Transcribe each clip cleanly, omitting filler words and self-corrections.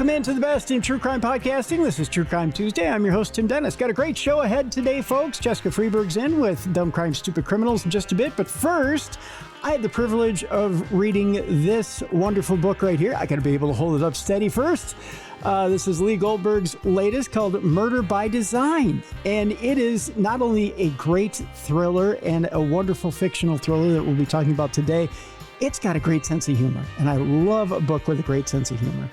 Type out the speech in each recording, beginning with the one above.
Welcome into the best in true crime podcasting. This is True Crime Tuesday. I'm your host, Tim Dennis. Got a great show ahead today, folks. Jessica Freeberg's in with Dumb Crime, Stupid Criminals in just a bit. But first, I had the privilege of reading this wonderful book right here. I got to be able to hold it up steady first. This is Lee Goldberg's latest called Murder by Design. And it is not only a great thriller and a wonderful fictional thriller that we'll be talking about today, it's got a great sense of humor. And I love a book with a great sense of humor.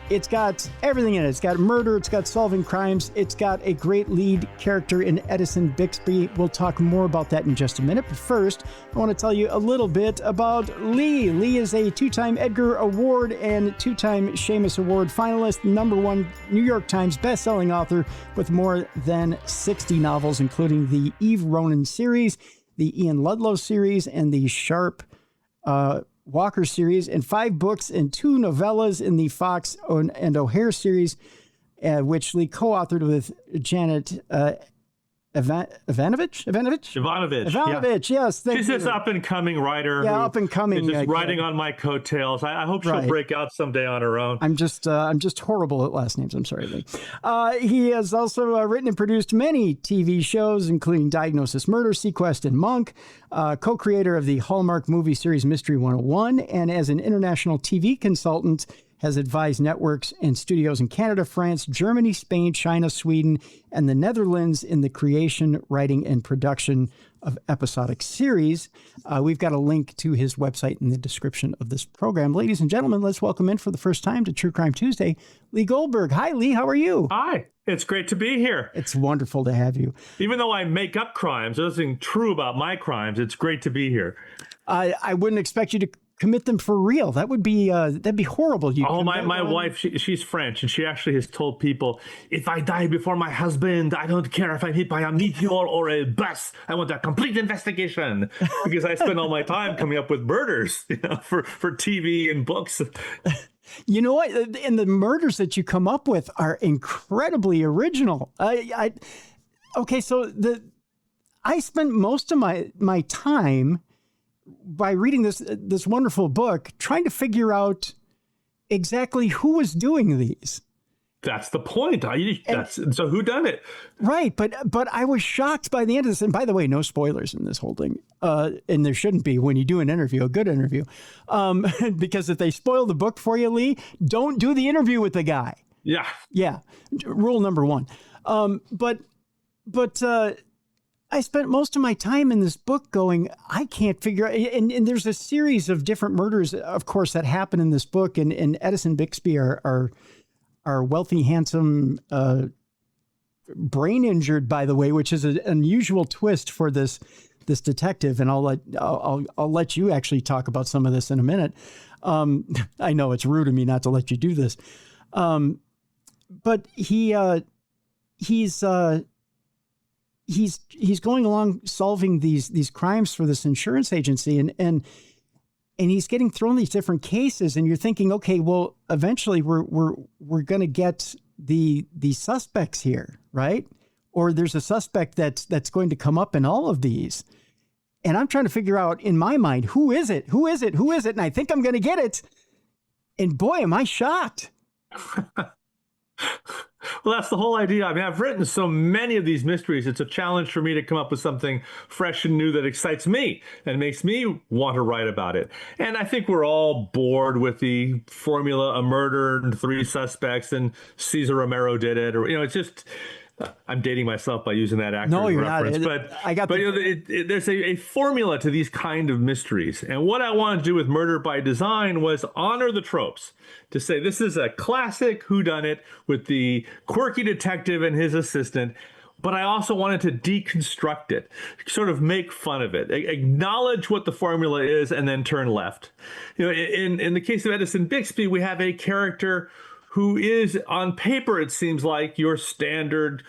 It's got everything in it. It's got murder. It's got solving crimes. It's got a great lead character in Edison Bixby. We'll talk more about that in just a minute. But first, I want to tell you a little bit about Lee. Lee is a two-time Edgar Award and two-time Shamus Award finalist, #1 New York Times bestselling author with more than 60 novels, including the Eve Ronan series, the Ian Ludlow series, and the Sharp Walker series, and 5 books and 2 novellas in the Fox and O'Hare series, which Lee co-authored with Janet Ivanovich, yes. She's this up-and-coming writer. Yeah, up-and-coming. Just riding on my coattails. I hope she'll break out someday on her own. I'm just horrible at last names. I'm sorry, Lee. He has also written and produced many TV shows, including Diagnosis Murder, Sequest, and Monk, co-creator of the Hallmark movie series Mystery 101, and as an international TV consultant, has advised networks and studios in Canada, France, Germany, Spain, China, Sweden, and the Netherlands in the creation, writing, and production of episodic series. We've got a link to his website in the description of this program. Ladies and gentlemen, let's welcome in for the first time to True Crime Tuesday, Lee Goldberg. Hi, Lee. How are you? Hi. It's great to be here. It's wonderful to have you. Even though I make up crimes, there's nothing true about my crimes. It's great to be here. I wouldn't expect you to commit them for real. That would be that'd be horrible. My wife, she's French, and she actually has told people, if I die before my husband, I don't care if I'm hit by a meteor or a bus. I want a complete investigation, because I spend all my time coming up with murders, for TV and books. You know what? And the murders that you come up with are incredibly original. Okay, so I spent most of my time by reading this wonderful book, trying to figure out exactly who was doing these. That's the point. So who done it? Right. But I was shocked by the end of this. And by the way, no spoilers in this whole thing. And there shouldn't be when you do an interview, a good interview. Because if they spoil the book for you, Lee, don't do the interview with the guy. Yeah. Yeah. Rule number 1. But I spent most of my time in this book going, I can't figure out, and there's a series of different murders, of course, that happen in this book. And Edison Bixby, our wealthy, handsome, brain injured, by the way, which is an unusual twist for this detective. And I'll let you actually talk about some of this in a minute. I know it's rude of me not to let you do this. But he's going along solving these crimes for this insurance agency, and he's getting thrown these different cases, and you're thinking, okay, well, eventually we're going to get the suspects here, right? Or there's a suspect that's going to come up in all of these. And I'm trying to figure out in my mind, who is it? And I think I'm going to get it. And boy, am I shocked. Well, that's the whole idea. I mean, I've written so many of these mysteries. It's a challenge for me to come up with something fresh and new that excites me and makes me want to write about it. And I think we're all bored with the formula, a murder and 3 suspects and Cesar Romero did it. Or, it's just, I'm dating myself by using that actor's reference. Not. But there's a formula to these kind of mysteries. And what I wanted to do with Murder by Design was honor the tropes. To say this is a classic whodunit with the quirky detective and his assistant, but I also wanted to deconstruct it, sort of make fun of it, acknowledge what the formula is, and then turn left. In the case of Edison Bixby, we have a character who is, on paper, it seems like your standard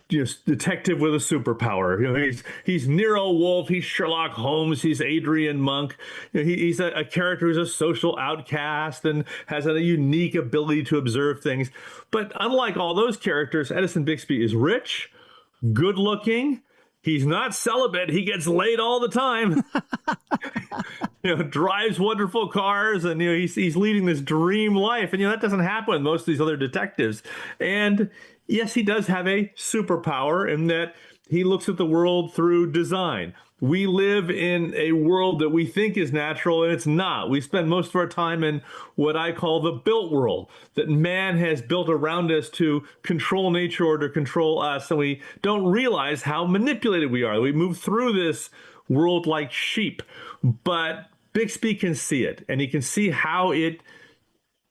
detective with a superpower. He's Nero Wolfe, he's Sherlock Holmes, he's Adrian Monk. He's a character who's a social outcast and has a unique ability to observe things. But unlike all those characters, Edison Bixby is rich, good looking, He's not celibate. He gets laid all the time. Drives wonderful cars, and he's leading this dream life, and that doesn't happen with most of these other detectives. And yes, he does have a superpower in that he looks at the world through design. We live in a world that we think is natural, and it's not. We spend most of our time in what I call the built world, that man has built around us to control nature or to control us, and we don't realize how manipulated we are. We move through this world like sheep, but Bixby can see it, and he can see how it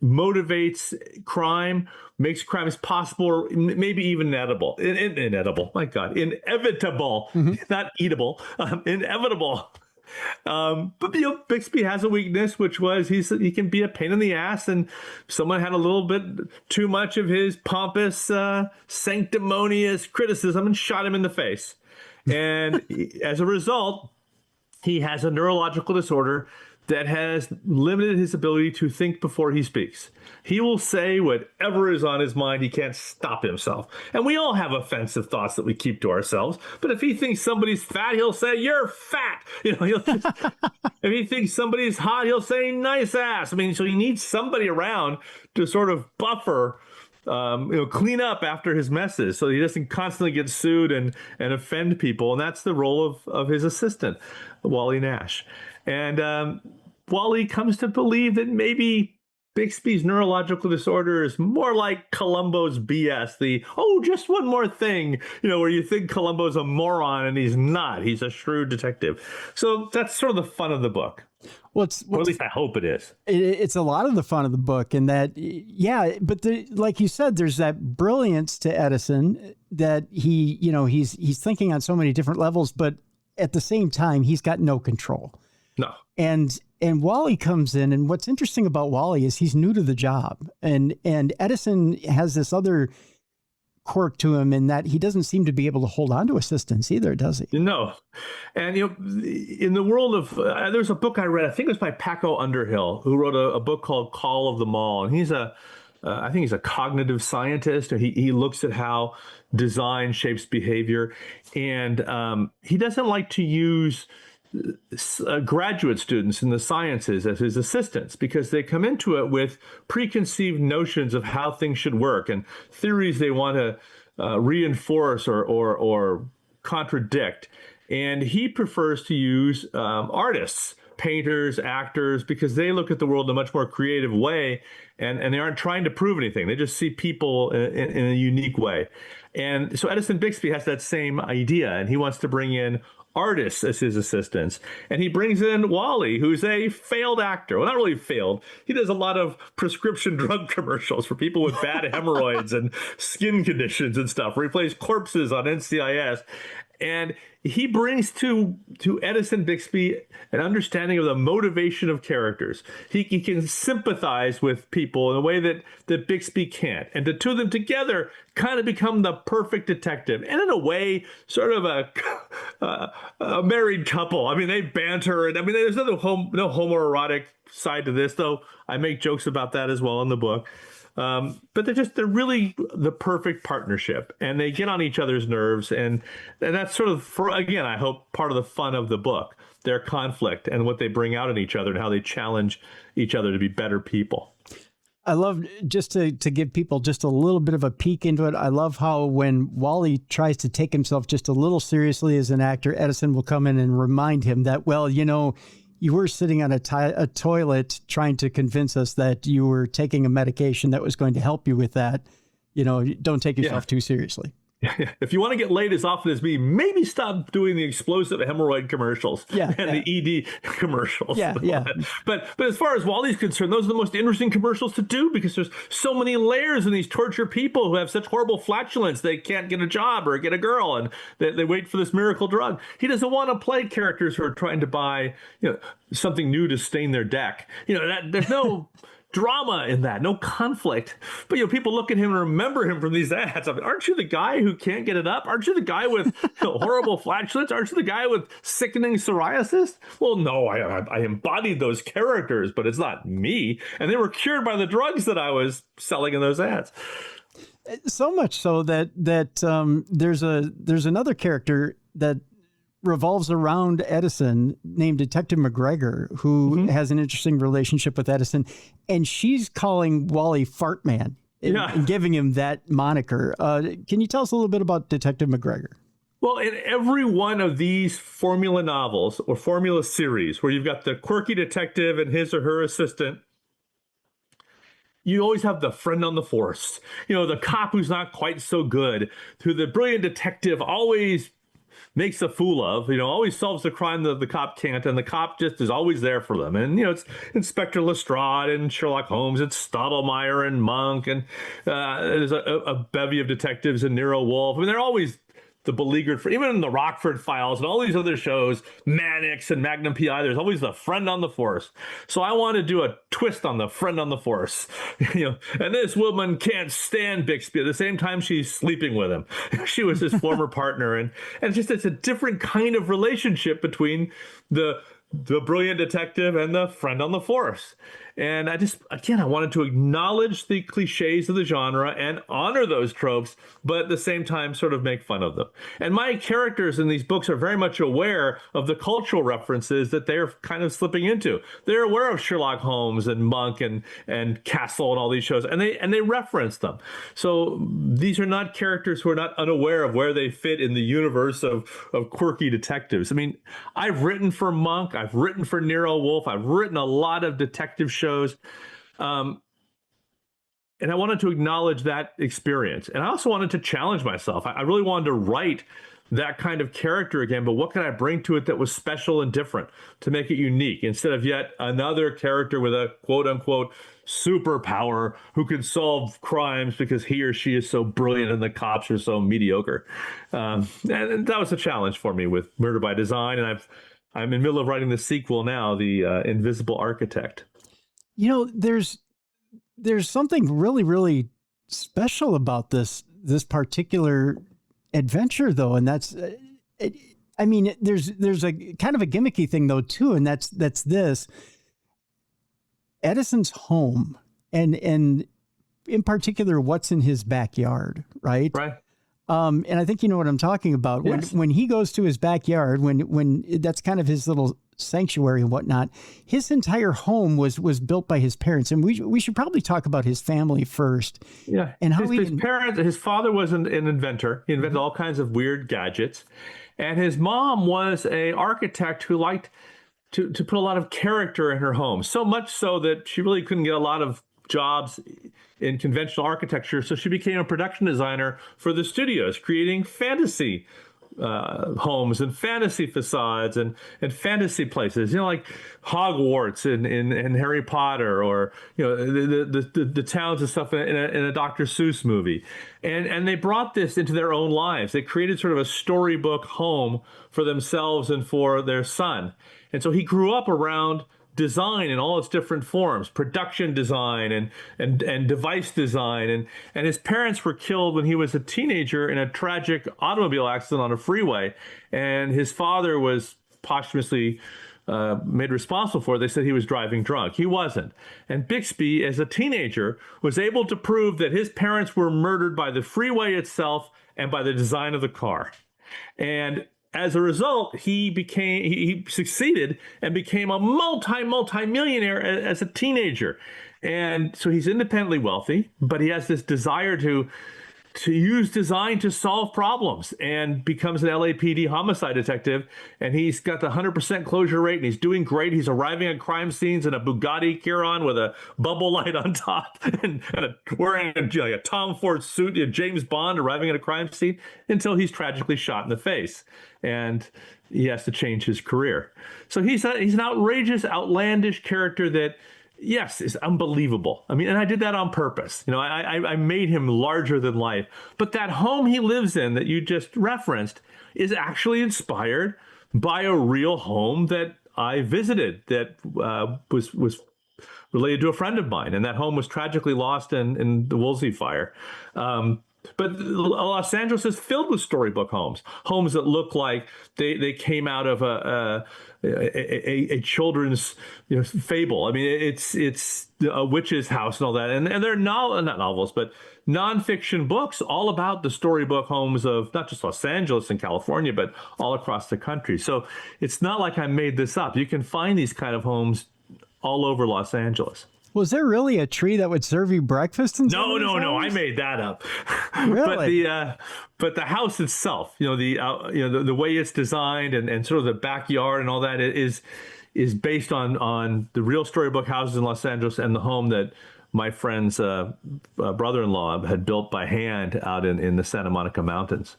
motivates crime, makes crimes possible, maybe even inevitable. Inevitable, not eatable, inevitable. But Bixby has a weakness, which was he can be a pain in the ass, and someone had a little bit too much of his pompous, sanctimonious criticism and shot him in the face. And as a result, he has a neurological disorder that has limited his ability to think before he speaks. He will say whatever is on his mind. He can't stop himself. And we all have offensive thoughts that we keep to ourselves. But if he thinks somebody's fat, he'll say, "You're fat." If he thinks somebody's hot, he'll say, "Nice ass." So he needs somebody around to sort of buffer, clean up after his messes, so he doesn't constantly get sued and offend people. And that's the role of his assistant, Wally Nash. And Wally comes to believe that maybe Bixby's neurological disorder is more like Columbo's BS, just one more thing, where you think Columbo's a moron and he's not. He's a shrewd detective. So that's sort of the fun of the book. Or at least I hope it is. It's a lot of the fun of the book, and that, but like you said, there's that brilliance to Edison that he's thinking on so many different levels, but at the same time, he's got no control. No. And Wally comes in, and what's interesting about Wally is he's new to the job, and Edison has this other quirk to him in that he doesn't seem to be able to hold on to assistants either, does he? No. And in the world of there's a book I read, I think it was by Paco Underhill, who wrote a book called Call of the Mall, and he's I think he's a cognitive scientist. He looks at how design shapes behavior, and he doesn't like to use graduate students in the sciences as his assistants, because they come into it with preconceived notions of how things should work and theories they want to reinforce or contradict. And he prefers to use artists, painters, actors, because they look at the world in a much more creative way, and they aren't trying to prove anything. They just see people in a unique way. And so Edison Bixby has that same idea, and he wants to bring in artists as his assistants. And he brings in Wally, who's a failed actor. Well, not really failed. He does a lot of prescription drug commercials for people with bad hemorrhoids and skin conditions and stuff, where he plays corpses on NCIS. And he brings to Edison Bixby an understanding of the motivation of characters. He can sympathize with people in a way that Bixby can't. And the two of them together kind of become the perfect detective. And in a way, sort of a married couple. They banter. And there's no homoerotic side to this, though I make jokes about that as well in the book. But they're really the perfect partnership, and they get on each other's nerves. And that's sort of, again, I hope part of the fun of the book, their conflict and what they bring out in each other and how they challenge each other to be better people. I love, just to give people just a little bit of a peek into it, I love how when Wally tries to take himself just a little seriously as an actor, Edison will come in and remind him that, well, you were sitting on a toilet trying to convince us that you were taking a medication that was going to help you with that. Don't take yourself too seriously. If you want to get laid as often as me, maybe stop doing the explosive hemorrhoid commercials and the ED commercials. But as far as Wally's concerned, those are the most interesting commercials to do, because there's so many layers in these tortured people who have such horrible flatulence they can't get a job or get a girl, and they wait for this miracle drug. He doesn't want to play characters who are trying to buy something new to stain their deck. There's no drama in that, no conflict. But people look at him and remember him from these ads. Aren't you the guy who can't get it up? Aren't you the guy with horrible flatulence? Aren't you the guy with sickening psoriasis? Well, no, I embodied those characters, but it's not me. And they were cured by the drugs that I was selling in those ads. So much so that there's another character that revolves around Edison named Detective McGregor, who has an interesting relationship with Edison, and she's calling Wally Fartman and giving him that moniker. Can you tell us a little bit about Detective McGregor? Well, in every one of these formula novels or formula series where you've got the quirky detective and his or her assistant, you always have the friend on the force, the cop who's not quite so good, who the brilliant detective always makes a fool of, always solves the crime that the cop can't, and the cop just is always there for them. And, it's Inspector Lestrade and Sherlock Holmes, it's Stottlemyre and Monk, and there's a bevy of detectives and Nero Wolfe. I mean, they're always the beleaguered, even in the Rockford Files and all these other shows, Mannix and Magnum PI, there's always the friend on the force. So I want to do a twist on the friend on the force. And this woman can't stand Bixby. At the same time, she's sleeping with him. She was his former partner. And it's a different kind of relationship between the brilliant detective and the friend on the force. And I wanted to acknowledge the cliches of the genre and honor those tropes, but at the same time sort of make fun of them. And my characters in these books are very much aware of the cultural references that they're kind of slipping into. They're aware of Sherlock Holmes and Monk and Castle and all these shows, and they reference them. So these are not characters who are not unaware of where they fit in the universe of quirky detectives. I mean, I've written for Monk, I've written for Nero Wolfe, I've written a lot of detective shows. And I wanted to acknowledge that experience. And I also wanted to challenge myself. I really wanted to write that kind of character again, but what could I bring to it that was special and different to make it unique instead of yet another character with a quote unquote superpower who can solve crimes because he or she is so brilliant and the cops are so mediocre. And that was a challenge for me with Murder by Design. And I'm in the middle of writing the sequel now, The Invisible Architect. There's something really, really special about this particular adventure, though, and that's, there's a kind of a gimmicky thing though too, and that's this Edison's home, and in particular, what's in his backyard, right? Right. And I think you know what I'm talking about. Yes. When he goes to his backyard, when that's kind of his little sanctuary and whatnot, his entire home was built by his parents. And we should probably talk about his family first. Yeah. And how his father was an inventor. He invented all kinds of weird gadgets. And his mom was an architect who liked to put a lot of character in her home. So much so that she really couldn't get a lot of jobs in conventional architecture. So she became a production designer for the studios, creating fantasy homes and fantasy facades and fantasy places, like Hogwarts in Harry Potter, or the towns and stuff in a Dr. Seuss movie, and they brought this into their own lives. They created sort of a storybook home for themselves and for their son, and so he grew up around design in all its different forms, production design and device design. And his parents were killed when he was a teenager in a tragic automobile accident on a freeway. And his father was posthumously made responsible for it. They said he was driving drunk. He wasn't. And Bixby, as a teenager, was able to prove that his parents were murdered by the freeway itself and by the design of the car. And as a result, he succeeded and became a multi-millionaire as a teenager. And so he's independently wealthy, but he has this desire to use design to solve problems, and becomes an LAPD homicide detective. And he's got the 100% closure rate, and he's doing great. He's arriving at crime scenes in a Bugatti Chiron with a bubble light on top and wearing a Tom Ford suit, James Bond arriving at a crime scene, until he's tragically shot in the face. And he has to change his career. So he's an outrageous, outlandish character that, yes, is unbelievable. I mean, and I did that on purpose. I made him larger than life. But that home he lives in that you just referenced is actually inspired by a real home that I visited that was related to a friend of mine. And that home was tragically lost in the Woolsey fire. But Los Angeles is filled with storybook homes that look like they came out of a children's fable. I mean, it's a witch's house and all that, and they're not novels, but nonfiction books all about the storybook homes of not just Los Angeles and California, but all across the country. So it's not like I made this up. You can find these kind of homes all over Los Angeles. Was there really a tree that would serve you breakfast? No. I made that up. Really? But the house itself, the way it's designed and sort of the backyard and all that is based on the real storybook houses in Los Angeles and the home that my friend's brother-in-law had built by hand out in the Santa Monica Mountains.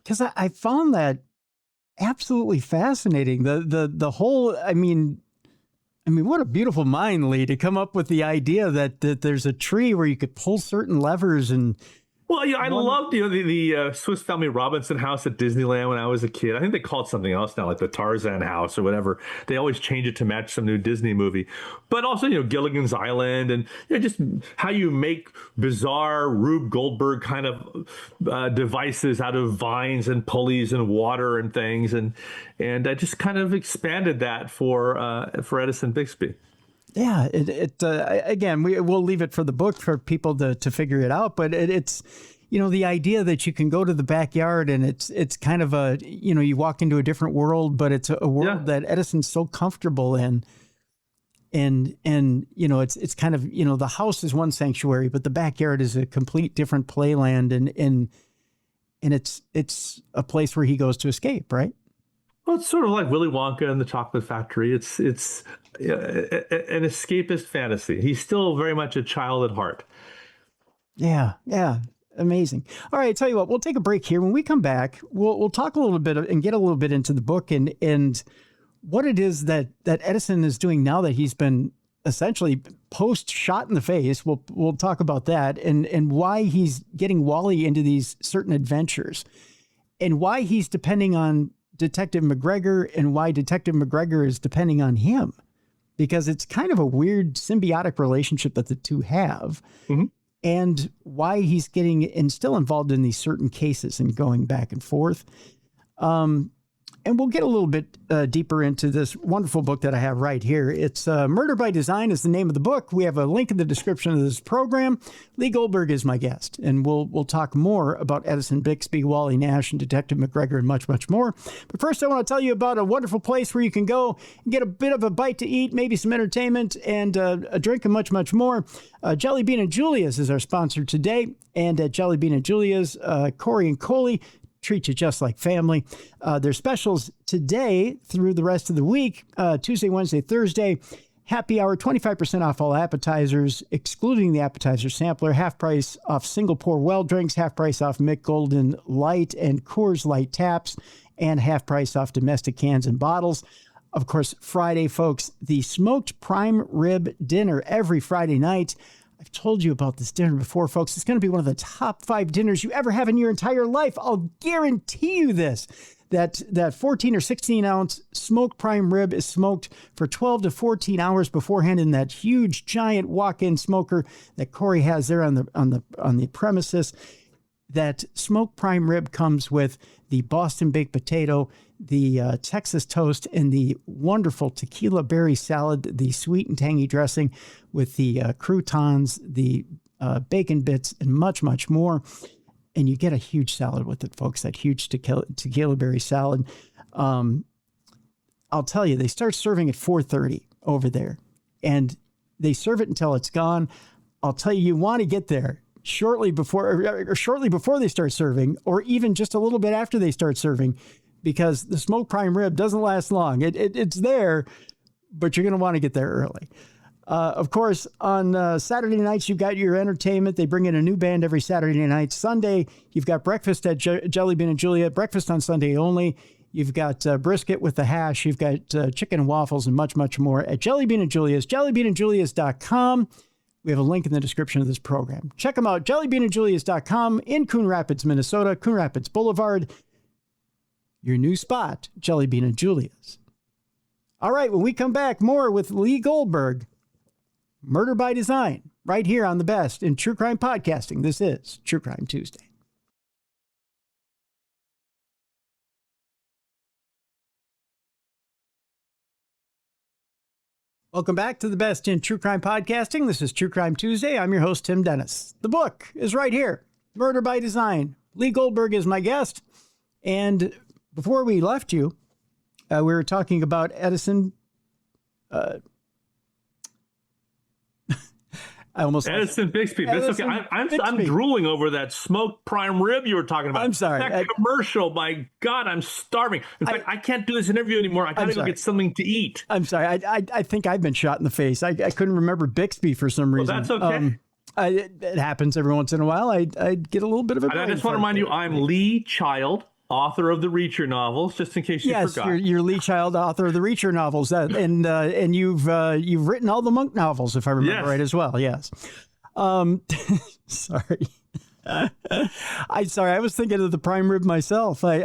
Because I found that absolutely fascinating. The whole, I mean, what a beautiful mind, Lee, to come up with the idea that there's a tree where you could pull certain levers and. Well, I loved the Swiss Family Robinson house at Disneyland when I was a kid. I think they call it something else now, like the Tarzan house or whatever. They always change it to match some new Disney movie. But also, Gilligan's Island and just how you make bizarre Rube Goldberg kind of devices out of vines and pulleys and water and things, and I just kind of expanded that for Edison Bixby. Yeah, again, we'll leave it for the book for people to figure it out. But it's, the idea that you can go to the backyard and it's kind of a, you walk into a different world, but it's a world that Edison's so comfortable in. And it's kind of, the house is one sanctuary, but the backyard is a complete different playland. And it's a place where he goes to escape, right? Well, it's sort of like Willy Wonka and the Chocolate Factory. It's an escapist fantasy. He's still very much a child at heart. Yeah. Amazing. All right, tell you what, we'll take a break here. When we come back, we'll talk a little bit and get a little bit into the book and what it is that Edison is doing now that he's been essentially post shot in the face. We'll talk about that and why he's getting Wally into these certain adventures and why he's depending on Detective McGregor and why Detective McGregor is depending on him, because it's kind of a weird symbiotic relationship that the two have, and why he's getting and still involved in these certain cases and going back and forth. And we'll get a little bit deeper into this wonderful book that I have right here. It's Murder by Design is the name of the book. We have a link in the description of this program. Lee Goldberg is my guest, and we'll talk more about Edison Bixby, Wally Nash, and Detective McGregor, and much, much more. But first, I want to tell you about a wonderful place where you can go and get a bit of a bite to eat, maybe some entertainment, and a drink, and much, much more. Jelly Bean and Julia's is our sponsor today, and at Jelly Bean and Julia's, Corey and Coley treat you just like family. Their specials today through the rest of the week, Tuesday, Wednesday, Thursday, happy hour, 25% off all appetizers, excluding the appetizer sampler, half price off single pour well drinks, half price off Mick Golden Light and Coors Light taps, and half price off domestic cans and bottles. Of course, Friday, folks, the smoked prime rib dinner every Friday night. I've told you about this dinner before, folks. It's going to be one of the top 5 dinners you ever have in your entire life. I'll guarantee you this, that 14 or 16 ounce smoked prime rib is smoked for 12 to 14 hours beforehand in that huge, giant walk-in smoker that Corey has there on the premises. That smoked prime rib comes with the Boston baked potato, the Texas toast, and the wonderful tequila berry salad, the sweet and tangy dressing with the croutons, the bacon bits, and much, much more. And you get a huge salad with it, folks, that huge tequila berry salad. I'll tell you, they start serving at 4:30 over there, and they serve it until it's gone. I'll tell you, you want to get there shortly before they start serving, or even just a little bit after they start serving, because the smoked prime rib doesn't last long. It's there, but you're going to want to get there early. Of course, on Saturday nights, you've got your entertainment. They bring in a new band every Saturday night. Sunday, you've got breakfast at Jelly Bean and Julia, breakfast on Sunday only. You've got brisket with the hash. You've got chicken and waffles and much, much more at Jelly Bean and Julia's, jellybeanandjulias.com. We have a link in the description of this program. Check them out, jellybeanandjulias.com in Coon Rapids, Minnesota, Coon Rapids Boulevard. Your new spot, Jelly Bean and Julia's. All right, when we come back, more with Lee Goldberg, Murder by Design, right here on the best in true crime podcasting. This is True Crime Tuesday. Welcome back to the best in true crime podcasting. This is True Crime Tuesday. I'm your host, Tim Dennis. The book is right here, Murder by Design. Lee Goldberg is my guest. And before we left you, we were talking about Edison. Edison Bixby. That's okay. I'm drooling over that smoked prime rib you were talking about. I'm sorry. That commercial. My God, I'm starving. In fact, I can't do this interview anymore. I gotta go get something to eat. I'm sorry. I think I've been shot in the face. I couldn't remember Bixby for some reason. Well, that's okay. It happens every once in a while. I get a little bit of a. I just want to remind you, I'm Lee Child, author of the Reacher novels, just in case you forgot. Yes, you're Lee Child, author of the Reacher novels, and you've written all the Monk novels, if I remember right, as well. Yes. Sorry. I was thinking of the prime rib myself. You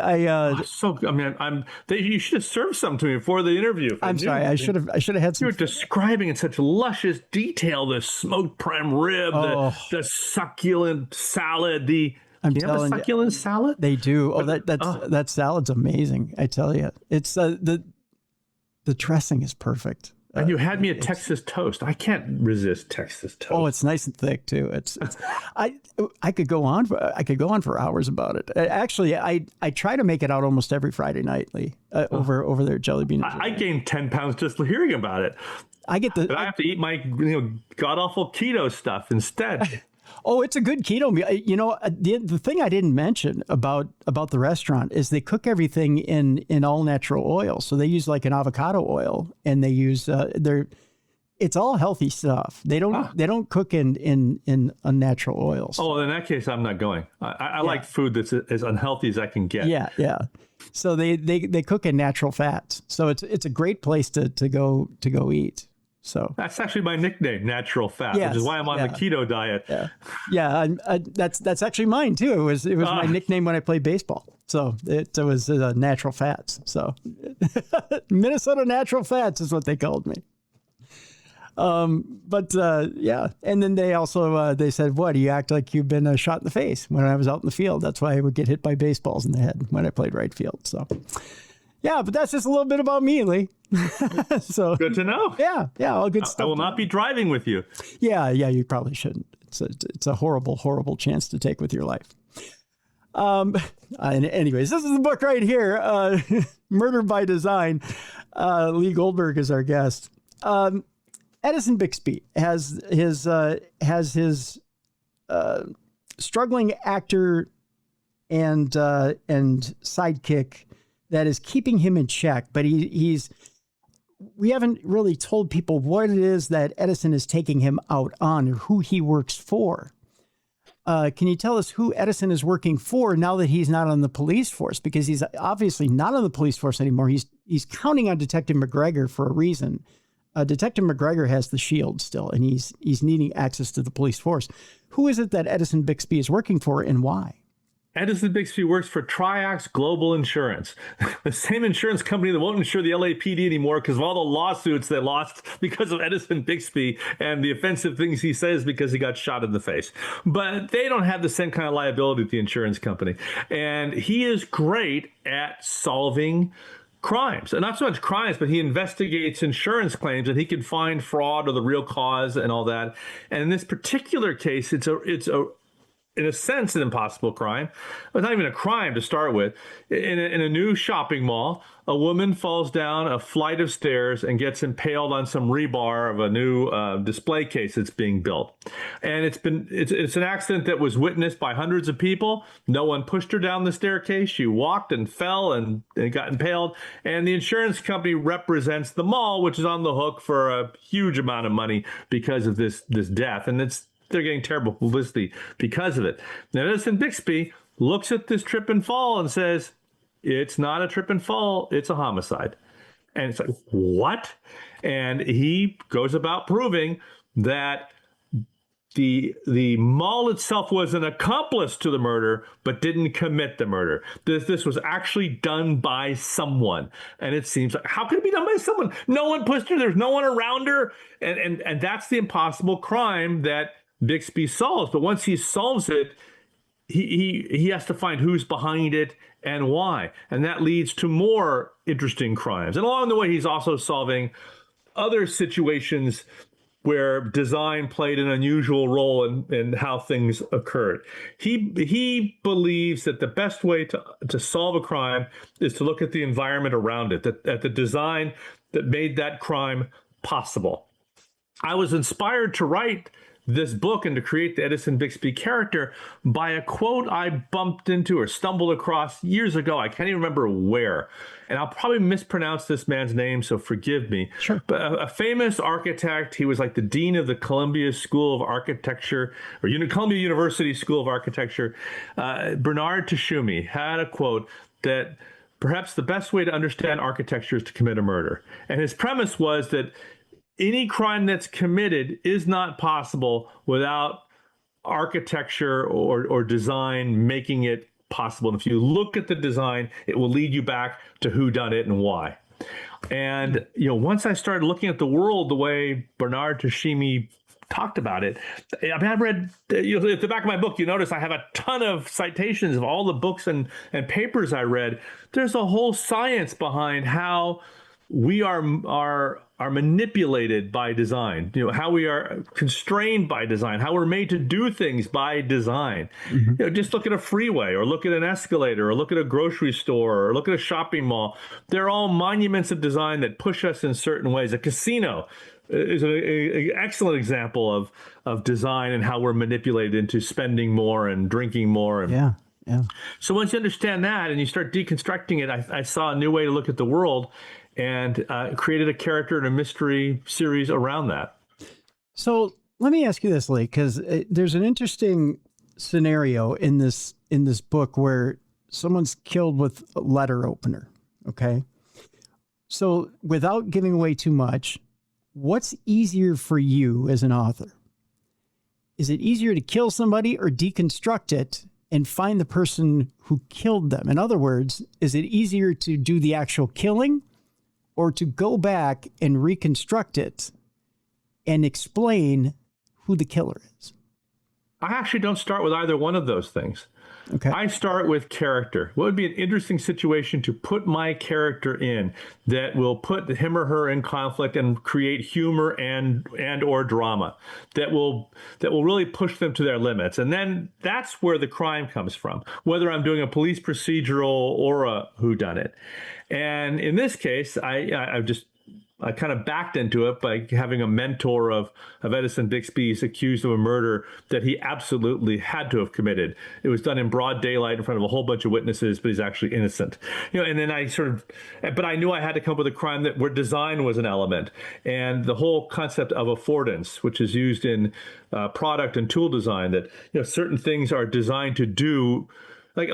should have served some to me before the interview. I'm sorry. I should have had some. You were describing in such luscious detail the smoked prime rib, the succulent salad, succulent salad? They do. That salad's amazing. I tell you, it's the dressing is perfect. And you had me at Texas toast. I can't resist Texas toast. Oh, it's nice and thick too. I could go on for hours about it. Actually, I try to make it out almost every Friday night, Lee, over there at Jelly Bean. I gained 10 pounds just hearing about it. I have to eat my god awful keto stuff instead. Oh, it's a good keto meal. The thing I didn't mention about the restaurant is they cook everything in all natural oil. So they use like an avocado oil, and they use it's all healthy stuff. They don't cook in unnatural oils. Oh, in that case, I'm not going. I like food that's as unhealthy as I can get. Yeah. So they cook in natural fats. So it's a great place to go eat. So that's actually my nickname, Natural Fat, which is why I'm on the keto diet. That's actually mine too. It was my nickname when I played baseball. So it was Natural Fats. So Minnesota Natural Fats is what they called me. And then they also they said, "What, you act like you've been shot in the face?" When I was out in the field, that's why I would get hit by baseballs in the head when I played right field. So. Yeah, but that's just a little bit about me, Lee. So good to know. Yeah, all good stuff. I will not be driving with you. Yeah, you probably shouldn't. It's a horrible chance to take with your life. Anyways, this is the book right here, Murder by Design. Lee Goldberg is our guest. Edison Bixby has his struggling actor and sidekick that is keeping him in check, but we haven't really told people what it is that Edison is taking him out on or who he works for. Can you tell us who Edison is working for now that he's not on the police force? Because he's obviously not on the police force anymore. He's counting on Detective McGregor for a reason. Detective McGregor has the shield still, and he's needing access to the police force. Who is it that Edison Bixby is working for, and why? Edison Bixby works for Triax Global Insurance, the same insurance company that won't insure the LAPD anymore because of all the lawsuits they lost because of Edison Bixby and the offensive things he says because he got shot in the face. But they don't have the same kind of liability at the insurance company. And he is great at solving crimes, and not so much crimes, but he investigates insurance claims and he can find fraud or the real cause and all that. And in this particular case, it's in a sense, an impossible crime. It's not even a crime to start with. In a new shopping mall, a woman falls down a flight of stairs and gets impaled on some rebar of a new display case that's being built. And it's an accident that was witnessed by hundreds of people. No one pushed her down the staircase. She walked and fell and got impaled. And the insurance company represents the mall, which is on the hook for a huge amount of money because of this death. And they're getting terrible publicity because of it. Now, Edison Bixby looks at this trip and fall and says, it's not a trip and fall, it's a homicide. And it's like, what? And he goes about proving that the mall itself was an accomplice to the murder, but didn't commit the murder. This was actually done by someone. And it seems like, how could it be done by someone? No one pushed her. There's no one around her. And that's the impossible crime that Bixby solves. But once he solves it, he has to find who's behind it and why. And that leads to more interesting crimes. And along the way, he's also solving other situations where design played an unusual role in how things occurred. He believes that the best way to solve a crime is to look at the environment around it, at the design that made that crime possible. I was inspired to write this book and to create the Edison Bixby character by a quote I bumped into or stumbled across years ago. I can't even remember where. And I'll probably mispronounce this man's name, so forgive me. Sure. But a famous architect, he was like the dean of the Columbia School of Architecture, or Columbia University School of Architecture. Bernard Tashumi had a quote that perhaps the best way to understand architecture is to commit a murder. And his premise was that any crime that's committed is not possible without architecture or design making it possible. And if you look at the design, it will lead you back to who done it and why. And once I started looking at the world the way Bernard Tashimi talked about it, I mean, I've read, at the back of my book, you notice I have a ton of citations of all the books and papers I read. There's a whole science behind how we are manipulated by design, how we are constrained by design, how we're made to do things by design. Mm-hmm. Just look at a freeway, or look at an escalator, or look at a grocery store, or look at a shopping mall. They're all monuments of design that push us in certain ways. A casino is an excellent example of design and how we're manipulated into spending more and drinking more. And yeah. So once you understand that and you start deconstructing it, I saw a new way to look at the world, and created a character and a mystery series around that. So let me ask you this, Lee, because there's an interesting scenario in this book where someone's killed with a letter opener. Okay. So without giving away too much, what's easier for you as an author? Is it easier to kill somebody or deconstruct it and find the person who killed them? In other words, is it easier to do the actual killing, or to go back and reconstruct it and explain who the killer is? I actually don't start with either one of those things. Okay. I start with character. What would be an interesting situation to put my character in that will put him or her in conflict and create humor and or drama that will really push them to their limits? And then that's where the crime comes from, whether I'm doing a police procedural or a whodunit. And in this case, I kind of backed into it by having a mentor of Edison Bixby's accused of a murder that he absolutely had to have committed. It was done in broad daylight in front of a whole bunch of witnesses, but he's actually innocent. And then but I knew I had to come up with a crime where design was an element, and the whole concept of affordance, which is used in product and tool design, that certain things are designed to do, like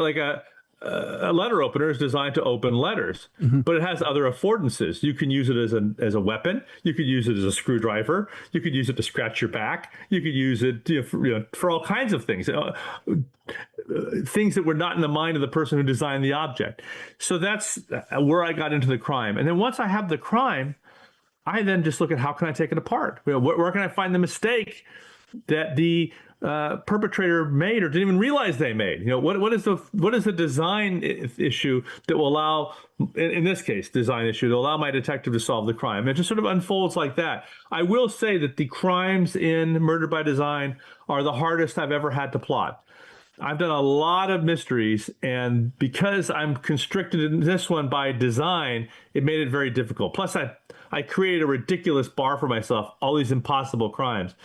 a letter opener is designed to open letters, mm-hmm. but it has other affordances. You can use it as a weapon. You could use it as a screwdriver. You could use it to scratch your back. You could use it for all kinds of things, things that were not in the mind of the person who designed the object. So that's where I got into the crime. And then once I have the crime, I then just look at how can I take it apart? Where can I find the mistake that the perpetrator made or didn't even realize they made? What is the design issue that will allow, in this case, design issue to allow my detective to solve the crime? It just sort of unfolds like that. I will say that the crimes in Murder by Design are the hardest I've ever had to plot. I've done a lot of mysteries, and because I'm constricted in this one by design, it made it very difficult. Plus, I created a ridiculous bar for myself, all these impossible crimes.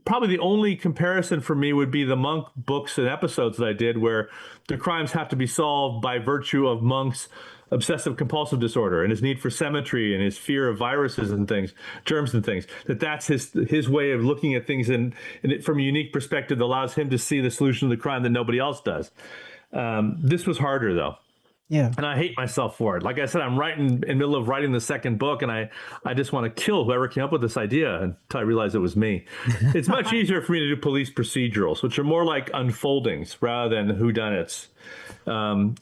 Probably the only comparison for me would be the Monk books and episodes that I did, where the crimes have to be solved by virtue of Monk's obsessive compulsive disorder and his need for symmetry and his fear of viruses and things, germs and things. That's his way of looking at things and from a unique perspective that allows him to see the solution to the crime that nobody else does. This was harder, though. Yeah. And I hate myself for it. Like I said, I'm in the middle of writing the second book, and I just want to kill whoever came up with this idea until I realized it was me. It's much easier for me to do police procedurals, which are more like unfoldings rather than whodunits. I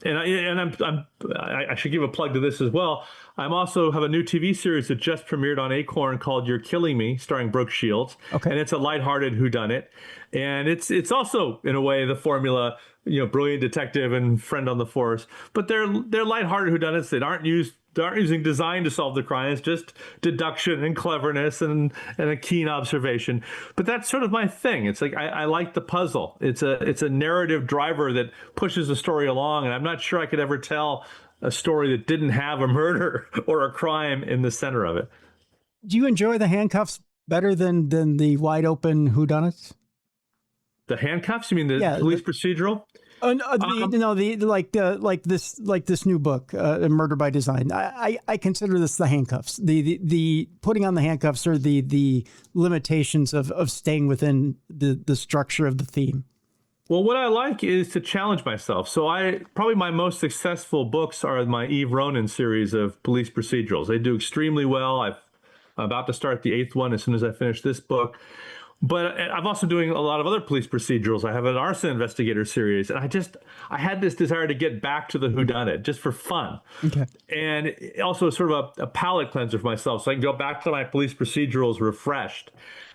should give a plug to this as well. I'm also have a new TV series that just premiered on Acorn called You're Killing Me, starring Brooke Shields. Okay. And it's a lighthearted whodunit. And it's also, in a way, the formula, brilliant detective and friend on the force. But they're lighthearted whodunits that aren't used aren't using design to solve the crime. It's just deduction and cleverness and a keen observation. But that's sort of my thing. It's like I like the puzzle. It's a narrative driver that pushes the story along, and I'm not sure I could ever tell a story that didn't have a murder or a crime in the center of it. Do you enjoy the handcuffs better than the wide open whodunits? The handcuffs? You mean the police procedural? Like this new book, Murder by Design. I consider this the handcuffs. The putting on the handcuffs are the limitations of staying within the structure of the theme. Well, what I like is to challenge myself. So probably my most successful books are my Eve Ronin series of police procedurals. They do extremely well. I'm about to start the 8th one as soon as I finish this book. But I'm also doing a lot of other police procedurals. I have an arson investigator series, and I had this desire to get back to the whodunit just for fun. Okay. And also sort of a palate cleanser for myself, so I can go back to my police procedurals refreshed.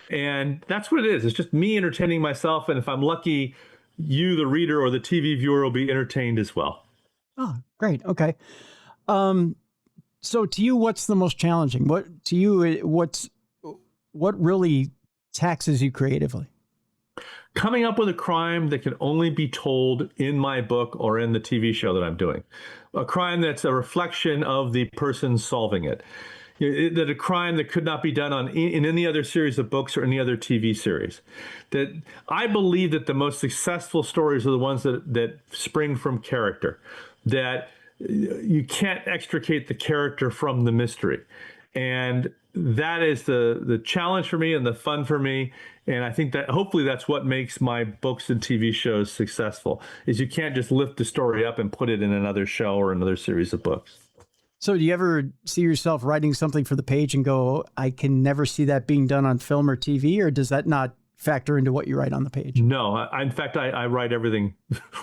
And that's what it is. It's just me entertaining myself, and if I'm lucky, you, the reader or the TV viewer, will be entertained as well. Oh, great. Okay. So to you, what's the most challenging? What really taxes you creatively? Coming up with a crime that can only be told in my book or in the TV show that I'm doing. A crime that's a reflection of the person solving it. That a crime that could not be done in any other series of books or any other TV series. That I believe that the most successful stories are the ones that spring from character. That you can't extricate the character from the mystery. And that is the challenge for me and the fun for me. And I think that hopefully that's what makes my books and TV shows successful, is you can't just lift the story up and put it in another show or another series of books. So do you ever see yourself writing something for the page and go, I can never see that being done on film or TV, or does that not factor into what you write on the page? No, in fact, I write everything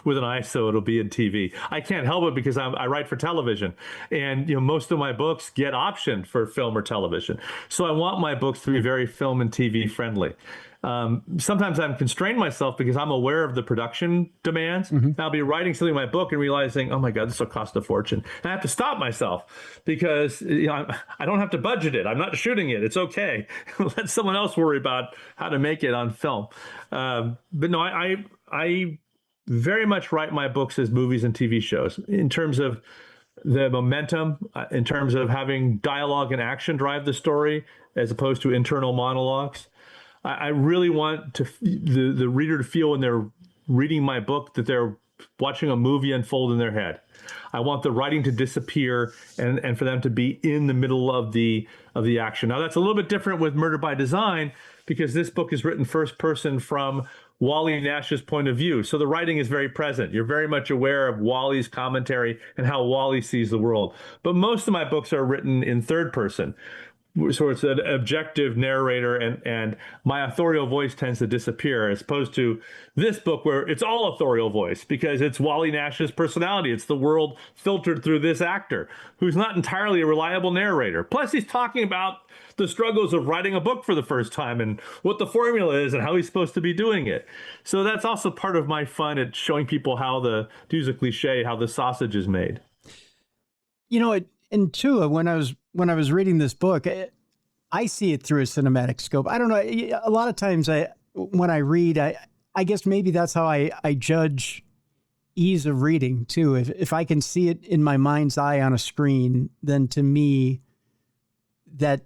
with an eye, so it'll be in TV. I can't help it because I write for television, and most of my books get optioned for film or television. So I want my books to be very film and TV friendly. Sometimes I'm constrained myself because I'm aware of the production demands. Mm-hmm. I'll be writing something in my book and realizing, oh my God, this will cost a fortune. And I have to stop myself because I don't have to budget it. I'm not shooting it. It's okay. Let someone else worry about how to make it on film. But no, I very much write my books as movies and TV shows in terms of the momentum, in terms of having dialogue and action drive the story as opposed to internal monologues. I really want the reader to feel when they're reading my book that they're watching a movie unfold in their head. I want the writing to disappear and for them to be in the middle of the action. Now, that's a little bit different with Murder by Design because this book is written first person from Wally Nash's point of view. So the writing is very present. You're very much aware of Wally's commentary and how Wally sees the world. But most of my books are written in third person. So it's an objective narrator, and my authorial voice tends to disappear, as opposed to this book where it's all authorial voice because it's Wally Nash's personality. It's the world filtered through this actor who's not entirely a reliable narrator. Plus, he's talking about the struggles of writing a book for the first time and what the formula is and how he's supposed to be doing it. So that's also part of my fun at showing people how to use a cliche, how the sausage is made. And two, when I was reading this book, I see it through a cinematic scope. I don't know. A lot of times when I read, I guess maybe that's how I judge ease of reading too. If I can see it in my mind's eye on a screen, then to me, that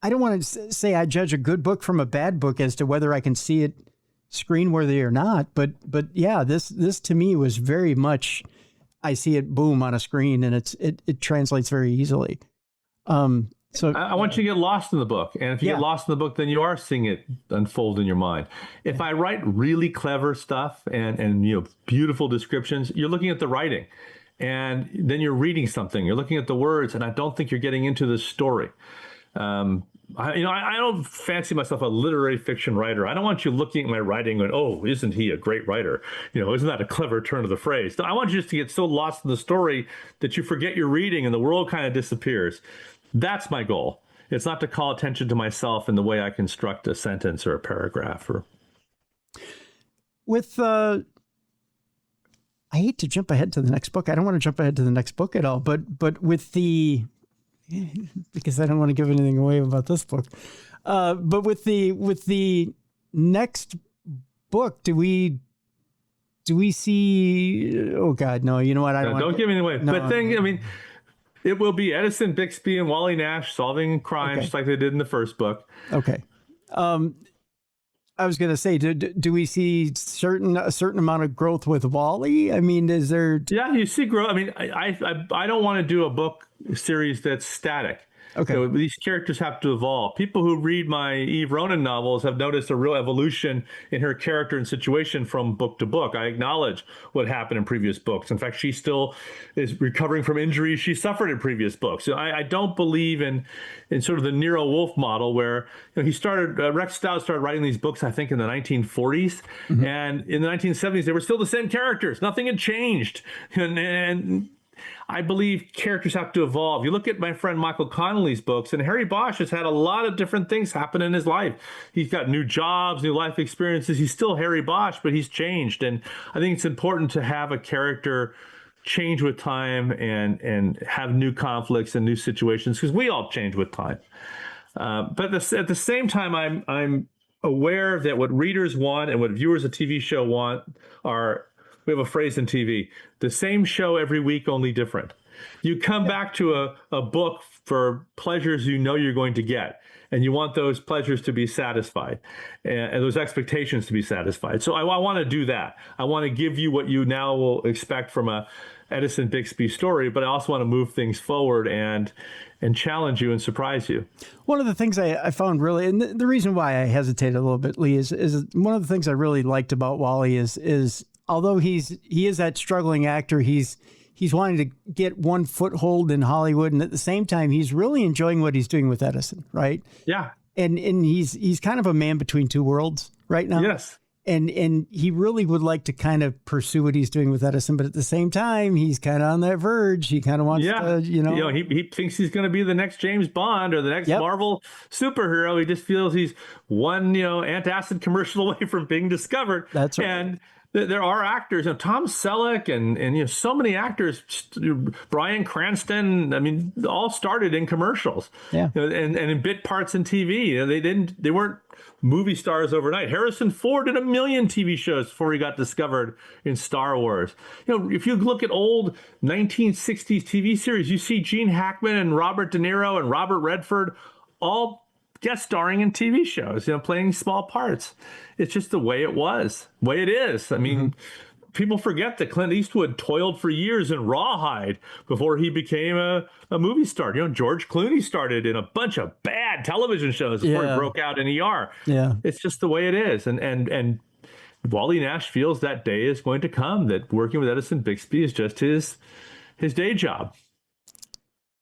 I don't want to say I judge a good book from a bad book as to whether I can see it screen worthy or not. But yeah, this to me was very much, I see it boom on a screen and it translates very easily. So I want you to get lost in the book. And if you get lost in the book, then you are seeing it unfold in your mind. If I write really clever stuff and beautiful descriptions, you're looking at the writing. And then you're reading something. You're looking at the words, and I don't think you're getting into the story. I don't fancy myself a literary fiction writer. I don't want you looking at my writing going, oh, isn't he a great writer? Isn't that a clever turn of the phrase? I want you just to get so lost in the story that you forget you're reading and the world kind of disappears. That's my goal. It's not to call attention to myself in the way I construct a sentence or a paragraph. I hate to jump ahead to the next book. I don't want to jump ahead to the next book at all, but with the, because I don't want to give anything away about this book. But with the next book, do we see, oh God, no, you know what? Don't give anything away. No, but I mean, it will be Edison Bixby and Wally Nash solving crimes like they did in the first book. Okay. I was going to say, do we see a certain amount of growth with Wally? I mean, is there? Yeah, you see growth. I mean, I don't want to do a book series that's static. Okay. So these characters have to evolve. People who read my Eve Ronan novels have noticed a real evolution in her character and situation from book to book. I acknowledge what happened in previous books. In fact, she still is recovering from injuries she suffered in previous books. So I don't believe in sort of the Nero Wolfe model where he started, Rex Stout started writing these books, I think, in the 1940s. Mm-hmm. And in the 1970s, they were still the same characters. Nothing had changed. And I believe characters have to evolve. You look at my friend Michael Connelly's books, and Harry Bosch has had a lot of different things happen in his life. He's got new jobs, new life experiences. He's still Harry Bosch, but he's changed. And I think it's important to have a character change with time and have new conflicts and new situations, because we all change with time. But at the same time, I'm aware that what readers want and what viewers of TV show want are, we have a phrase in TV, the same show every week, only different. You come back to a book for pleasures you know you're going to get, and you want those pleasures to be satisfied and those expectations to be satisfied. So I want to do that. I want to give you what you now will expect from a Edison Bixby story, but I also want to move things forward and challenge you and surprise you. One of the things I found really, and the reason why I hesitated a little bit, Lee, is one of the things I really liked about Wally is although he is that struggling actor, he's wanting to get one foothold in Hollywood, and at the same time, he's really enjoying what he's doing with Edison, right? Yeah. And he's kind of a man between two worlds right now. Yes. And he really would like to kind of pursue what he's doing with Edison, but at the same time, he's kind of on that verge. He kind of wants to, he thinks he's going to be the next James Bond or the next Marvel superhero. He just feels he's one, antacid commercial away from being discovered. That's right. And there are actors, Tom Selleck and so many actors, Bryan Cranston. I mean, all started in commercials, and in bit parts in TV. They weren't movie stars overnight. Harrison Ford did 1 million TV shows before he got discovered in Star Wars. If you look at old 1960s TV series, you see Gene Hackman and Robert De Niro and Robert Redford all guest starring in TV shows, playing small parts. It's just the way it was, way it is. I mean, people forget that Clint Eastwood toiled for years in Rawhide before he became a movie star. George Clooney started in a bunch of bad television shows before he broke out in ER. Yeah, it's just the way it is. And Wally Nash feels that day is going to come, that working with Edison Bixby is just his day job.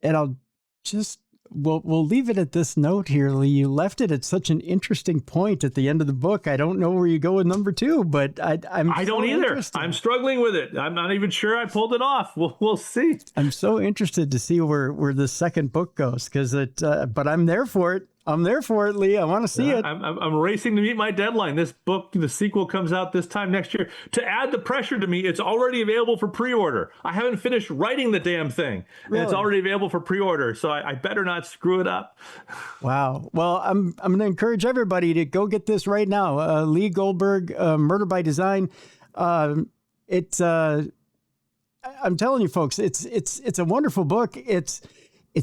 And I'll just... We'll leave it at this note here, Lee. You left it at such an interesting point at the end of the book. I don't know where you go with number 2, but I don't either. I'm struggling with it. I'm not even sure I pulled it off. We'll see. I'm so interested to see where the second book goes, because but I'm there for it. I'm there for it, Lee. I want to see it. I'm racing to meet my deadline. This book, the sequel, comes out this time next year. To add the pressure to me, it's already available for pre-order. I haven't finished writing the damn thing. Really? And it's already available for pre-order, so I better not screw it up. Wow. Well, I'm going to encourage everybody to go get this right now. Lee Goldberg, Murder by Design. I'm telling you, folks, it's a wonderful book. It's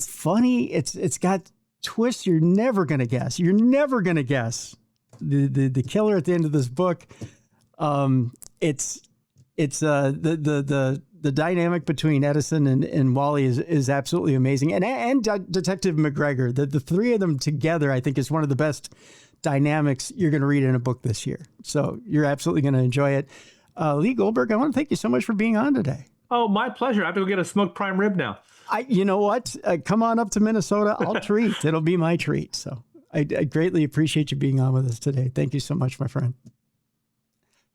funny. It's got twists you're never going to guess. You're never going to guess the killer at the end of this book. It's the dynamic between Edison and Wally is absolutely amazing. And Detective McGregor, the three of them together, I think, is one of the best dynamics you're going to read in a book this year. So you're absolutely going to enjoy it. Lee Goldberg, I want to thank you so much for being on today. Oh, my pleasure. I have to go get a smoked prime rib now. You know what? Come on up to Minnesota. I'll treat. It'll be my treat. So I greatly appreciate you being on with us today. Thank you so much, my friend.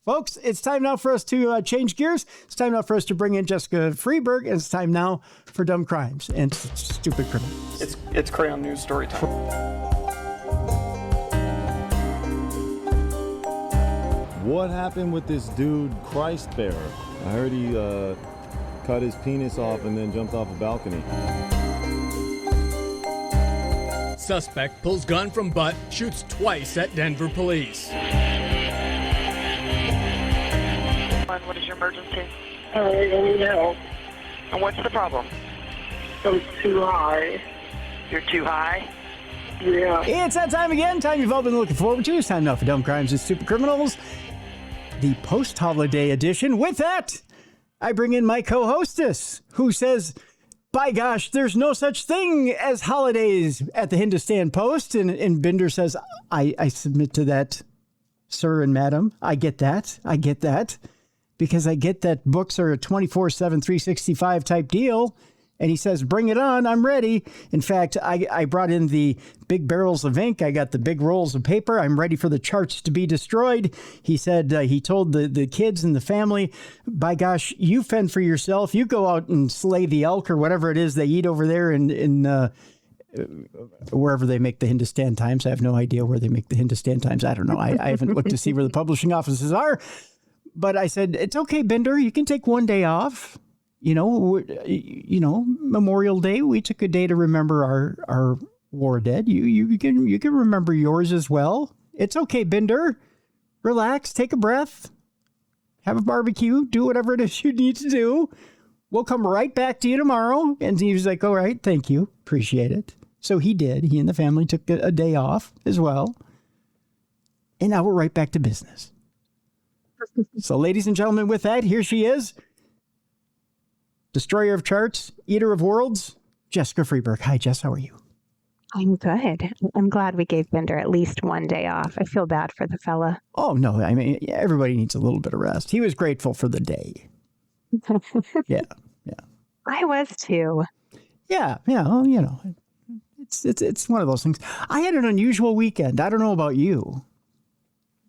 Folks, it's time now for us to change gears. It's time now for us to bring in Jessica Freeberg, and it's time now for Dumb Crimes and Stupid Criminals. It's Crayon News story time. What happened with this dude, Christ Bearer? I heard he cut his penis off and then jumped off a balcony. Suspect pulls gun from butt, shoots twice at Denver police. What is your emergency? I need help. And what's the problem? I'm too high. You're too high? Yeah. It's that time again. Time you've all been looking forward to. It's time now for Dumb Crimes and Stupid Criminals, the post-holiday edition. With that, I bring in my co-hostess, who says, by gosh, there's no such thing as holidays at the Hindustan Post. And Binder says, I submit to that, sir and madam. I get that. Because I get that books are a 24/7, 365 type deal. And he says, bring it on. I'm ready. In fact, I brought in the big barrels of ink. I got the big rolls of paper. I'm ready for the charts to be destroyed. He said, he told the kids and the family, by gosh, you fend for yourself. You go out and slay the elk or whatever it is they eat over there in wherever they make the Hindustan Times. I have no idea where they make the Hindustan Times. I don't know. I haven't looked to see where the publishing offices are. But I said, it's okay, Binder. You can take one day off. You know, Memorial Day, we took a day to remember our war dead. You can remember yours as well. It's okay, Binder. Relax, take a breath, have a barbecue, do whatever it is you need to do. We'll come right back to you tomorrow. And he was like, all right, thank you. Appreciate it. So he did. He and the family took a day off as well. And now we're right back to business. So ladies and gentlemen, with that, here she is. Destroyer of charts, eater of worlds, Jessica Freeberg. Hi, Jess. How are you? I'm good. I'm glad we gave Bender at least one day off. I feel bad for the fella. Oh, no. I mean, everybody needs a little bit of rest. He was grateful for the day. Yeah. I was too. Yeah. Well, you know, it's one of those things. I had an unusual weekend. I don't know about you.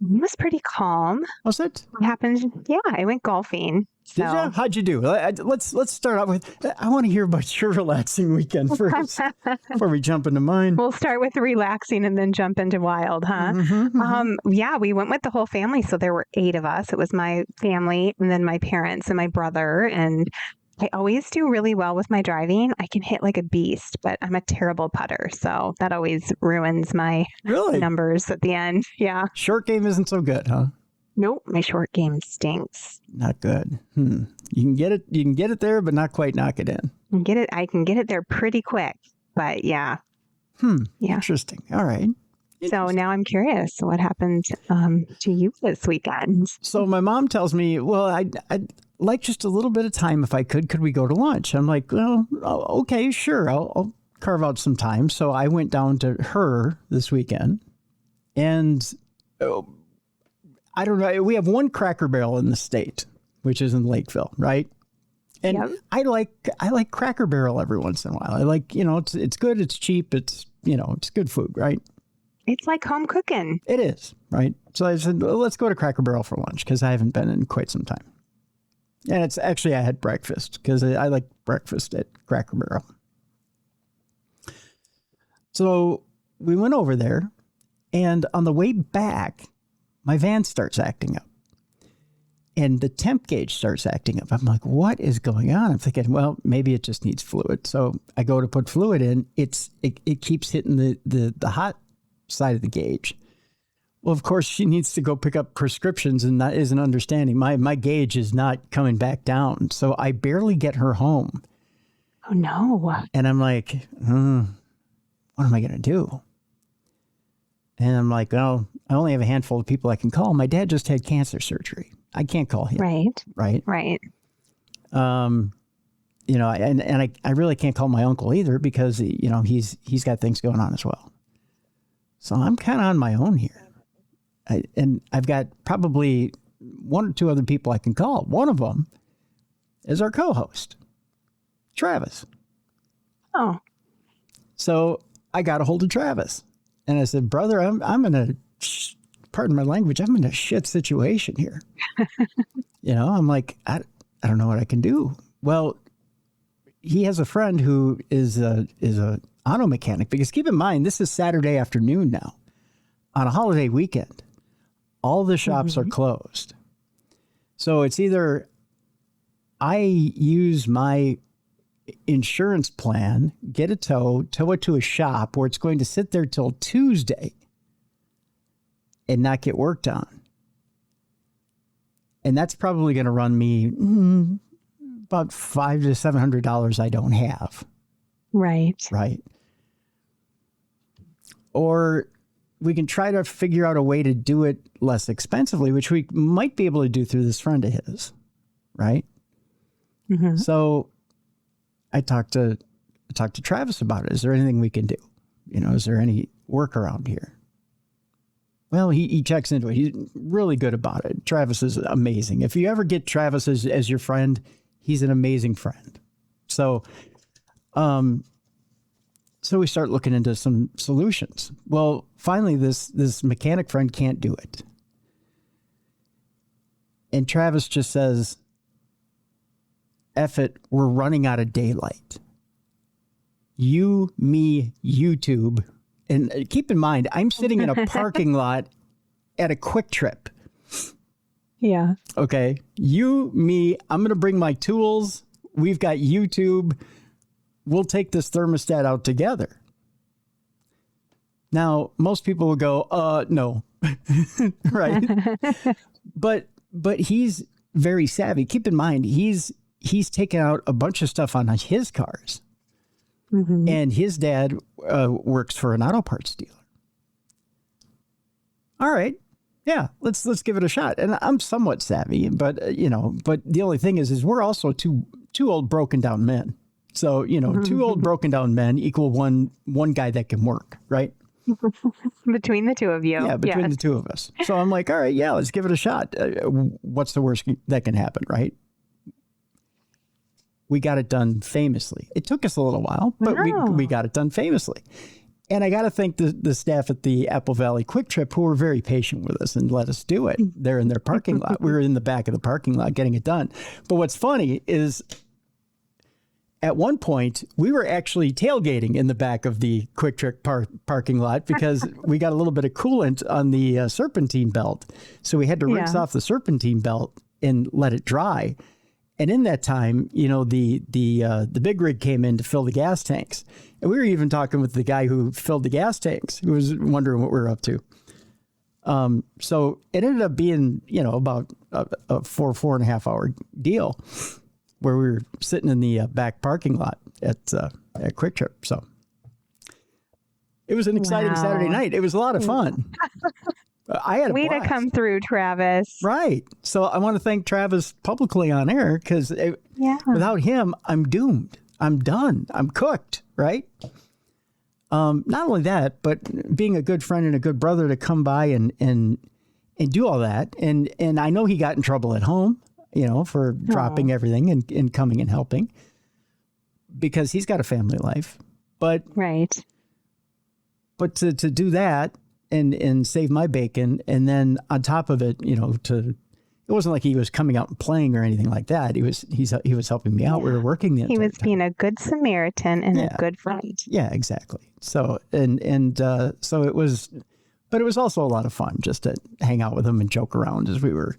It was pretty calm. Was it? What happened? Yeah, I went golfing. So. Did you? How'd you do? Let's start out with, I want to hear about your relaxing weekend first before we jump into mine. We'll start with relaxing and then jump into wild, huh? Yeah, we went with the whole family. So there were 8 of us. It was my family and then my parents and my brother. And I always do really well with my driving. I can hit like a beast, but I'm a terrible putter. So that always ruins my numbers at the end. Yeah. Short game isn't so good, huh? Nope. My short game stinks. Not good. You can get it there, but not quite knock it in. I can get it there pretty quick, but yeah. Yeah. Interesting. All right. So now I'm curious what happened to you this weekend. So my mom tells me, well, I'd like just a little bit of time if I could. Could we go to lunch? I'm like, well, okay, sure. I'll carve out some time. So I went down to her this weekend and I don't know. We have one Cracker Barrel in the state, which is in Lakeville, right? And yep. I like Cracker Barrel every once in a while. I like, it's good. It's cheap. It's, it's good food, right? It's like home cooking. It is, right? So I said, well, let's go to Cracker Barrel for lunch because I haven't been in quite some time. And it's actually, I had breakfast because I like breakfast at Cracker Barrel. So we went over there and on the way back, my van starts acting up and the temp gauge starts acting up. I'm like, what is going on? I'm thinking, well, maybe it just needs fluid. So I go to put fluid in. It keeps hitting the hot side of the gauge. Well, of course, she needs to go pick up prescriptions and that isn't understanding. My gauge is not coming back down. So I barely get her home. Oh, no. And I'm like, what am I going to do? And I'm like, well, I only have a handful of people I can call. My dad just had cancer surgery. I can't call him. Right. And I really can't call my uncle either because, he's got things going on as well. So I'm kind of on my own here. And I've got probably 1 or 2 other people I can call. One of them is our co-host, Travis. Oh. So I got a hold of Travis. And I said, brother, I'm in a, pardon my language, I'm in a shit situation here. I'm like, I don't know what I can do. Well, he has a friend who is a auto mechanic, because keep in mind, this is Saturday afternoon now on a holiday weekend. All the shops are closed. So it's either I use my insurance plan, get a tow it to a shop where it's going to sit there till Tuesday and not get worked on. And that's probably going to run me about $500 to $700 I don't have. Right. Right. Or we can try to figure out a way to do it less expensively, which we might be able to do through this friend of his. Right. Mm-hmm. So I talked to Travis about it. Is there anything we can do? Is there any workaround here? Well, he checks into it. He's really good about it. Travis is amazing. If you ever get Travis as your friend, he's an amazing friend. So, so we start looking into some solutions. Well, finally, this mechanic friend can't do it. And Travis just says, F it, we're running out of daylight. You, me, YouTube. And keep in mind, I'm sitting in a parking lot at a Quick Trip. Yeah. Okay. You, me, I'm going to bring my tools. We've got YouTube. We'll take this thermostat out together. Now, most people will go, no. Right. But he's very savvy. Keep in mind, he's taken out a bunch of stuff on his cars. Mm-hmm. And his dad works for an auto parts dealer. All right. Yeah, let's give it a shot. And I'm somewhat savvy, but but the only thing is we're also two old broken down men. So, two old broken down men equal one guy that can work, right? Between the two of you. Yeah, between the two of us. So I'm like, all right, yeah, let's give it a shot. What's the worst that can happen, right? We got it done famously. It took us a little while, but we got it done famously. And I got to thank the staff at the Apple Valley Quick Trip who were very patient with us and let us do it. They're in their parking lot. We were in the back of the parking lot getting it done. But what's funny is at one point, we were actually tailgating in the back of the Quick Trip parking lot because we got a little bit of coolant on the serpentine belt. So we had to rinse off the serpentine belt and let it dry. And in that time, the big rig came in to fill the gas tanks. And we were even talking with the guy who filled the gas tanks, who was wondering what we were up to. So it ended up being, about a 4.5 hour deal where we were sitting in the back parking lot at Quick Trip. So it was an exciting Saturday night. It was a lot of fun. I had a way blast. to come through, Travis. Right. So I want to thank Travis publicly on air because without him, I'm doomed. I'm done. I'm cooked. Right. Not only that, but being a good friend and a good brother to come by and do all that. And I know he got in trouble at home, for dropping everything and coming and helping because he's got a family life. But But to do that and save my bacon, and then on top of it, it wasn't like he was coming out and playing or anything like that. He was helping me out. We were working the entire time. He was being a good Samaritan and a good friend. Yeah, exactly. So so it was, but it was also a lot of fun just to hang out with him and joke around as we were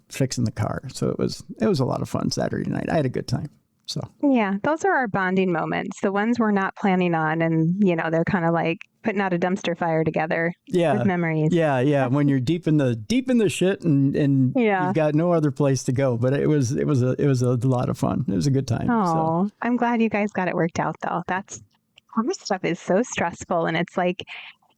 fixing the car. So it was a lot of fun Saturday night. I had a good time. So yeah, those are our bonding moments. The ones we're not planning on, and they're kind of like putting out a dumpster fire together. Yeah, with memories. Yeah. When you're deep in the shit and you've got no other place to go. But it was a lot of fun. It was a good time. Oh, so. I'm glad you guys got it worked out though. Car stuff is so stressful, and it's like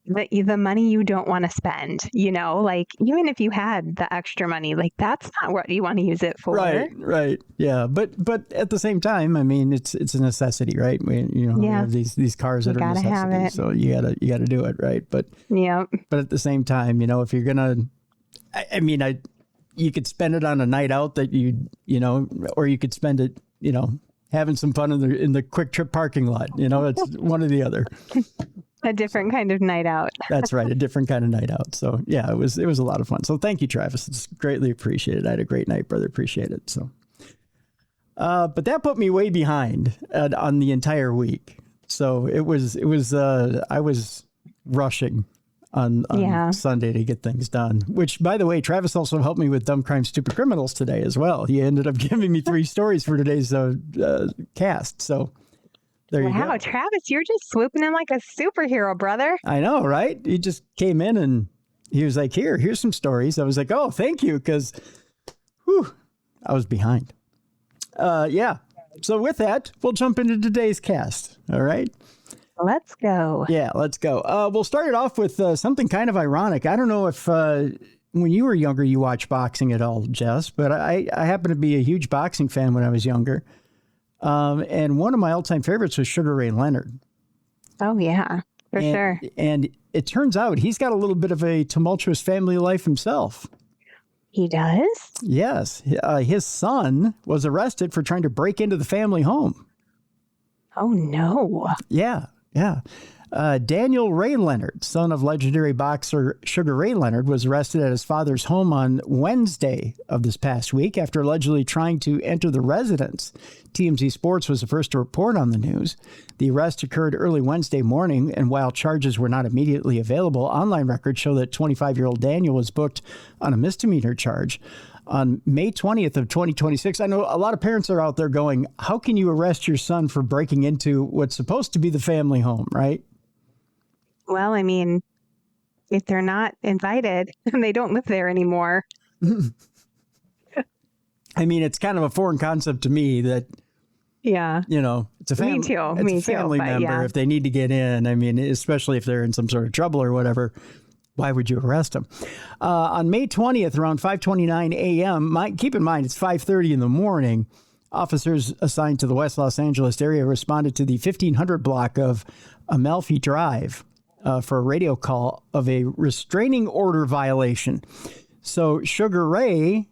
the money you don't want to spend, like even if you had the extra money, like that's not what you want to use it for. Right. Yeah. But at the same time, I mean, it's a necessity, right? We have these cars that are necessities, so you gotta do it, right? But But at the same time, if you're gonna, you could spend it on a night out that or you could spend it, having some fun in the Quick Trip parking lot. It's one or the other. A different kind of night out. That's right. A different kind of night out. So yeah, it was a lot of fun. So thank you, Travis. It's greatly appreciated. I had a great night, brother. Appreciate it. So, but that put me way behind on the entire week. So it was, I was rushing on Yeah. Sunday to get things done. Which, by the way, Travis also helped me with Dumb Crime, Stupid Criminals today as well. He ended up giving me 3 stories for today's cast. So there you Wow, go. Travis, you're just swooping in like a superhero, brother. I know, right? He just came in and he was like, here's some stories. I was like, oh, thank you, because I was behind. Yeah. So with that, we'll jump into today's cast. All right. Let's go. Yeah, let's go. We'll start it off with something kind of ironic. I don't know if when you were younger, you watched boxing at all, Jess, but I happen to be a huge boxing fan when I was younger. And one of my all-time favorites was Sugar Ray Leonard. Oh, yeah, for sure. And it turns out he's got a little bit of a tumultuous family life himself. He does? Yes. His son was arrested for trying to break into the family home. Oh, no. Yeah. Daniel Ray Leonard, son of legendary boxer Sugar Ray Leonard, was arrested at his father's home on Wednesday of this past week after allegedly trying to enter the residence. TMZ Sports was the first to report on the news. The arrest occurred early Wednesday morning, and while charges were not immediately available, online records show that 25-year-old Daniel was booked on a misdemeanor charge. On May 20th of 2026, I know a lot of parents are out there going, how can you arrest your son for breaking into what's supposed to be the family home, right? Well, I mean, if they're not invited and they don't live there anymore. I mean, it's kind of a foreign concept to me that, Yeah. it's a family, Me too. it's Me a family too, but member. yeah. If they need to get in, I mean, especially if they're in some sort of trouble or whatever, why would you arrest them? On May 20th, around 5:29 a.m., keep in mind, it's 5:30 in the morning, officers assigned to the West Los Angeles area responded to the 1500 block of Amalfi Drive for a radio call of a restraining order violation. So Sugar Ray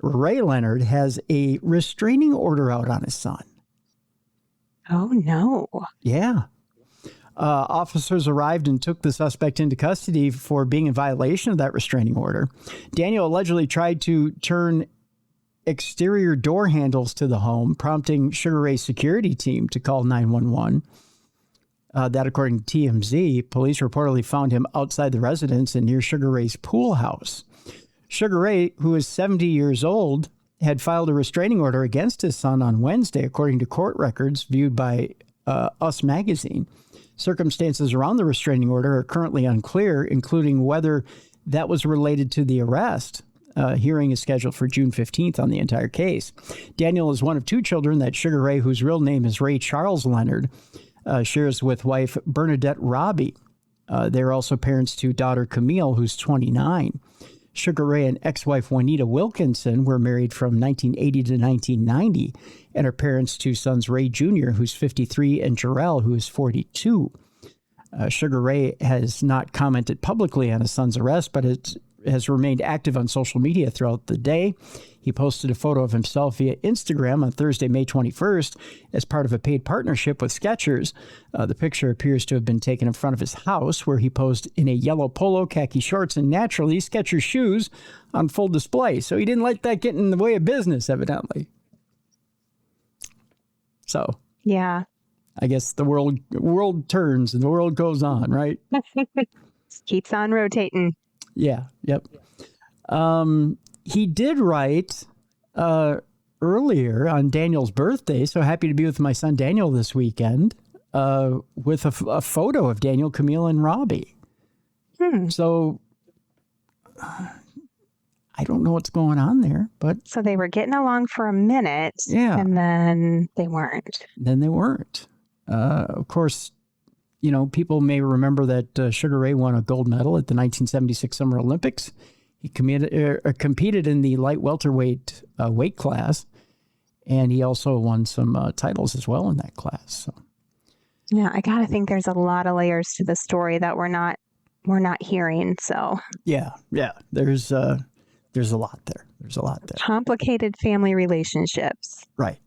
Leonard, has a restraining order out on his son. Oh, no. Yeah. Officers arrived and took the suspect into custody for being in violation of that restraining order. Daniel allegedly tried to turn exterior door handles to the home, prompting Sugar Ray's security team to call 911. That, according to TMZ, police reportedly found him outside the residence and near Sugar Ray's pool house. Sugar Ray, who is 70 years old, had filed a restraining order against his son on Wednesday, according to court records viewed by Us Magazine. Circumstances around the restraining order are currently unclear, including whether that was related to the arrest. Hearing is scheduled for June 15th on the entire case. Daniel is one of 2 children that Sugar Ray, whose real name is Ray Charles Leonard, shares with wife Bernadette Robbie. They're also parents to daughter Camille, who's 29. Sugar Ray and ex-wife Juanita Wilkinson were married from 1980 to 1990, and are parents to sons Ray Jr., who's 53, and Jarrell, who is 42. Sugar Ray has not commented publicly on his son's arrest, but has remained active on social media throughout the day. He posted a photo of himself via Instagram on Thursday, May 21st, as part of a paid partnership with Skechers. The picture appears to have been taken in front of his house, where he posed in a yellow polo, khaki shorts, and naturally Skechers shoes on full display. So he didn't let that get in the way of business, evidently. So Yeah. I guess the world turns and the world goes on, right? Keeps on rotating. Yeah. Yep. He did write earlier on Daniel's birthday. So happy to be with my son Daniel this weekend with a photo of Daniel, Camille, and Robbie. So I don't know what's going on there, but So they were getting along for a minute. Yeah. And then they weren't. then they weren't. Of course, people may remember that Sugar Ray won a gold medal at the 1976 Summer Olympics. He competed in the light welterweight weight class, and he also won some titles as well in that class. So, Yeah, I gotta think there's a lot of layers to the story that we're not hearing. So yeah, there's a lot there. There's a lot there. complicated family relationships. Right.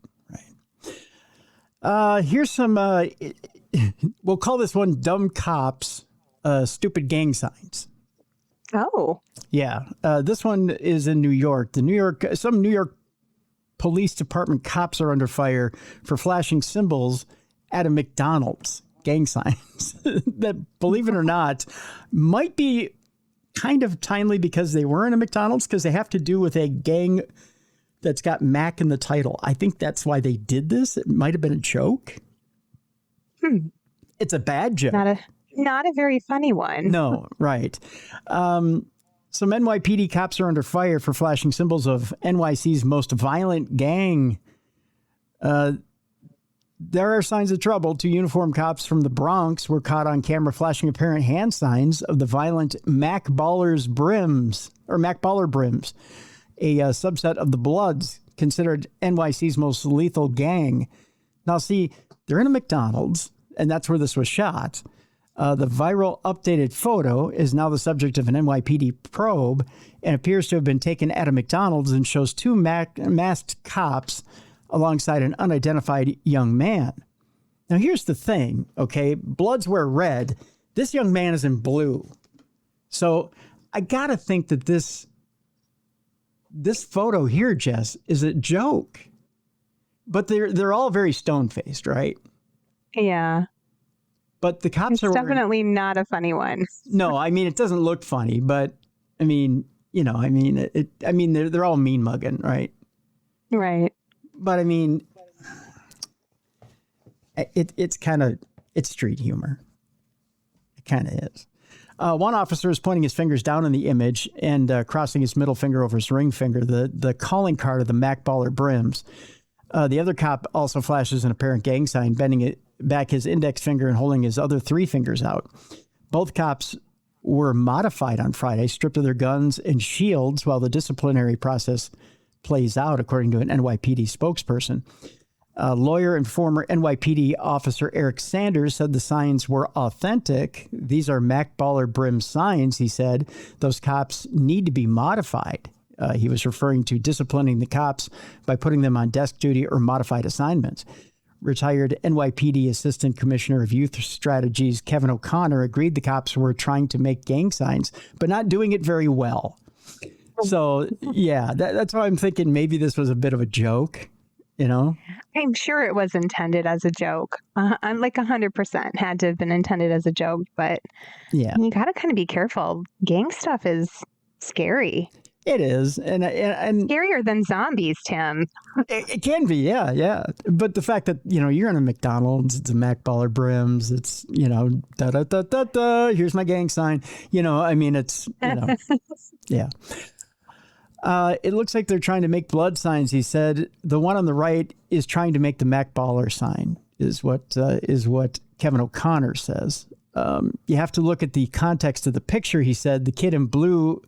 Here's some. We'll call this one "Dumb Cops, Stupid Gang Signs." Oh, Yeah, this one is in New York. Some New York Police Department cops are under fire for flashing symbols at a McDonald's. gang signs that, believe it or not, might be kind of timely because they were in a McDonald's, because they have to do with a gang that's got Mac in the title. I think that's why they did this. It might have been a joke. It's a bad joke. Not a very funny one. No, right. Some NYPD cops are under fire for flashing symbols of NYC's most violent gang. There are signs of trouble. 2 uniformed cops from the Bronx were caught on camera flashing apparent hand signs of the violent Mac Baller Brims, a subset of the Bloods, considered NYC's most lethal gang. Now, see, they're in a McDonald's, and that's where this was shot. The viral updated photo is now the subject of an NYPD probe and appears to have been taken at a McDonald's and shows 2 masked cops alongside an unidentified young man. Now, here's the thing, okay? Bloods wear red. This young man is in blue. So I got to think that this photo here, Jess, is a joke. But they're all very stone-faced, right? Yeah. But the cops it's definitely not a funny one. No, I mean, it doesn't look funny, but I mean, they're all mean mugging, right? Right. But I mean, it's street humor. It kind of is. One officer is pointing his fingers down in the image and crossing his middle finger over his ring finger, the calling card of the Mac Baller Brims. The other cop also flashes an apparent gang sign, bending it back his index finger and holding his other 3 fingers out. Both cops were modified on Friday, stripped of their guns and shields while the disciplinary process plays out, according to an NYPD spokesperson. Lawyer and former NYPD officer Eric Sanders said the signs were authentic. These are Mac Baller Brim signs, he said. Those cops need to be modified. He was referring to disciplining the cops by putting them on desk duty or modified assignments. Retired NYPD Assistant Commissioner of Youth Strategies Kevin O'Connor agreed the cops were trying to make gang signs, but not doing it very well. So, yeah, that's why I'm thinking maybe this was a bit of a joke, you know? I'm sure it was intended as a joke. I'm like 100% had to have been intended as a joke, but yeah, you got to kind of be careful. Gang stuff is scary. It is. And scarier than zombies, Tim. It can be, yeah. But the fact that, you're in a McDonald's, it's a Mac Baller Brims, it's, da-da-da-da-da, here's my gang sign. It's, yeah. It looks like they're trying to make blood signs, he said. The one on the right is trying to make the Mac Baller sign, is what Kevin O'Connor says. You have to look at the context of the picture, he said. The kid in blue...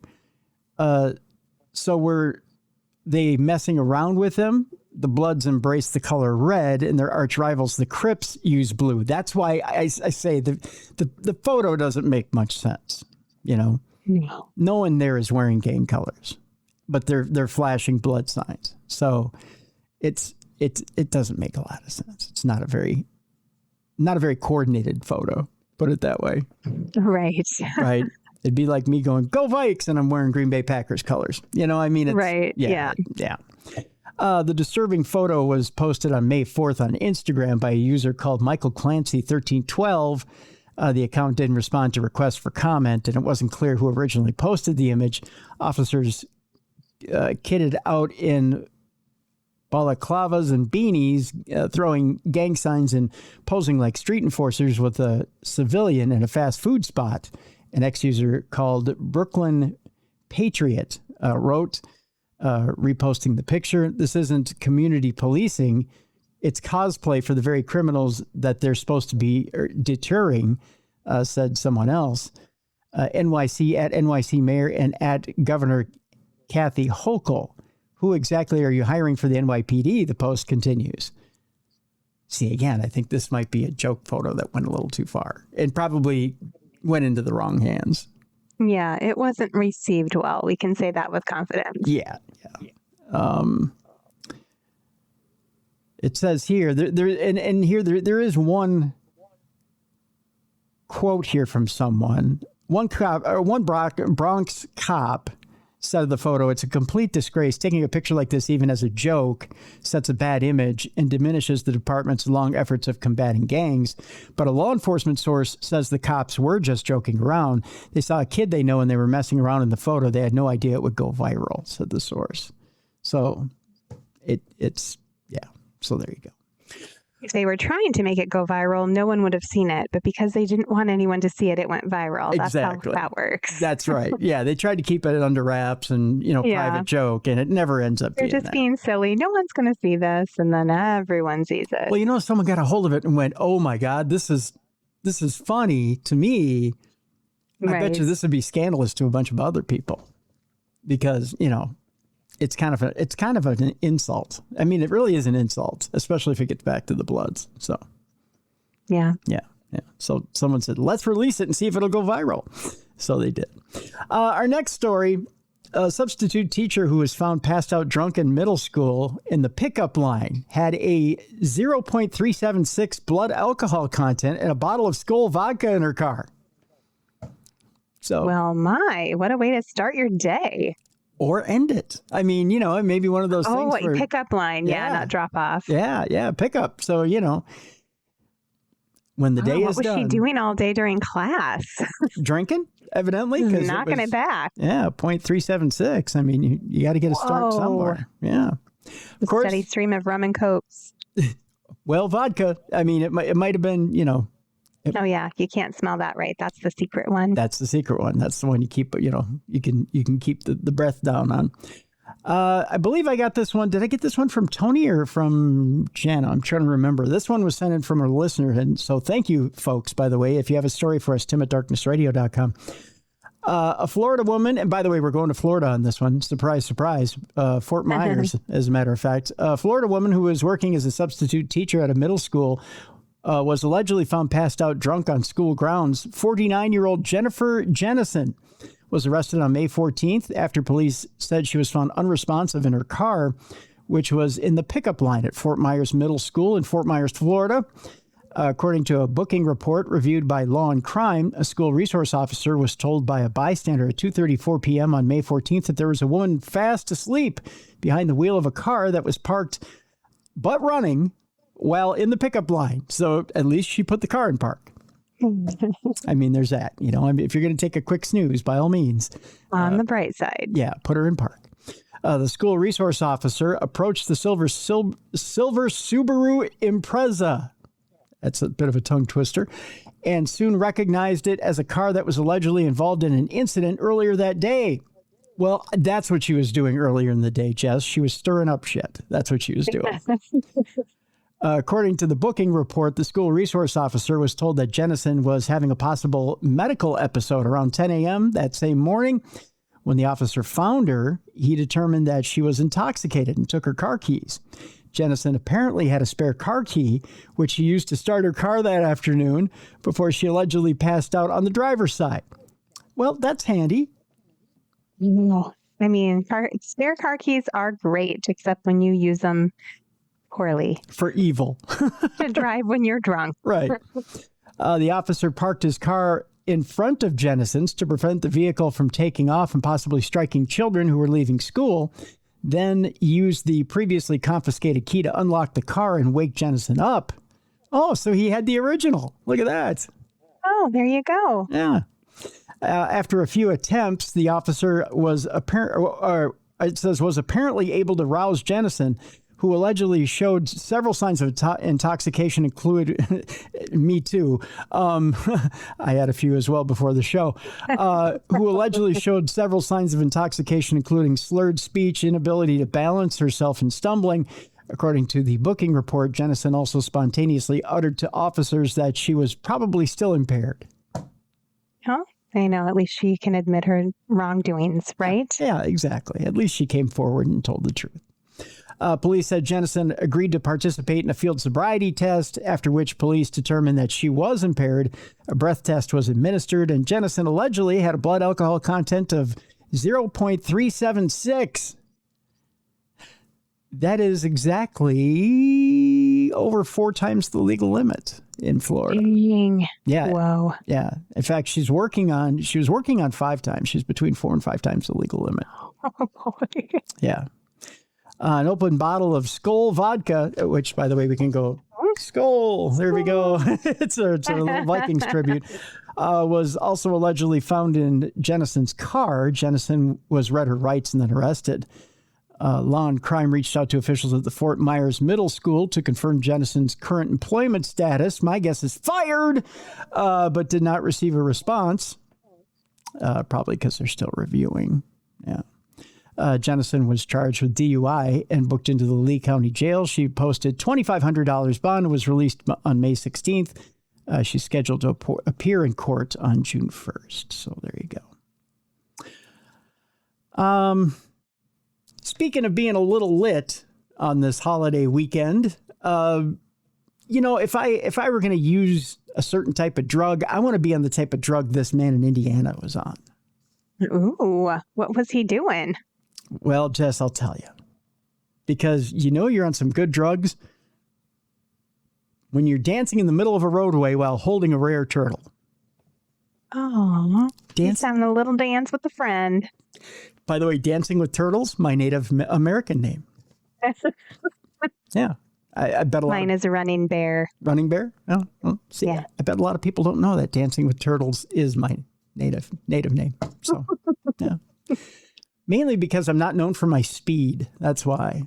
So were they messing around with him? The Bloods embrace the color red, and their arch rivals, the Crips, use blue. That's why I say the photo doesn't make much sense. No one there is wearing gang colors, but they're flashing blood signs. So it doesn't make a lot of sense. It's not a very coordinated photo. Put it that way. Right. Right. It'd be like me going, "Go Vikes," and I'm wearing Green Bay Packers colors. It's, right. Yeah. The disturbing photo was posted on May 4th on Instagram by a user called Michael Clancy 1312. The account didn't respond to requests for comment, and it wasn't clear who originally posted the image. Officers kitted out in balaclavas and beanies, throwing gang signs and posing like street enforcers with a civilian in a fast food spot. An ex-user called Brooklyn Patriot wrote, reposting the picture, "This isn't community policing. It's cosplay for the very criminals that they're supposed to be deterring," said someone else. NYC at NYC Mayor and at Governor Kathy Hochul. "Who exactly are you hiring for the NYPD?" the post continues. See, again, I think this might be a joke photo that went a little too far and probably went into the wrong hands. Yeah, it wasn't received well. We can say that with confidence. Yeah. It says here, there is one quote here from someone. One Bronx cop said of the photo, it's a complete disgrace. Taking a picture like this, even as a joke, sets a bad image and diminishes the department's long efforts of combating gangs. But a law enforcement source says the cops were just joking around. They saw a kid they know and they were messing around in the photo. They had no idea it would go viral, said the source. So it's so there you go. If they were trying to make it go viral, no one would have seen it. But because they didn't want anyone to see it, it went viral. That's Exactly. how that works. That's right. Yeah, they tried to keep it under wraps and, private joke, and it never ends up They're being just being silly. No one's going to see this, and then everyone sees it. Well, someone got a hold of it and went, "Oh my God, this is funny to me." I bet you this would be scandalous to a bunch of other people because it's kind of an insult. I mean, it really is an insult, especially if it gets back to the Bloods. So, yeah. So someone said, let's release it and see if it'll go viral. So they did. Our next story, a substitute teacher who was found passed out drunk in middle school in the pickup line had a 0.376 blood alcohol content and a bottle of Skol vodka in her car. So, well, what a way to start your day. Or end it. I mean, it may be one of those things. Oh, pickup line. Yeah, not drop off. Yeah, pickup. So, when the day is done. What was she doing all day during class? Drinking, evidently. Knocking it back. Yeah, 0.376. I mean, you got to get a start somewhere. Yeah. Of course. Steady stream of rum and cokes. Well, vodka. I mean, it might have been, Oh yeah, you can't smell that, right? That's the secret one. That's the secret one. That's the one you keep. You can keep the breath down on. I believe I got this one. Did I get this one from Tony or from Jana? I'm trying to remember. This one was sent in from a listener, and so thank you, folks. By the way, if you have a story for us, tim@darknessradio.com. A Florida woman, and by the way, we're going to Florida on this one. Surprise, surprise. Fort Myers, as a matter of fact. A Florida woman who was working as a substitute teacher at a middle school was allegedly found passed out drunk on school grounds. 49-year-old Jennifer Jennison was arrested on May 14th after police said she was found unresponsive in her car, which was in the pickup line at Fort Myers Middle School in Fort Myers, Florida. According to a booking report reviewed by Law and Crime, a school resource officer was told by a bystander at 2:34 p.m. on May 14th that there was a woman fast asleep behind the wheel of a car that was parked but running while in the pickup line. So at least she put the car in park. I mean, there's that. If you're going to take a quick snooze, by all means. On the bright side. Yeah, put her in park. The school resource officer approached the silver Subaru Impreza. That's a bit of a tongue twister. And soon recognized it as a car that was allegedly involved in an incident earlier that day. Well, that's what she was doing earlier in the day, Jess. She was stirring up shit. That's what she was doing. According to the booking report, the school resource officer was told that Jennison was having a possible medical episode around 10 a.m. that same morning. When the officer found her, he determined that she was intoxicated and took her car keys. Jennison apparently had a spare car key, which she used to start her car that afternoon before she allegedly passed out on the driver's side. Well, that's handy. I mean, spare car keys are great, except when you use them poorly. For evil. To drive when you're drunk. Right. The officer parked his car in front of Jennison's to prevent the vehicle from taking off and possibly striking children who were leaving school, then used the previously confiscated key to unlock the car and wake Jennison up. Oh, so he had the original. Look at that. Oh, there you go. Yeah. After a few attempts, the officer was apparently able to rouse Jennison, who allegedly showed several signs of intoxication, including me too. I had a few as well before the show, who allegedly showed several signs of intoxication, including slurred speech, inability to balance herself, and stumbling. According to the booking report, Jennison also spontaneously uttered to officers that she was probably still impaired. Huh? I know. At least she can admit her wrongdoings, right? Yeah, exactly. At least she came forward and told the truth. Police said Jennison agreed to participate in a field sobriety test, after which police determined that she was impaired. A breath test was administered, and Jennison allegedly had a blood alcohol content of 0.376. That is exactly over 4 times the legal limit in Florida. Dang. Yeah. Whoa. Yeah. In fact, she was working on 5 times. She's between 4 and 5 times the legal limit. Oh, boy. Yeah. An open bottle of Skoll vodka, which, by the way, we can go, Skoll. There we go. it's a little Vikings tribute. Was also allegedly found in Jennison's car. Jennison was read her rights and then arrested. Law and Crime reached out to officials at the Fort Myers Middle School to confirm Jennison's current employment status. My guess is fired, but did not receive a response. Probably because they're still reviewing. Yeah. Jennison was charged with DUI and booked into the Lee County Jail. She posted $2,500 bond and was released on May 16th. She's scheduled to appear in court on June 1st. So there you go. Speaking of being a little lit on this holiday weekend, if I were going to use a certain type of drug, I want to be on the type of drug this man in Indiana was on. Ooh, what was he doing? Well, Jess, I'll tell you. Because you're on some good drugs when you're dancing in the middle of a roadway while holding a rare turtle. Oh, he's having a little dance with a friend. By the way, Dancing with Turtles, my Native American name. Yeah. I bet a lot. Mine is a running bear. Running bear? Oh, well, see, yeah. I bet a lot of people don't know that Dancing with Turtles is my native name. So, yeah. Mainly because I'm not known for my speed. That's why.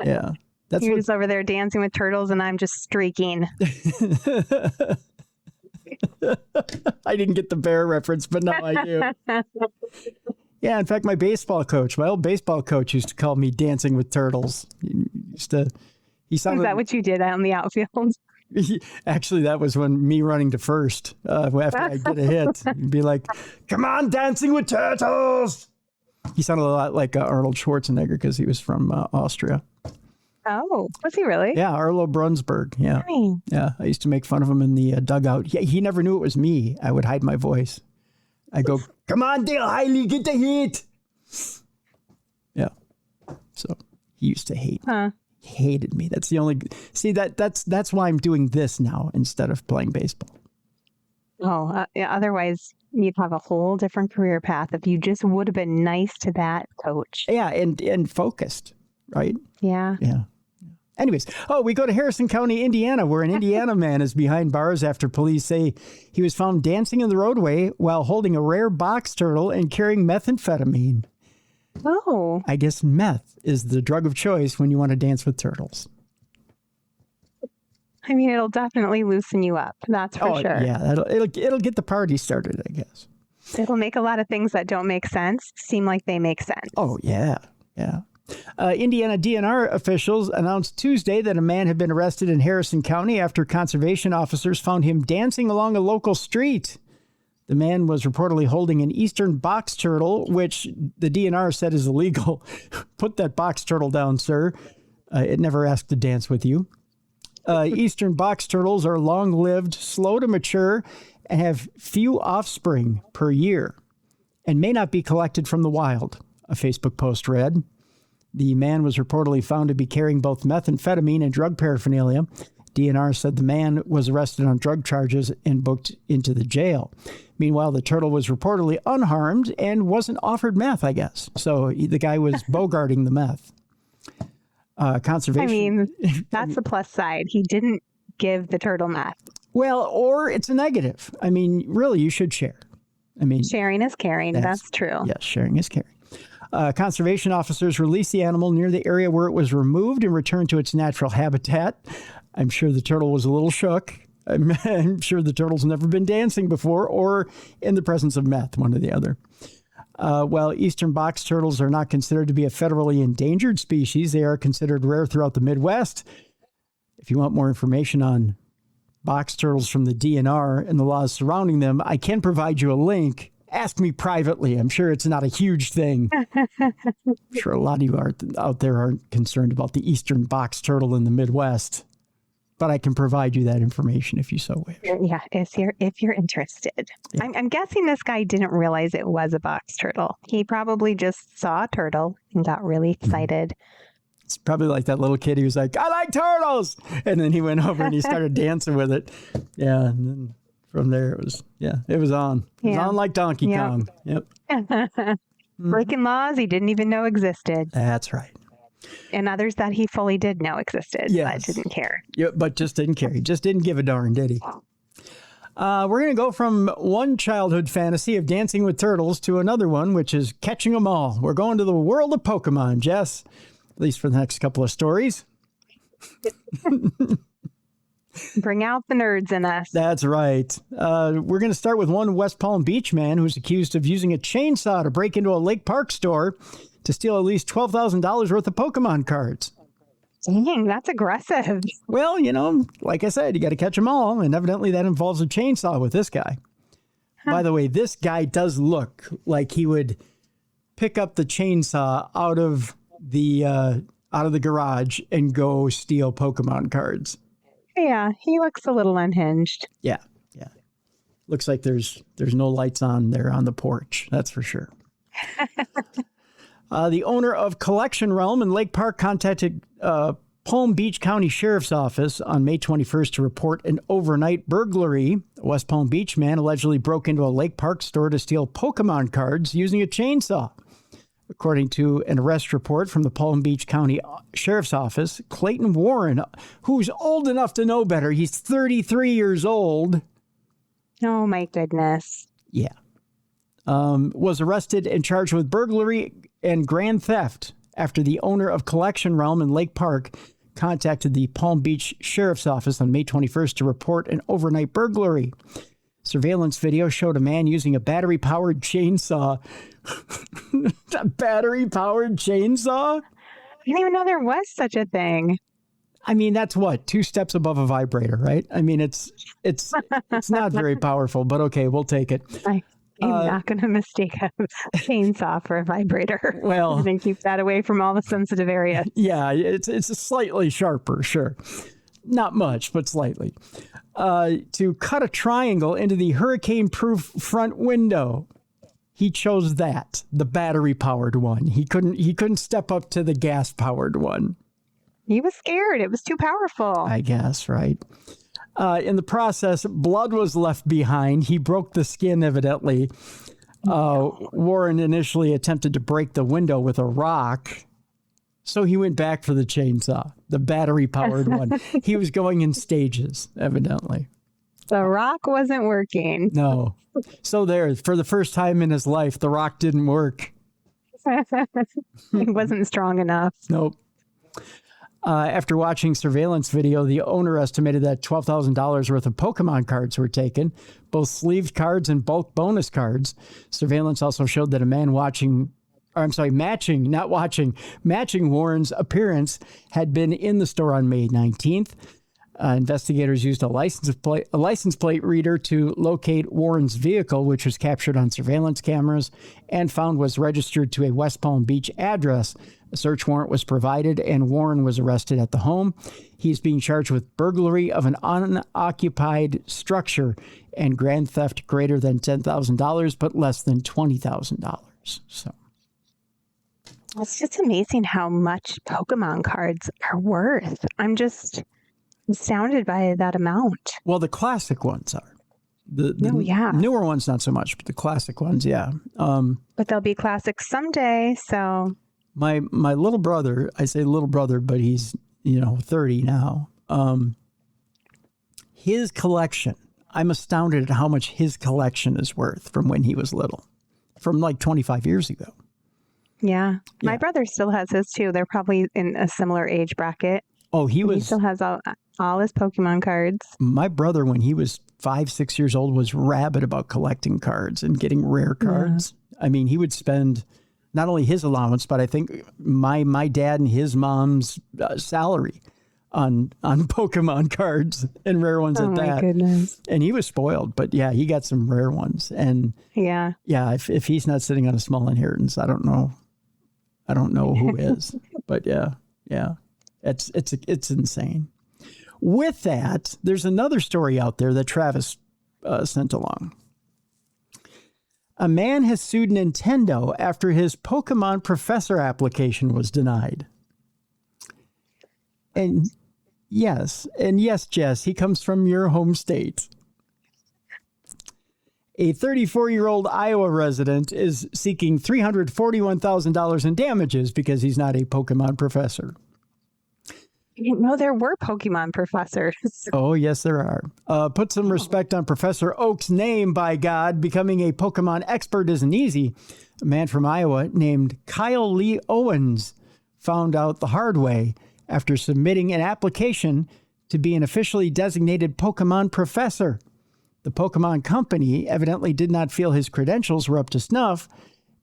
Yeah. You're just over there dancing with turtles and I'm just streaking. I didn't get the bear reference, but now I do. Yeah, in fact, my old baseball coach used to call me Dancing with Turtles. He sounded. Is that what you did out in the outfield? Actually, that was when me running to first after I did a hit. He'd be like, "Come on, Dancing with Turtles." He sounded a lot like Arnold Schwarzenegger because he was from Austria. Oh, was he really? Yeah, Arlo Brunsberg. Yeah. Nice. Yeah, I used to make fun of him in the dugout. He never knew it was me. I would hide my voice. I go, "Come on, Dale Hiley, get the hit." Yeah. So he used to hate me. Huh. He hated me. That's the only. See, that's why I'm doing this now instead of playing baseball. Oh, yeah. Otherwise, you'd have a whole different career path if you just would have been nice to that coach. Yeah, and focused, right? Yeah. Yeah. Anyways, we go to Harrison County, Indiana, where an Indiana man is behind bars after police say he was found dancing in the roadway while holding a rare box turtle and carrying methamphetamine. Oh. I guess meth is the drug of choice when you want to dance with turtles. I mean, it'll definitely loosen you up. That's for sure. Yeah, it'll get the party started, I guess. It'll make a lot of things that don't make sense seem like they make sense. Oh, yeah. Yeah. Indiana DNR officials announced Tuesday that a man had been arrested in Harrison County after conservation officers found him dancing along a local street. The man was reportedly holding an eastern box turtle, which the DNR said is illegal. Put that box turtle down, sir. It never asked to dance with you. Eastern box turtles are long-lived, slow to mature, and have few offspring per year, and may not be collected from the wild, a Facebook post read. The man was reportedly found to be carrying both methamphetamine and drug paraphernalia. DNR said the man was arrested on drug charges and booked into the jail. Meanwhile, the turtle was reportedly unharmed and wasn't offered meth, I guess. So the guy was bogarting the meth. Conservation. I mean, that's the plus side. He didn't give the turtle meth. Well, or it's a negative. I mean, really, you should share. I mean, sharing is caring. That's true. Yes, sharing is caring. Conservation officers released the animal near the area where it was removed and returned to its natural habitat. I'm sure the turtle was a little shook. I'm sure the turtle's never been dancing before or in the presence of meth, one or the other. While eastern box turtles are not considered to be a federally endangered species, they are considered rare throughout the Midwest. If you want more information on box turtles from the DNR and the laws surrounding them, I can provide you a link. Ask me privately. I'm sure it's not a huge thing. I'm sure a lot of you out there aren't concerned about the eastern box turtle in the Midwest. But I can provide you that information if you so wish. Yeah, if you're interested. Yeah. I'm guessing this guy didn't realize it was a box turtle. He probably just saw a turtle and got really excited. It's probably like that little kid who was like, "I like turtles!" And then he went over and he started dancing with it. Yeah, and then from there it was on. It was on like Donkey Kong. Yep. breaking laws he didn't even know existed, That's right. and others that he fully did know existed, Yes. but didn't care. Yeah, but just didn't care. He just didn't give a darn, did he? We're going to go from one childhood fantasy of dancing with turtles to another one, which is catching them all. We're going to the world of Pokemon, Jess, at least for the next couple of stories. Bring out the nerds in us. That's right. We're going to start with one West Palm Beach man who's accused of using a chainsaw to break into a Lake Park store to steal at least $12,000 worth of Pokemon cards. Dang, that's aggressive. Well, like I said, you got to catch them all, and evidently that involves a chainsaw with this guy. By the way, this guy does look like he would pick up the chainsaw out of the garage and go steal Pokemon cards. Yeah, he looks a little unhinged. Yeah. Looks like there's no lights on there on the porch. That's for sure. The owner of Collection Realm in Lake Park contacted Palm Beach County Sheriff's Office on May 21st to report an overnight burglary. A West Palm Beach man allegedly broke into a Lake Park store to steal Pokemon cards using a chainsaw. According to an arrest report from the Palm Beach County Sheriff's Office, Clayton Warren, who's old enough to know better, he's 33 years old. Oh, my goodness. Yeah. Was arrested and charged with burglary and grand theft after the owner of Collection Realm in Lake Park contacted the Palm Beach Sheriff's Office on May 21st to report an overnight burglary. Surveillance video showed a man using a battery-powered chainsaw. A battery-powered chainsaw? I didn't even know there was such a thing. I mean, that's what, 2 steps above a vibrator, right? I mean, it's not very powerful, but okay, we'll take it. I'm not going to mistake a chainsaw for a vibrator. Well, I'm going to keep that away from all the sensitive areas. Yeah, it's slightly sharper, sure. Not much, but slightly. To cut a triangle into the hurricane-proof front window. He chose that, the battery-powered one. He couldn't step up to the gas-powered one. He was scared. It was too powerful. I guess, right? In the process, blood was left behind. He broke the skin, evidently. Warren initially attempted to break the window with a rock. So he went back for the chainsaw, the battery-powered one. He was going in stages, evidently. The rock wasn't working. No. So there, for the first time in his life, the rock didn't work. He wasn't strong enough. Nope. After watching surveillance video, the owner estimated that $12,000 worth of Pokemon cards were taken, both sleeved cards and bulk bonus cards. Surveillance also showed that a man matching Warren's appearance had been in the store on May 19th. Investigators used a license plate reader to locate Warren's vehicle, which was captured on surveillance cameras and found was registered to a West Palm Beach address. A search warrant was provided and Warren was arrested at the home. He's being charged with burglary of an unoccupied structure and grand theft greater than $10,000, but less than $20,000. So it's just amazing how much Pokemon cards are worth. I'm just astounded by that amount. Well, the classic ones are. The yeah. Newer ones, not so much, but the classic ones, yeah. But they'll be classics someday, so... My little brother, I say little brother, but he's, 30 now. His collection, I'm astounded at how much his collection is worth from when he was little, from like 25 years ago. Yeah. My brother still has his too. They're probably in a similar age bracket. Oh, he still has all his Pokemon cards. My brother, when he was 5-6 years old, was rabid about collecting cards and getting rare cards. Yeah. I mean, he would spend not only his allowance, but I think my dad and his mom's salary on Pokemon cards and rare ones at that. Oh my goodness. And he was spoiled, but yeah, he got some rare ones. And yeah, if he's not sitting on a small inheritance, I don't know who is. But yeah, it's insane. With that, there's another story out there that Travis sent along. A man has sued Nintendo after his Pokemon Professor application was denied. And yes, Jess, he comes from your home state. A 34-year-old Iowa resident is seeking $341,000 in damages because he's not a Pokemon professor. I didn't know there were Pokemon professors. Oh, yes, there are. Put some respect on Professor Oak's name, by God. Becoming a Pokemon expert isn't easy. A man from Iowa named Kyle Lee Owens found out the hard way after submitting an application to be an officially designated Pokemon professor. The Pokemon company evidently did not feel his credentials were up to snuff,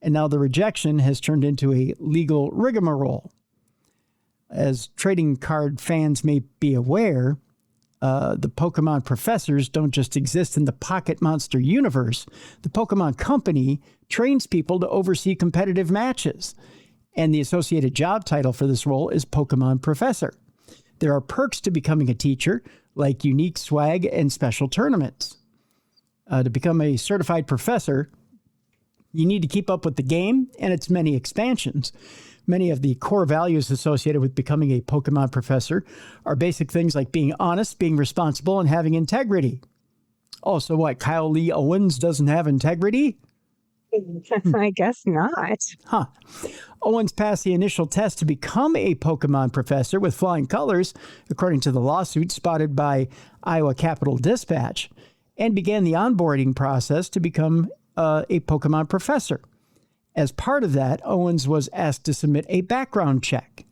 and now the rejection has turned into a legal rigmarole. As trading card fans may be aware, the Pokemon professors don't just exist in the Pocket Monster universe. The Pokemon company trains people to oversee competitive matches, and the associated job title for this role is Pokemon professor. There are perks to becoming a teacher, like unique swag and special tournaments. To become a certified professor, you need to keep up with the game and its many expansions. Many of the core values associated with becoming a Pokemon professor are basic things like being honest, being responsible, and having integrity. Oh, so what? Kyle Lee Owens doesn't have integrity? I guess not. Huh. Owens passed the initial test to become a Pokemon professor with flying colors, according to the lawsuit spotted by Iowa Capital Dispatch, and began the onboarding process to become a Pokemon professor. As part of that, Owens was asked to submit a background check.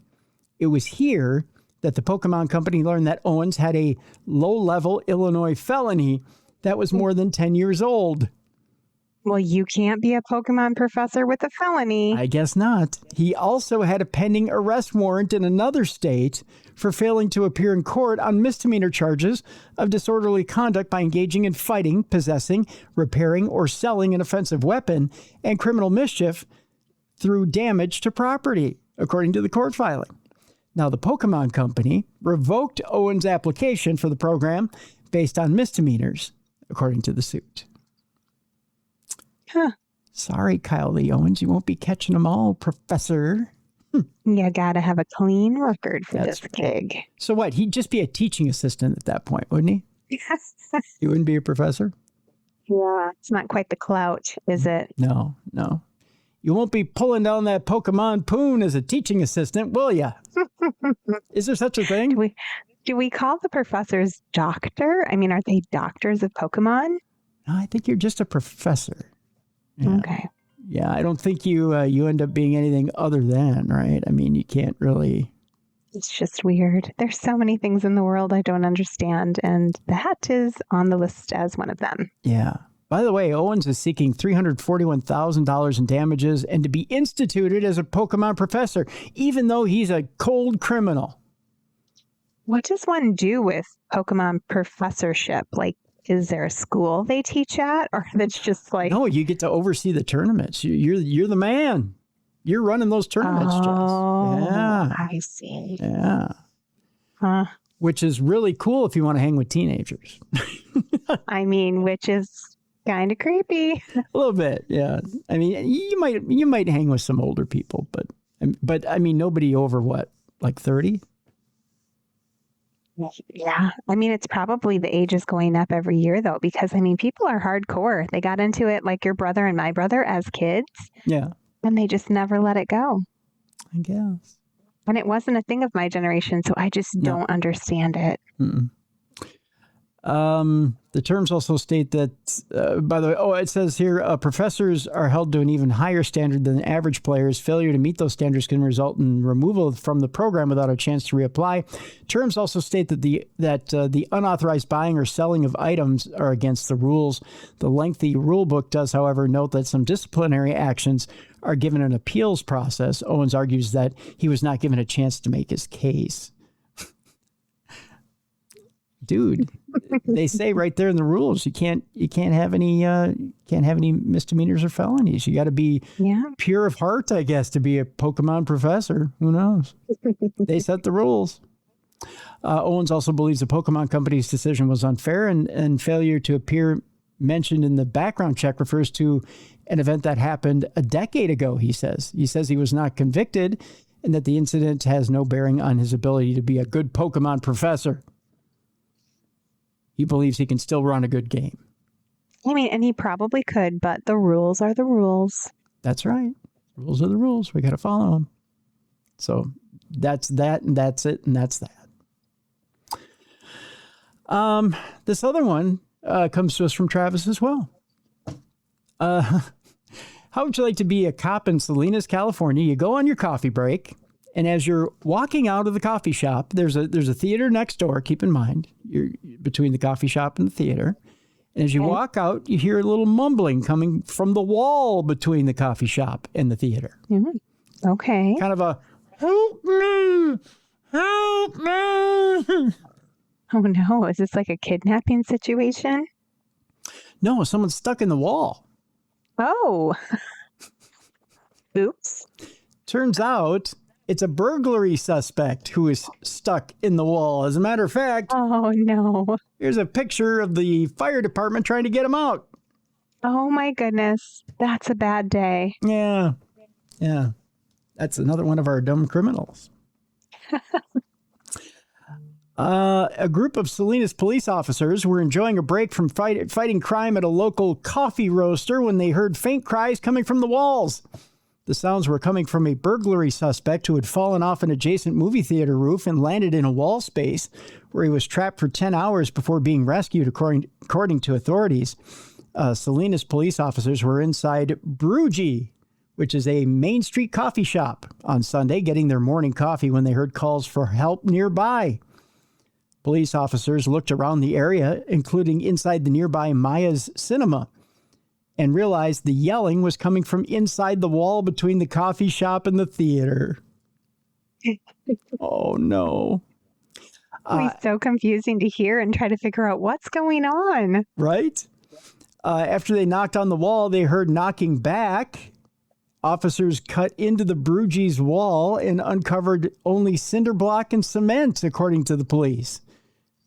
It was here that the Pokemon company learned that Owens had a low-level Illinois felony that was more than 10 years old. Well, you can't be a Pokemon professor with a felony. I guess not. He also had a pending arrest warrant in another state for failing to appear in court on misdemeanor charges of disorderly conduct by engaging in fighting, possessing, repairing, or selling an offensive weapon, and criminal mischief through damage to property, according to the court filing. Now, the Pokemon company revoked Owens' application for the program based on misdemeanors, according to the suit. Huh. Sorry, Kyle Lee Owens, you won't be catching them all, Professor. You gotta have a clean record for this gig. So what? He'd just be a teaching assistant at that point, wouldn't he? Yes. He wouldn't be a professor? Yeah. It's not quite the clout, is it? No. You won't be pulling down that Pokemon poon as a teaching assistant, will ya? Is there such a thing? Do we call the professors doctor? I mean, are they doctors of Pokemon? No, I think you're just a professor. Yeah. Okay. Yeah, I don't think you end up being anything other than, right? I mean, you can't really... It's just weird. There's so many things in the world I don't understand, and that is on the list as one of them. Yeah. By the way, Owens is seeking $341,000 in damages and to be instituted as a Pokemon professor, even though he's a cold criminal. What does one do with Pokemon professorship? Like, is there a school they teach at, or that's just like... No, you get to oversee the tournaments. You're the man. You're running those tournaments, Jess. Yeah. I see. Yeah. Huh. Which is really cool if you want to hang with teenagers. I mean, which is kind of creepy. A little bit, yeah. I mean, you might hang with some older people, but I mean, nobody over what, like 30? Yeah. I mean, it's probably the age is going up every year, though, because, I mean, people are hardcore. They got into it like your brother and my brother as kids. Yeah. And they just never let it go. I guess. And it wasn't a thing of my generation, so I just don't understand it. Mm-mm. The terms also state that, by the way, it says here, professors are held to an even higher standard than average players. Failure to meet those standards can result in removal from the program without a chance to reapply. Terms also state that the unauthorized buying or selling of items are against the rules. The lengthy rule book does, however, note that some disciplinary actions are given an appeals process. Owens argues that he was not given a chance to make his case. Dude, they say right there in the rules, you can't have any misdemeanors or felonies. You got to be pure of heart, I guess, to be a Pokemon professor. Who knows? They set the rules. Owens also believes the Pokemon company's decision was unfair, and failure to appear mentioned in the background check refers to an event that happened a decade ago, he says. He says he was not convicted and that the incident has no bearing on his ability to be a good Pokemon professor. He believes he can still run a good game. I mean, and he probably could, but the rules are the rules. That's right. Rules are the rules. We got to follow them. So that's that, and that's it, and that's that. This other one comes to us from Travis as well. How would you like to be a cop in Salinas, California? You go on your coffee break, and as you're walking out of the coffee shop, there's a theater next door. Keep in mind, you're between the coffee shop and the theater. And as you walk out, you hear a little mumbling coming from the wall between the coffee shop and the theater. Mm-hmm. Okay. Kind of a, help me, help me. Oh, no. Is this like a kidnapping situation? No, someone's stuck in the wall. Oh. Oops. Turns out it's a burglary suspect who is stuck in the wall. As a matter of fact, oh, no. Here's a picture of the fire department trying to get him out. Oh, my goodness. That's a bad day. Yeah. Yeah. That's another one of our dumb criminals. A group of Salinas police officers were enjoying a break from fighting crime at a local coffee roaster when they heard faint cries coming from the walls. The sounds were coming from a burglary suspect who had fallen off an adjacent movie theater roof and landed in a wall space where he was trapped for 10 hours before being rescued, according to authorities. Salinas police officers were inside Brewgie, which is a Main Street coffee shop, on Sunday, getting their morning coffee when they heard calls for help nearby. Police officers looked around the area, including inside the nearby Maya's Cinema, and realized the yelling was coming from inside the wall between the coffee shop and the theater. Oh, no. It's so confusing to hear and try to figure out what's going on. Right? After they knocked on the wall, they heard knocking back. Officers cut into the Brugge's wall and uncovered only cinder block and cement, according to the police.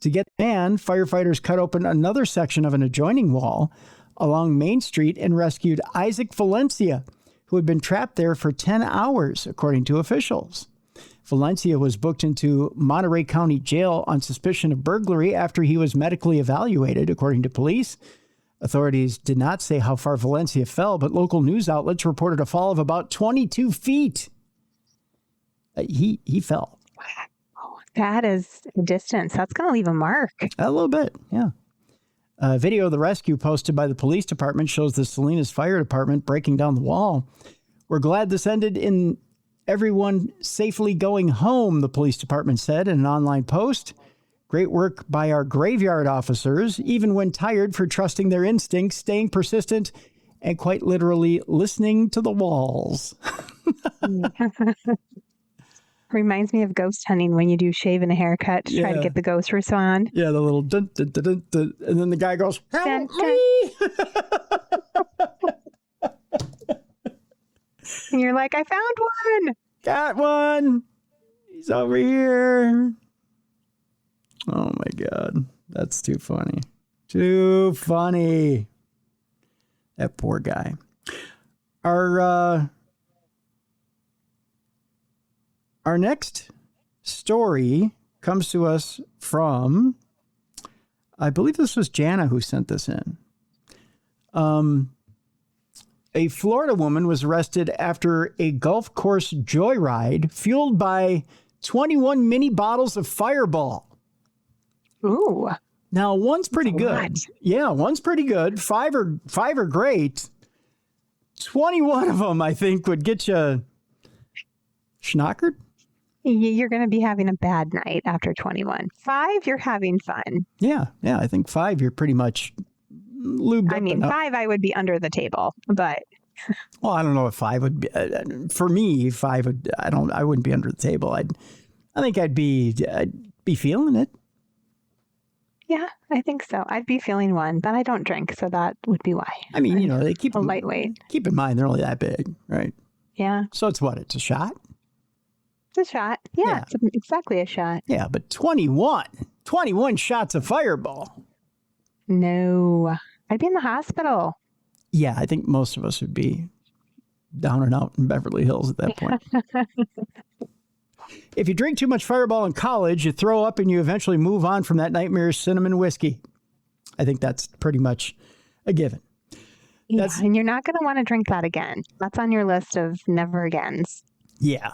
To get the man, firefighters cut open another section of an adjoining wall along Main Street and rescued Isaac Valencia, who had been trapped there for 10 hours, according to officials. Valencia was booked into Monterey County Jail on suspicion of burglary after he was medically evaluated, according to police. Authorities did not say how far Valencia fell, but local news outlets reported a fall of about 22 feet. He fell. Wow. That is a distance. That's going to leave a mark. A little bit, yeah. A video of the rescue posted by the police department shows the Salinas Fire Department breaking down the wall. We're glad this ended in everyone safely going home, the police department said in an online post. Great work by our graveyard officers, even when tired, for trusting their instincts, staying persistent, and quite literally listening to the walls. Reminds me of ghost hunting when you do shave and a haircut to try to get the ghost respond. Yeah, the little dun, dun, dun, dun, dun, and then the guy goes, help me! And you're like, I found one! Got one! He's over here. Oh my God. That's too funny. Too funny. That poor guy. Our next story comes to us from, I believe this was Jana who sent this in. A Florida woman was arrested after a golf course joyride fueled by 21 mini bottles of Fireball. Ooh. Now, one's pretty good. Yeah, one's pretty good. Five are great. 21 of them, I think, would get you schnockered. You're going to be having a bad night after 21. 5, you're having fun. Yeah. I think 5, you're pretty much lubed up. I mean, 5, I would be under the table, but. Well, I don't know if 5 would be, for me, 5 would, I wouldn't be under the table. I think I'd be feeling it. Yeah, I think so. I'd be feeling one, but I don't drink, so that would be why. I mean, they keep a lightweight. Keep in mind they're only that big, right? Yeah. So it's what? It's a shot? It's a shot. Yeah. It's exactly a shot. Yeah, but 21 shots of Fireball. No, I'd be in the hospital. Yeah, I think most of us would be down and out in Beverly Hills at that point. If you drink too much Fireball in college, you throw up and you eventually move on from that nightmare cinnamon whiskey. I think that's pretty much a given. And you're not going to want to drink that again. That's on your list of never agains. Yeah.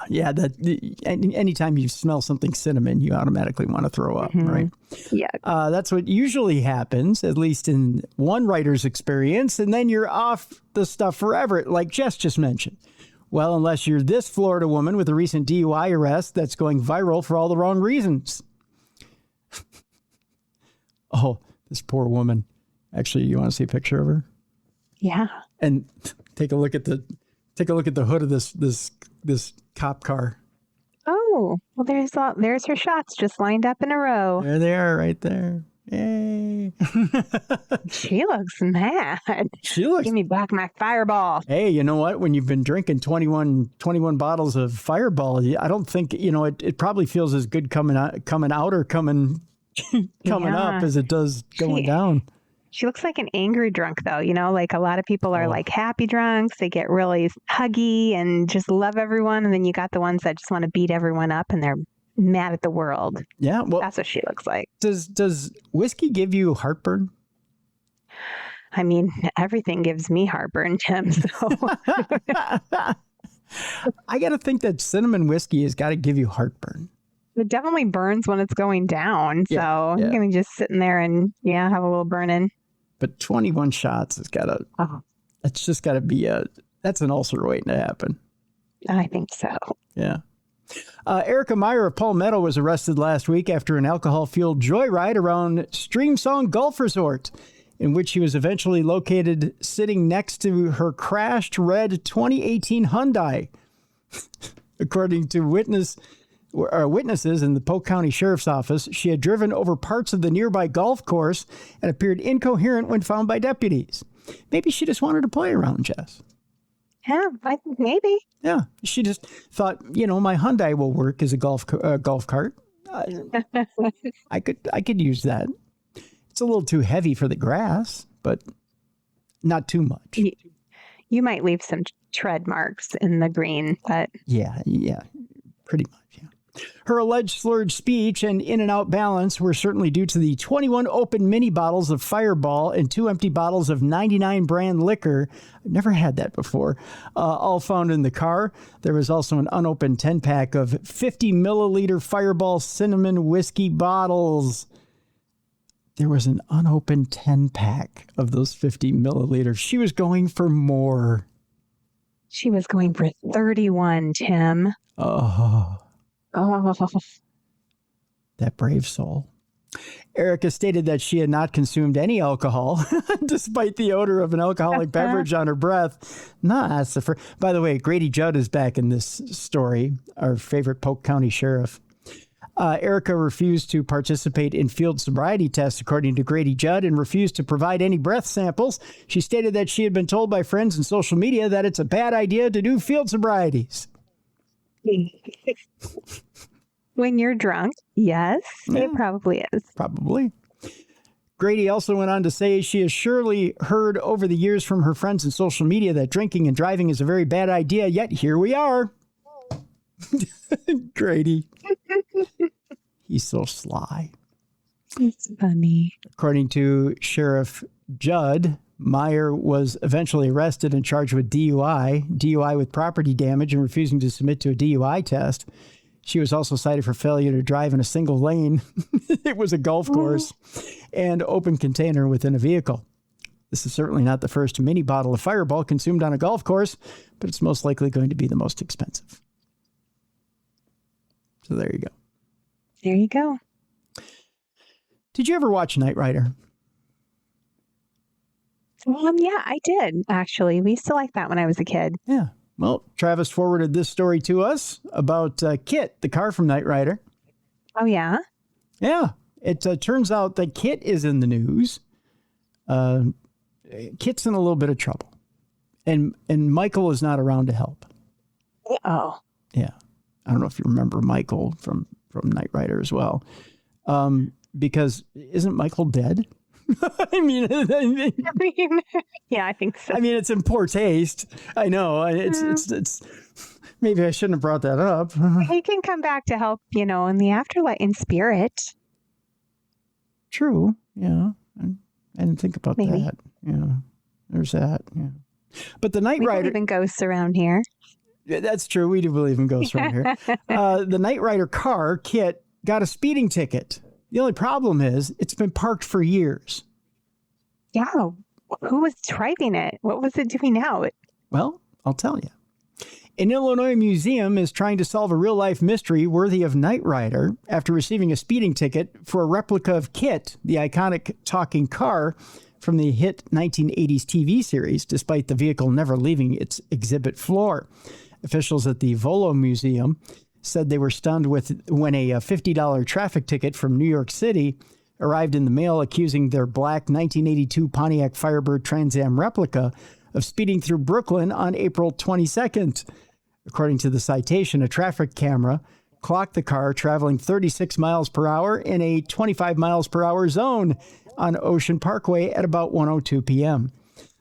Anytime you smell something cinnamon, you automatically want to throw up, right? Yeah. That's what usually happens, at least in one writer's experience, and then you're off the stuff forever, like Jess just mentioned. Well, unless you're this Florida woman with a recent DUI arrest that's going viral for all the wrong reasons. Oh, this poor woman. Actually, you want to see a picture of her? Yeah. And take a look at the hood of this cop car. Oh, well, there's her shots just lined up in a row. There they are, right there. Yay! She looks mad. Give me back my Fireball. Hey, you know what? When you've been drinking 21 bottles of Fireball, I don't think it probably feels as good coming out or coming up as it does going down. She looks like an angry drunk, though. Like a lot of people are like happy drunks. They get really huggy and just love everyone. And then you got the ones that just want to beat everyone up and they're mad at the world. Yeah. Well, that's what she looks like. Does whiskey give you heartburn? I mean, everything gives me heartburn, Tim. So I got to think that cinnamon whiskey has got to give you heartburn. It definitely burns when it's going down. So you're going to be just sitting there and have a little burn-in. But 21 shots has got to, it's just got to be that's an ulcer waiting to happen. I think so. Yeah. Erica Meyer of Palmetto was arrested last week after an alcohol-fueled joyride around Streamsong Golf Resort, in which she was eventually located sitting next to her crashed red 2018 Hyundai. According to witnesses in the Polk County Sheriff's Office, she had driven over parts of the nearby golf course and appeared incoherent when found by deputies. Maybe she just wanted to play around, Jess. Yeah, I think maybe. Yeah, she just thought, my Hyundai will work as a golf cart. I could use that. It's a little too heavy for the grass, but not too much. You might leave some tread marks in the green, but yeah, pretty much. Yeah. Her alleged slurred speech and in and out balance were certainly due to the 21 open mini bottles of Fireball and 2 empty bottles of 99 brand liquor. I've never had that before. All found in the car. There was also an unopened 10-pack of 50 milliliter Fireball cinnamon whiskey bottles. There was an unopened 10-pack of those 50 milliliters. She was going for more. She was going for 31, Tim. Oh. That brave soul. Erica stated that she had not consumed any alcohol, despite the odor of an alcoholic beverage on her breath. That's the first. By the way, Grady Judd is back in this story, our favorite Polk County sheriff. Erica refused to participate in field sobriety tests, according to Grady Judd, and refused to provide any breath samples. She stated that she had been told by friends and social media that it's a bad idea to do field sobrieties. When you're drunk, yes, it probably is. Probably. Grady also went on to say she has surely heard over the years from her friends and social media that drinking and driving is a very bad idea, yet here we are. Grady. He's so sly. It's funny. According to Sheriff Judd, Meyer was eventually arrested and charged with DUI with property damage and refusing to submit to a DUI test. She was also cited for failure to drive in a single lane. It was a golf course and open container within a vehicle. This is certainly not the first mini bottle of Fireball consumed on a golf course, but it's most likely going to be the most expensive. So there you go. There you go. Did you ever watch Knight Rider? Yeah, I did, actually. We used to like that when I was a kid. Yeah. Well, Travis forwarded this story to us about Kit, the car from Knight Rider. Oh, yeah? Yeah. It turns out that Kit is in the news. Kit's in a little bit of trouble. And Michael is not around to help. Oh. Yeah. I don't know if you remember Michael from Knight Rider as well. Because isn't Michael dead? I mean, yeah, I think so. I mean, it's in poor taste. I know. It's maybe I shouldn't have brought that up. He can come back to help, in the afterlife, in spirit. True. Yeah. I didn't think about Maybe. that. Yeah, there's that. Yeah, but the Knight We Rider. believe in ghosts around here. Yeah, that's true. We do believe in ghosts around here. The Knight Rider car, Kit, got a speeding ticket. The only problem is it's been parked for years. Yeah. Who was driving it? What was it doing now? Well, I'll tell you. An Illinois museum is trying to solve a real-life mystery worthy of Knight Rider after receiving a speeding ticket for a replica of Kit, the iconic talking car from the hit 1980s TV series, despite the vehicle never leaving its exhibit floor. Officials at the Volo Museum said they were stunned when a $50 traffic ticket from New York City arrived in the mail accusing their black 1982 Pontiac Firebird Trans Am replica of speeding through Brooklyn on April 22nd. According to the citation, a traffic camera clocked the car traveling 36 miles per hour in a 25 miles per hour zone on Ocean Parkway at about 1:02 p.m.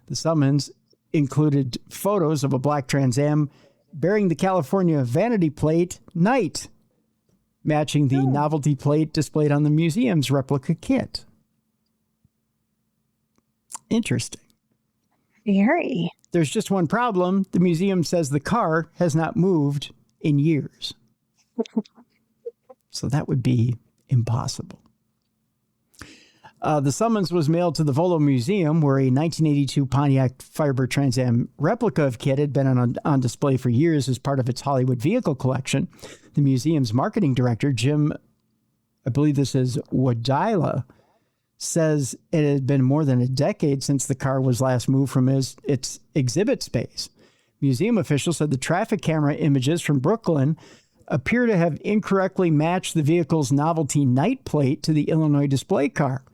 The summons included photos of a black Trans Am bearing the California vanity plate Knight, matching the novelty plate displayed on the museum's replica kit. Interesting. Very. There's just one problem. The museum says the car has not moved in years. So that would be impossible. The summons was mailed to the Volo Museum, where a 1982 Pontiac Firebird Trans Am replica of Kit had been on display for years as part of its Hollywood vehicle collection. The museum's marketing director, Jim, I believe this is Wadila, says it had been more than a decade since the car was last moved from its exhibit space. Museum officials said the traffic camera images from Brooklyn appear to have incorrectly matched the vehicle's novelty Knight plate to the Illinois display car.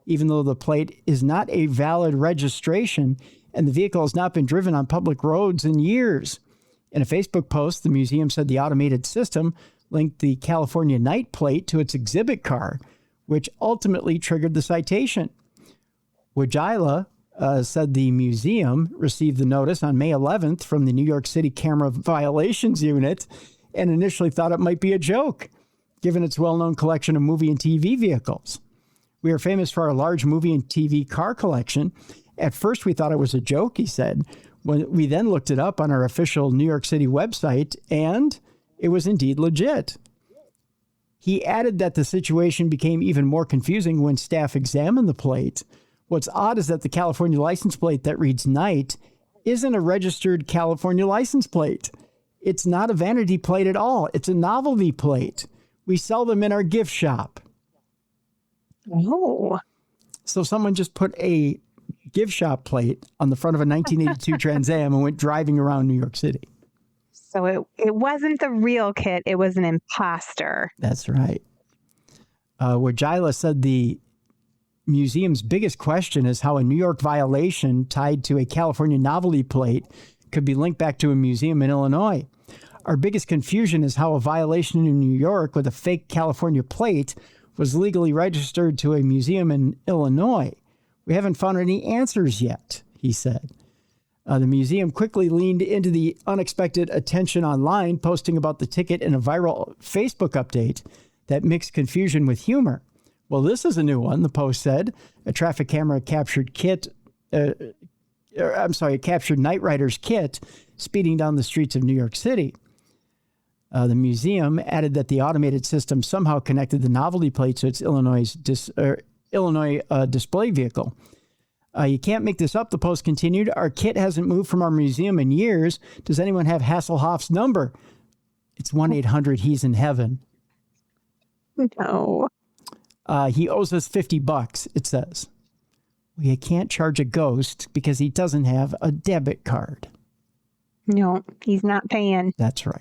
Even though the plate is not a valid registration and the vehicle has not been driven on public roads in years. In a Facebook post, the museum said the automated system linked the California Knight plate to its exhibit car, which ultimately triggered the citation. Wajila said the museum received the notice on May 11th from the New York City Camera Violations Unit and initially thought it might be a joke, given its well-known collection of movie and TV vehicles. We are famous for our large movie and TV car collection. At first, we thought it was a joke, he said. When we then looked it up on our official New York City website, and it was indeed legit. He added that the situation became even more confusing when staff examined the plate. What's odd is that the California license plate that reads Knight isn't a registered California license plate. It's not a vanity plate at all. It's a novelty plate. We sell them in our gift shop. Oh. So someone just put a gift shop plate on the front of a 1982 Trans Am and went driving around New York City. So it wasn't the real Kit. It was an imposter. That's right. Wajila said the museum's biggest question is how a New York violation tied to a California novelty plate could be linked back to a museum in Illinois. Our biggest confusion is how a violation in New York with a fake California plate was legally registered to a museum in Illinois. We haven't found any answers yet, he said. The museum quickly leaned into the unexpected attention online, posting about the ticket in a viral Facebook update that mixed confusion with humor. Well, this is a new one, the post said. A traffic camera captured captured Knight Rider's Kit speeding down the streets of New York City. The museum added that the automated system somehow connected the novelty plate to its Illinois display vehicle. You can't make this up, the post continued. Our Kit hasn't moved from our museum in years. Does anyone have Hasselhoff's number? It's 1-800-HE'S in heaven. No. He owes us $50, it says. We can't charge a ghost because he doesn't have a debit card. No, he's not paying. That's right.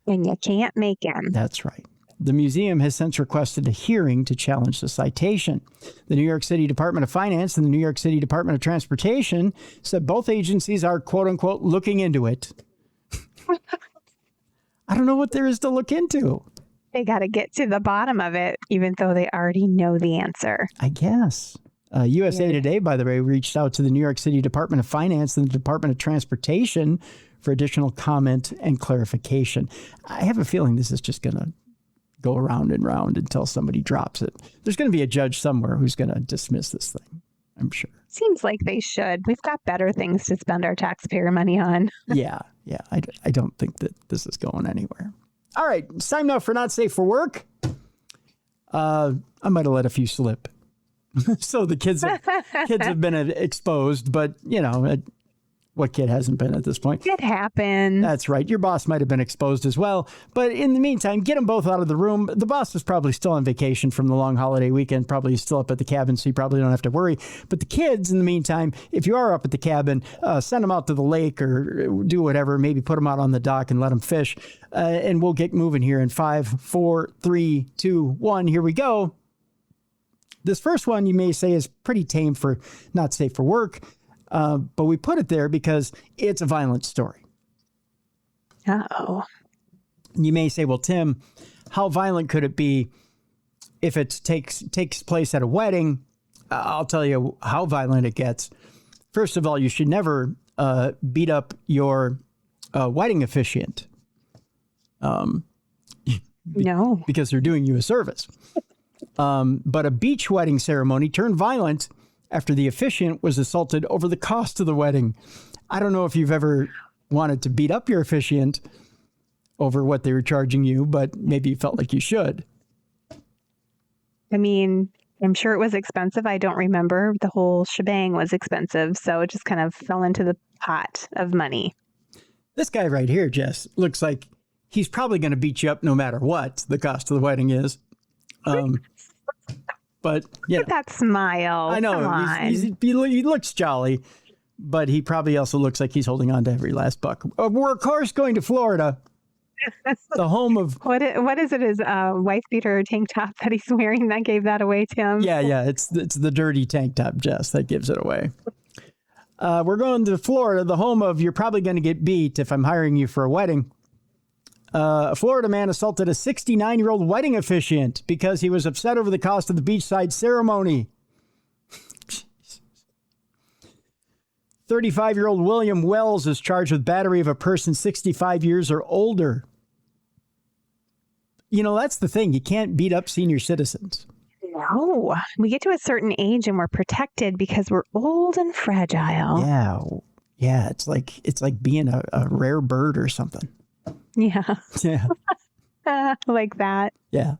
And you can't make him. That's right. The museum has since requested a hearing to challenge the citation. The New York City Department of Finance and the New York City Department of Transportation said both agencies are, quote unquote, looking into it. I don't know what there is to look into. They got to get to the bottom of it, even though they already know the answer. I guess. USA Today, by the way, reached out to the New York City Department of Finance and the Department of Transportation for additional comment and clarification. I have a feeling this is just going to go around and round until somebody drops it. There's going to be a judge somewhere who's going to dismiss this thing. I'm sure. Seems like they should. We've got better things to spend our taxpayer money on. Yeah. I don't think that this is going anywhere. All right. It's time now for Not Safe for Work. I might have let a few slip. So the kids have been exposed, but what kid hasn't been at this point? It happens. That's right. Your boss might have been exposed as well. But in the meantime, get them both out of the room. The boss is probably still on vacation from the long holiday weekend, probably still up at the cabin, so you probably don't have to worry. But the kids, in the meantime, if you are up at the cabin, send them out to the lake or do whatever. Maybe put them out on the dock and let them fish. And we'll get moving here in 5, 4, 3, 2, 1. Here we go. This first one you may say is pretty tame for Not Safe for Work. But we put it there because it's a violent story. Uh-oh. You may say, well, Tim, how violent could it be if it takes place at a wedding? I'll tell you how violent it gets. First of all, you should never beat up your wedding officiant. No. Because they're doing you a service. But a beach wedding ceremony turned violent after the officiant was assaulted over the cost of the wedding. I don't know if you've ever wanted to beat up your officiant over what they were charging you, but maybe you felt like you should. I mean, I'm sure it was expensive. I don't remember. The whole shebang was expensive, so it just kind of fell into the pot of money. This guy right here, Jess, looks like he's probably going to beat you up no matter what the cost of the wedding is. But look at that smile. I know he looks jolly, but he probably also looks like he's holding on to every last buck. We're of course going to Florida, the home of what is it? His wife beater tank top that he's wearing that gave that away, Tim? Yeah. It's the dirty tank top, Jess, that gives it away. We're going to Florida, the home of you're probably going to get beat if I'm hiring you for a wedding. A Florida man assaulted a 69-year-old wedding officiant because he was upset over the cost of the beachside ceremony. 35-year-old William Wells is charged with battery of a person 65 years or older. That's the thing. You can't beat up senior citizens. No. We get to a certain age and we're protected because we're old and fragile. Yeah. It's like being a rare bird or something. Yeah. Yeah. Like that. Yeah.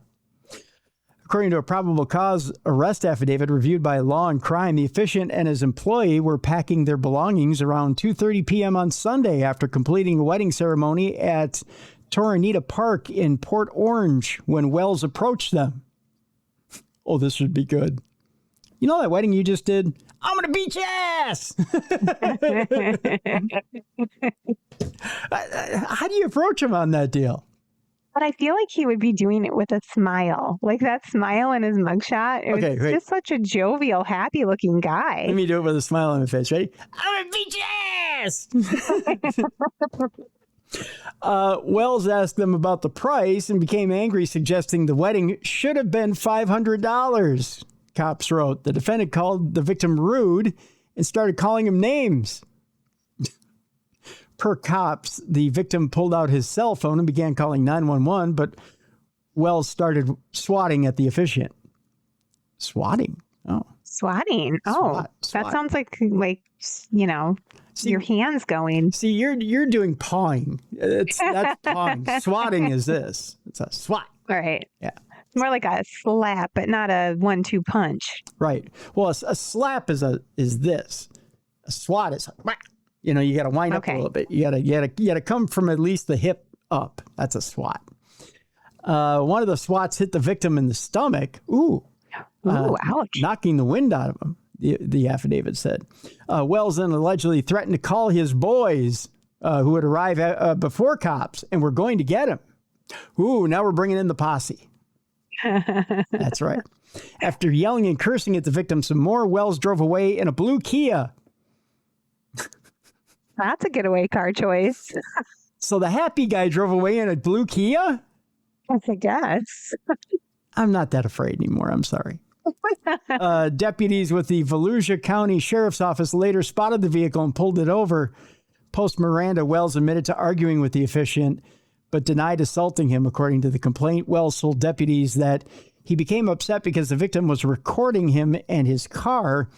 According to a probable cause arrest affidavit reviewed by Law and Crime, the officiant and his employee were packing their belongings around 2:30 p.m. on Sunday after completing a wedding ceremony at Tornita Park in Port Orange when Wells approached them. Oh, this should be good. You know that wedding you just did? I'm going to beat your ass! How do you approach him on that deal? But I feel like he would be doing it with a smile. Like that smile in his mugshot. It was just such a jovial, happy-looking guy. Let me do it with a smile on my face. Ready? I'm going to beat your ass! Wells asked them about the price and became angry, suggesting the wedding should have been $500. Cops wrote. The defendant called the victim rude and started calling him names. Per cops, the victim pulled out his cell phone and began calling 911, but Wells started swatting at the officiant. Swatting? Oh. Swatting? Oh. Swat. That sounds like your hands going. See, you're doing pawing. That's pawing. Swatting is this. It's a swat. All right. Yeah. More like a slap, but not a 1-2 punch. Right. Well, a slap is this. A swat is you got to wind up a little bit. You got to come from at least the hip up. That's a swat. One of the swats hit the victim in the stomach. Ooh, ouch! Knocking the wind out of him. The affidavit said. Wells then allegedly threatened to call his boys, who would arrive before cops, and were going to get him. Ooh, now we're bringing in the posse. That's right. After yelling and cursing at the victim some more, Wells drove away in a blue Kia. That's a getaway car choice. So the happy guy drove away in a blue Kia? I guess. I'm not that afraid anymore. I'm sorry. Deputies with the Volusia County Sheriff's Office later spotted the vehicle and pulled it over. Post Miranda, Wells admitted to arguing with the officiant, but denied assaulting him. According to the complaint, Wells told deputies that he became upset because the victim was recording him and his car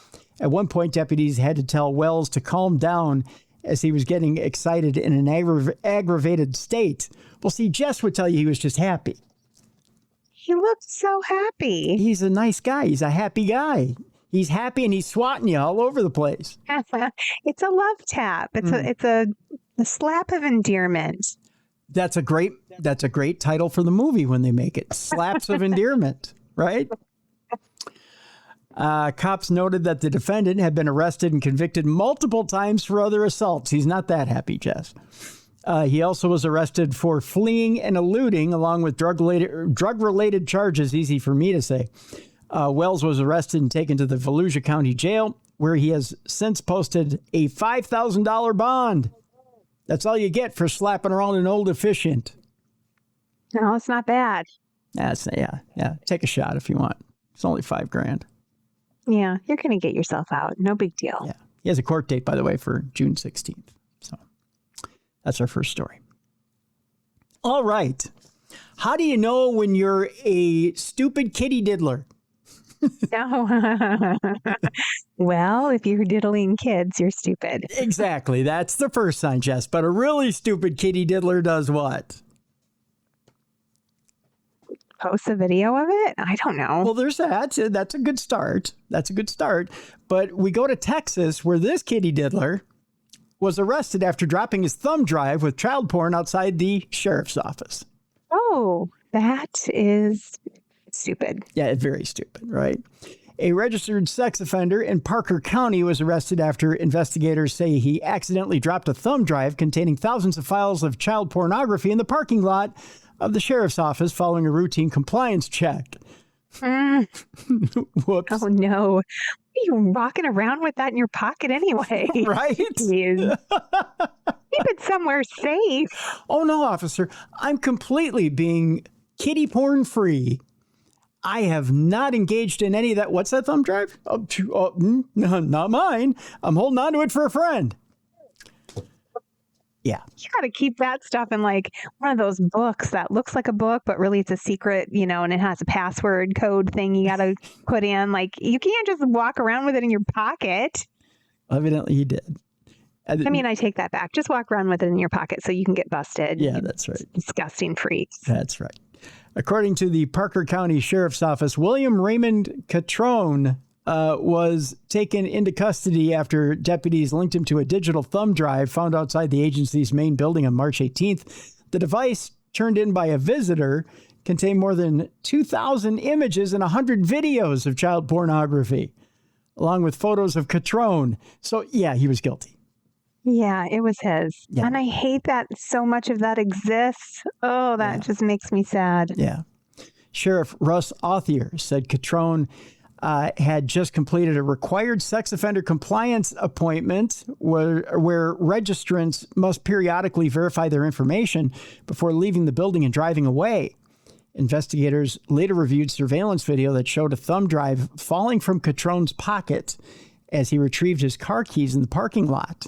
At one point, deputies had to tell Wells to calm down as he was getting excited in an aggravated state. Well, see, Jess would tell you he was just happy. He looked so happy. He's a nice guy. He's a happy guy. He's happy and he's swatting you all over the place. It's a love tap. It's a slap of endearment. That's a great title for the movie when they make it. Slaps of endearment, right? Cops noted that the defendant had been arrested and convicted multiple times for other assaults. He's not that happy, Jess. He also was arrested for fleeing and eluding, along with drug-related charges, easy for me to say. Wells was arrested and taken to the Volusia County Jail, where he has since posted a $5,000 bond. That's all you get for slapping around an old efficient. No, it's not bad. Yeah. Take a shot if you want. It's only $5,000. Yeah, you're going to get yourself out. No big deal. Yeah. He has a court date, by the way, for June 16th. So that's our first story. All right. How do you know when you're a stupid kitty diddler? No. Well, if you're diddling kids, you're stupid. Exactly. That's the first sign, Jess. But a really stupid kitty diddler does what? Post a video of it? I don't know. Well, there's that. That's a good start. But we go to Texas, where this kitty diddler was arrested after dropping his thumb drive with child porn outside the sheriff's office. Oh, that is stupid. Yeah, very stupid, right? A registered sex offender in Parker County was arrested after investigators say he accidentally dropped a thumb drive containing thousands of files of child pornography in the parking lot of the sheriff's office following a routine compliance check. Whoops. Oh, no. What are you walking around with that in your pocket anyway? Right? Jeez. Keep it somewhere safe. Oh, no, officer. I'm completely being kitty porn free. I have not engaged in any of that. What's that thumb drive? Not mine. I'm holding on to it for a friend. Yeah. You got to keep that stuff in like one of those books that looks like a book, but really it's a secret, and it has a password code thing you got to put in. Like, you can't just walk around with it in your pocket. Evidently he did. I take that back. Just walk around with it in your pocket so you can get busted. Yeah, that's right. Disgusting freaks. That's right. According to the Parker County Sheriff's Office, William Raymond Catrone was taken into custody after deputies linked him to a digital thumb drive found outside the agency's main building on March 18th. The device, turned in by a visitor, contained more than 2,000 images and 100 videos of child pornography, along with photos of Catrone. So, yeah, he was guilty. Yeah, it was his. Yeah. And I hate that so much of that exists. Oh, that just makes me sad. Yeah. Sheriff Russ Authier said Catrone had just completed a required sex offender compliance appointment where registrants must periodically verify their information before leaving the building and driving away. Investigators later reviewed surveillance video that showed a thumb drive falling from Catrone's pocket as he retrieved his car keys in the parking lot.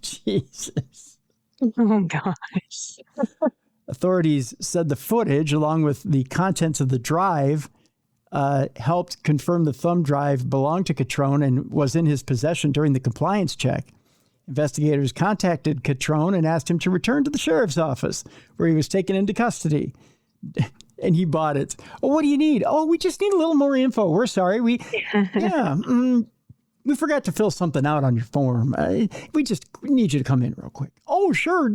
Jesus. Oh, gosh. Authorities said the footage, along with the contents of the drive, helped confirm the thumb drive belonged to Catrone and was in his possession during the compliance check. Investigators contacted Catrone and asked him to return to the sheriff's office, where he was taken into custody. And he bought it. Oh, what do you need? Oh, we just need a little more info. We're sorry. We forgot to fill something out on your form. We need you to come in real quick. Oh, sure.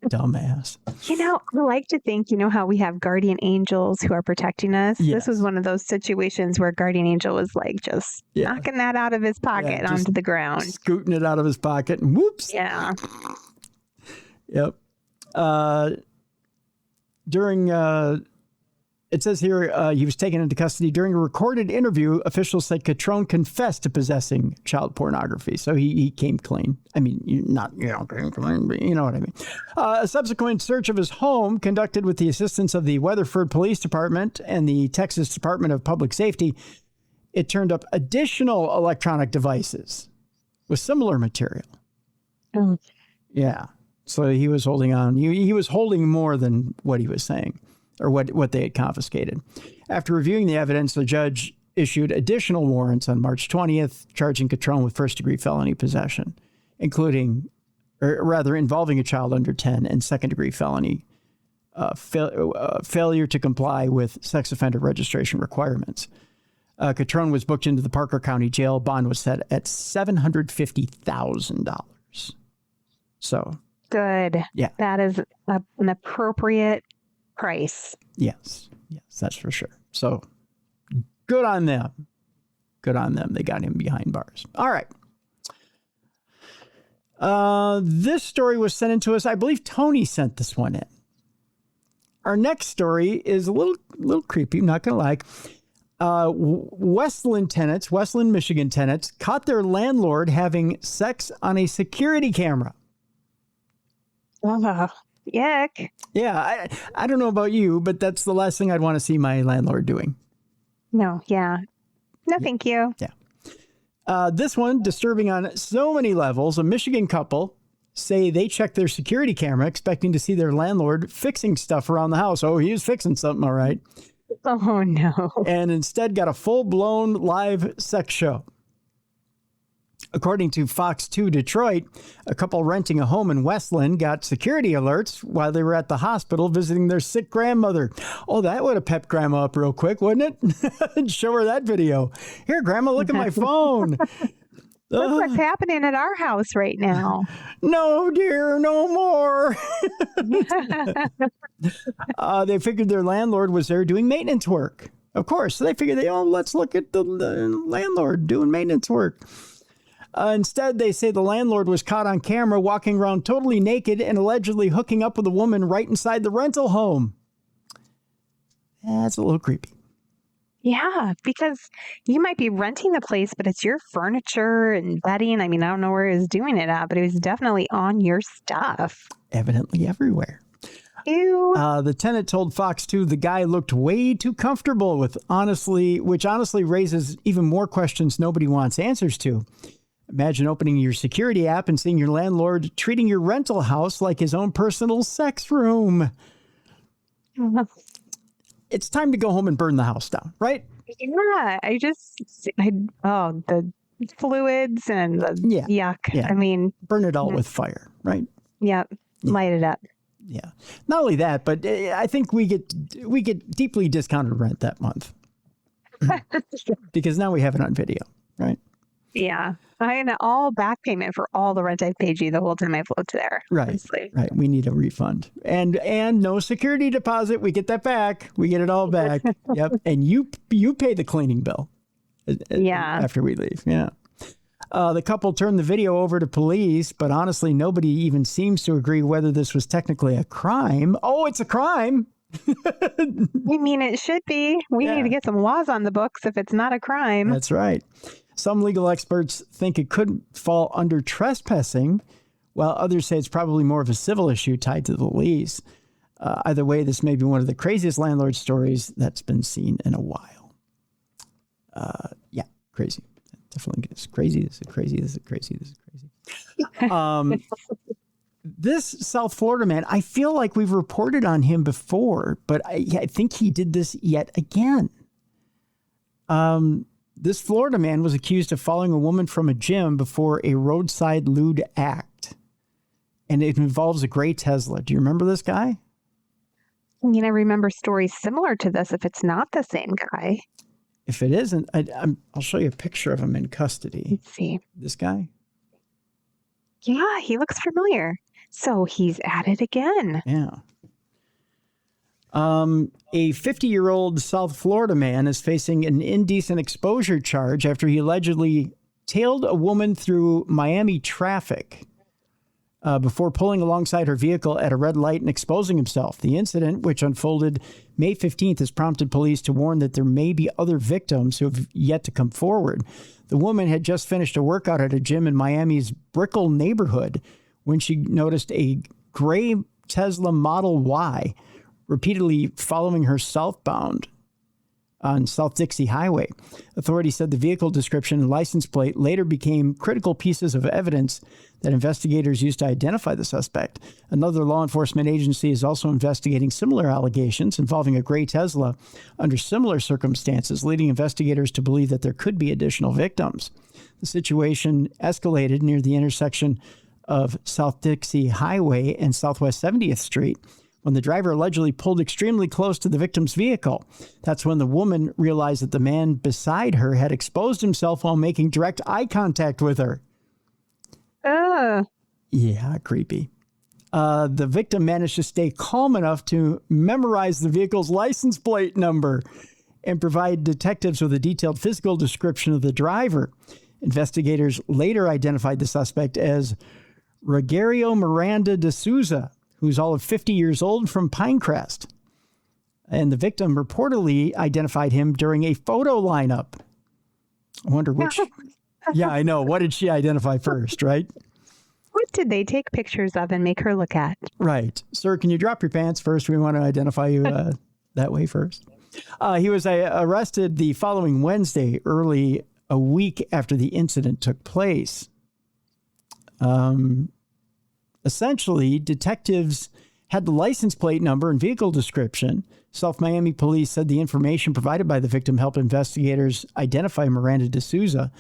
Dumbass. I like to think, how we have guardian angels who are protecting us. Yes. This was one of those situations where guardian angel was like just knocking that out of his pocket onto the ground. Scooting it out of his pocket and whoops. Yeah. Yep. It says here he was taken into custody. During a recorded interview, officials said Catrone confessed to possessing child pornography. So he came clean. I mean, came clean, but you know what I mean. A subsequent search of his home, conducted with the assistance of the Weatherford Police Department and the Texas Department of Public Safety, it turned up additional electronic devices with similar material. Yeah. So he was holding on. He was holding more than what he was saying. or what they had confiscated. After reviewing the evidence, the judge issued additional warrants on March 20th, charging Catrone with first-degree felony possession, involving a child under 10, and second-degree felony failure to comply with sex offender registration requirements. Catrone was booked into the Parker County Jail. Bond was set at $750,000. So good. Yeah, that is an appropriate price. Yes, that's for sure. So good on them. Good on them. They got him behind bars. All right. This story was sent in to us. I believe Tony sent this one in. Our next story is a little creepy, I'm not going to lie. Westland, Michigan tenants caught their landlord having sex on a security camera. Oh, yuck. Yeah, I don't know about you, but that's the last thing I'd want to see my landlord doing. No, yeah. No, thank you. Yeah. This one, disturbing on so many levels. A Michigan couple say they checked their security camera expecting to see their landlord fixing stuff around the house. Oh, he was fixing something, all right. Oh, no. And instead got a full-blown live sex show. According to Fox 2 Detroit, a couple renting a home in Westland got security alerts while they were at the hospital visiting their sick grandmother. Oh, that would have pepped Grandma up real quick, wouldn't it? Show her that video. Here, Grandma, look at my phone. Look what's happening at our house right now. No, dear, no more. They figured their landlord was there doing maintenance work. Of course, so they figured, let's look at the landlord doing maintenance work. Instead, they say the landlord was caught on camera walking around totally naked and allegedly hooking up with a woman right inside the rental home. That's a little creepy. Yeah, because you might be renting the place, but it's your furniture and bedding. I mean, I don't know where he was doing it at, but it was definitely on your stuff. Evidently everywhere. Ew. The tenant told Fox 2 the guy looked way too comfortable which honestly raises even more questions nobody wants answers to. Imagine opening your security app and seeing your landlord treating your rental house like his own personal sex room. It's time to go home and burn the house down, right? Yeah, the fluids and the yuck. Yeah. I mean, burn it all with fire, right? Yep. Light it up. Yeah. Not only that, but I think we get deeply discounted rent that month because now we have it on video, right? Yeah. I had all back payment for all the rent I've paid you the whole time I've lived there. Right. Honestly. Right. We need a refund. And no security deposit. We get that back. We get it all back. Yep. And you pay the cleaning bill. Yeah. After we leave. Yeah. The couple turned the video over to police, but honestly, nobody even seems to agree whether this was technically a crime. Oh, it's a crime. I mean, it should be. We need to get some laws on the books if it's not a crime. That's right. Some legal experts think it could fall under trespassing, while others say it's probably more of a civil issue tied to the lease. Either way, this may be one of the craziest landlord stories that's been seen in a while. Yeah, crazy. Definitely is crazy. This is crazy. This is crazy. This is crazy. This South Florida man, I feel like we've reported on him before, but I think he did this yet again. This Florida man was accused of following a woman from a gym before a roadside lewd act. And it involves a gray Tesla. Do you remember this guy? I mean, I remember stories similar to this if it's not the same guy. If it isn't, I'll show you a picture of him in custody. Let's see. This guy? Yeah, he looks familiar. So he's at it again. Yeah. A 50-year-old South Florida man is facing an indecent exposure charge after he allegedly tailed a woman through Miami traffic before pulling alongside her vehicle at a red light and exposing himself. The incident, which unfolded May 15th, has prompted police to warn that there may be other victims who have yet to come forward. The woman had just finished a workout at a gym in Miami's Brickell neighborhood when she noticed a gray Tesla Model Y repeatedly following her southbound. on South Dixie Highway. Authorities said the vehicle description and license plate later became critical pieces of evidence that investigators used to identify the suspect. Another law enforcement agency is also investigating similar allegations involving a gray Tesla under similar circumstances, leading investigators to believe that there could be additional victims. The situation escalated near the intersection of South Dixie Highway and Southwest 70th Street when the driver allegedly pulled extremely close to the victim's vehicle. That's when the woman realized that the man beside her had exposed himself while making direct eye contact with her. Yeah, creepy. The victim managed to stay calm enough to memorize the vehicle's license plate number and provide detectives with a detailed physical description of the driver. Investigators later identified the suspect as Rogerio Miranda de Souza, who's all of 50 years old, from Pinecrest. And the victim reportedly identified him during a photo lineup. I wonder which. Yeah, I know. What did she identify first, right? What did they take pictures of and make her look at? Right. Sir, can you drop your pants first? We want to identify you that way first. He was arrested the following Wednesday, early a week after the incident took place. Essentially, detectives had the license plate number and vehicle description. South Miami police said the information provided by the victim helped investigators identify Miranda de Souza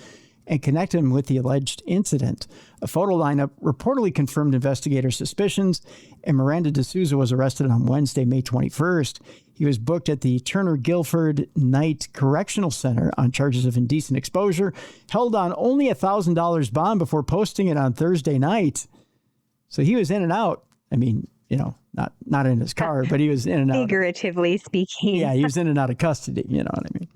and connect him with the alleged incident. A photo lineup reportedly confirmed investigators' suspicions, and Miranda de Souza was arrested on Wednesday, May 21st. He was booked at the Turner Guilford Knight Correctional Center on charges of indecent exposure, held on only $1,000 bond before posting it on Thursday night. So he was in and out. I mean, not in his car, but he was in and out. Figuratively speaking. Yeah, he was in and out of custody. You know what I mean?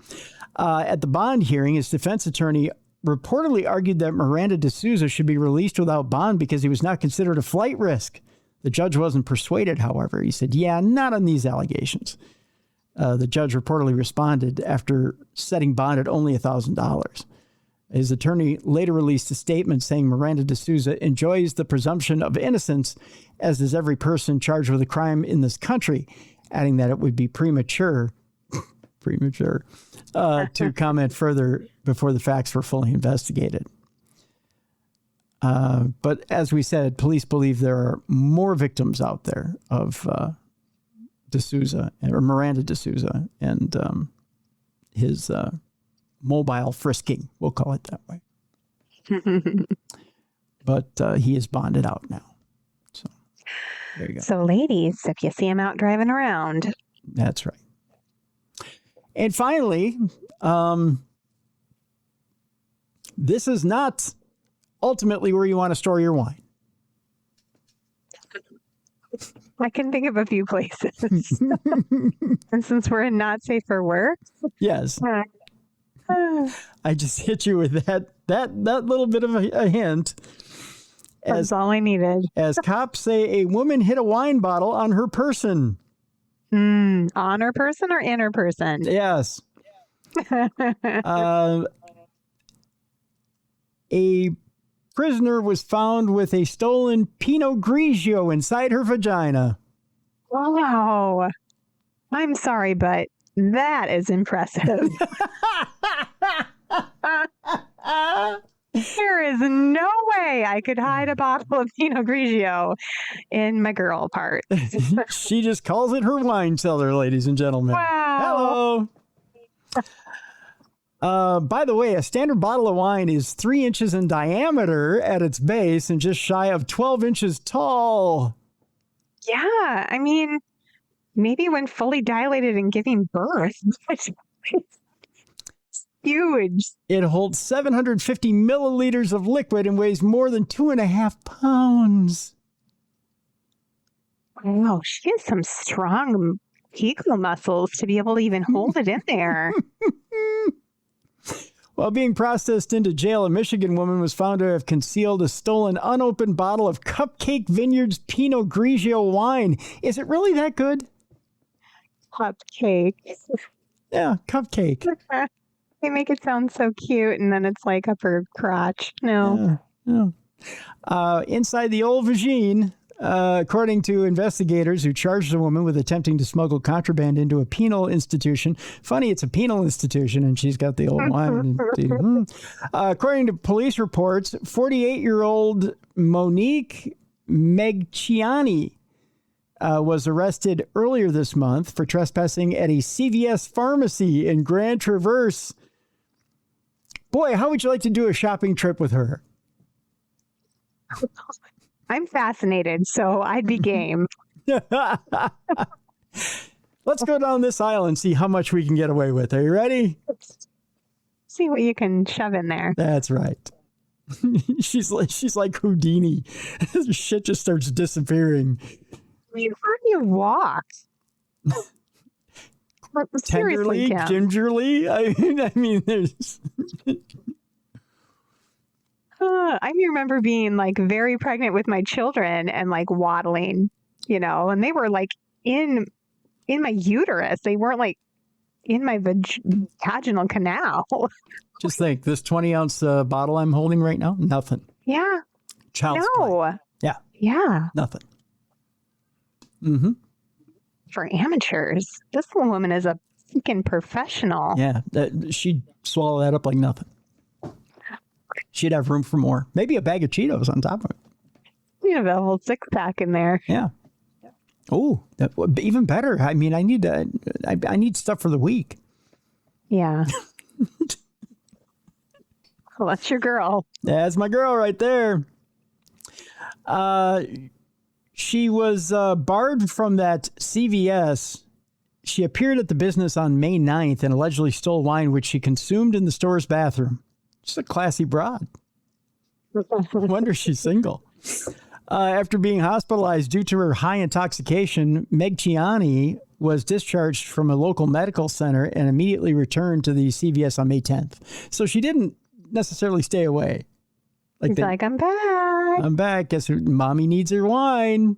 At the bond hearing, his defense attorney reportedly argued that Miranda de Souza should be released without bond because he was not considered a flight risk. The judge wasn't persuaded, however. He said, yeah, not on these allegations. The judge reportedly responded after setting bond at only $1,000. His attorney later released a statement saying Miranda de Souza enjoys the presumption of innocence, as does every person charged with a crime in this country, adding that it would be premature to comment further before the facts were fully investigated. But as we said, police believe there are more victims out there of de Souza, or Miranda de Souza, and his mobile frisking, we'll call it that way. But he is bonded out now. So there you go. So ladies, if you see him out driving around. That's right. And finally, this is not ultimately where you want to store your wine. I can think of a few places. And since we're in not safe for work. Yes. I just hit you with that little bit of a hint. That's all I needed. As cops say, a woman hit a wine bottle on her person. On her person or in her person? Yes. A prisoner was found with a stolen Pinot Grigio inside her vagina. Wow. I'm sorry, but that is impressive. There is no way I could hide a bottle of Pinot Grigio in my girl part. She just calls it her wine cellar, ladies and gentlemen. Wow. Hello. By the way, a standard bottle of wine is 3 inches in diameter at its base and just shy of 12 inches tall. Yeah, I mean, maybe when fully dilated and giving birth. Huge. It holds 750 milliliters of liquid and weighs more than 2.5 pounds. Wow, she has some strong Kegel muscles to be able to even hold it in there. While being processed into jail, a Michigan woman was found to have concealed a stolen, unopened bottle of Cupcake Vineyards Pinot Grigio wine. Is it really that good? Cupcake. Yeah, cupcake. They make it sound so cute, and then it's like up her crotch. No. Yeah. Inside the old vagine According to investigators who charged the woman with attempting to smuggle contraband into a penal institution. Funny, it's a penal institution, and she's got the old wine. According to police reports, 48-year-old Monique Megciani was arrested earlier this month for trespassing at a CVS pharmacy in Grand Traverse. Boy, how would you like to do a shopping trip with her? I'm fascinated, so I'd be game. Let's go down this aisle and see how much we can get away with. Are you ready? See what you can shove in there. That's right. She's like Houdini. Shit just starts disappearing. I mean, how do you walk? Seriously, Tenderly, Tim. gingerly. I mean, there's. I remember being like very pregnant with my children and like waddling, and they were like in my uterus. They weren't like in my vaginal canal. Just think, this 20-ounce bottle I'm holding right now, nothing. Yeah. Child's play. No. Yeah. Yeah. Nothing. Mm-hmm. For amateurs, this woman is a freaking professional. Yeah. She'd swallow that up like nothing. She'd have room for more. Maybe a bag of Cheetos on top of it. You have a whole 6-pack in there. Yeah. Oh, even better. I mean, I need stuff for the week. Yeah. Well, that's your girl. That's my girl right there. She was barred from that CVS. She appeared at the business on May 9th and allegedly stole wine, which she consumed in the store's bathroom. Just a classy broad. No wonder she's single. After being hospitalized due to her high intoxication, Megciani was discharged from a local medical center and immediately returned to the CVS on May 10th. So she didn't necessarily stay away. He's like, I'm back. I'm back. Guess who? Mommy needs her wine.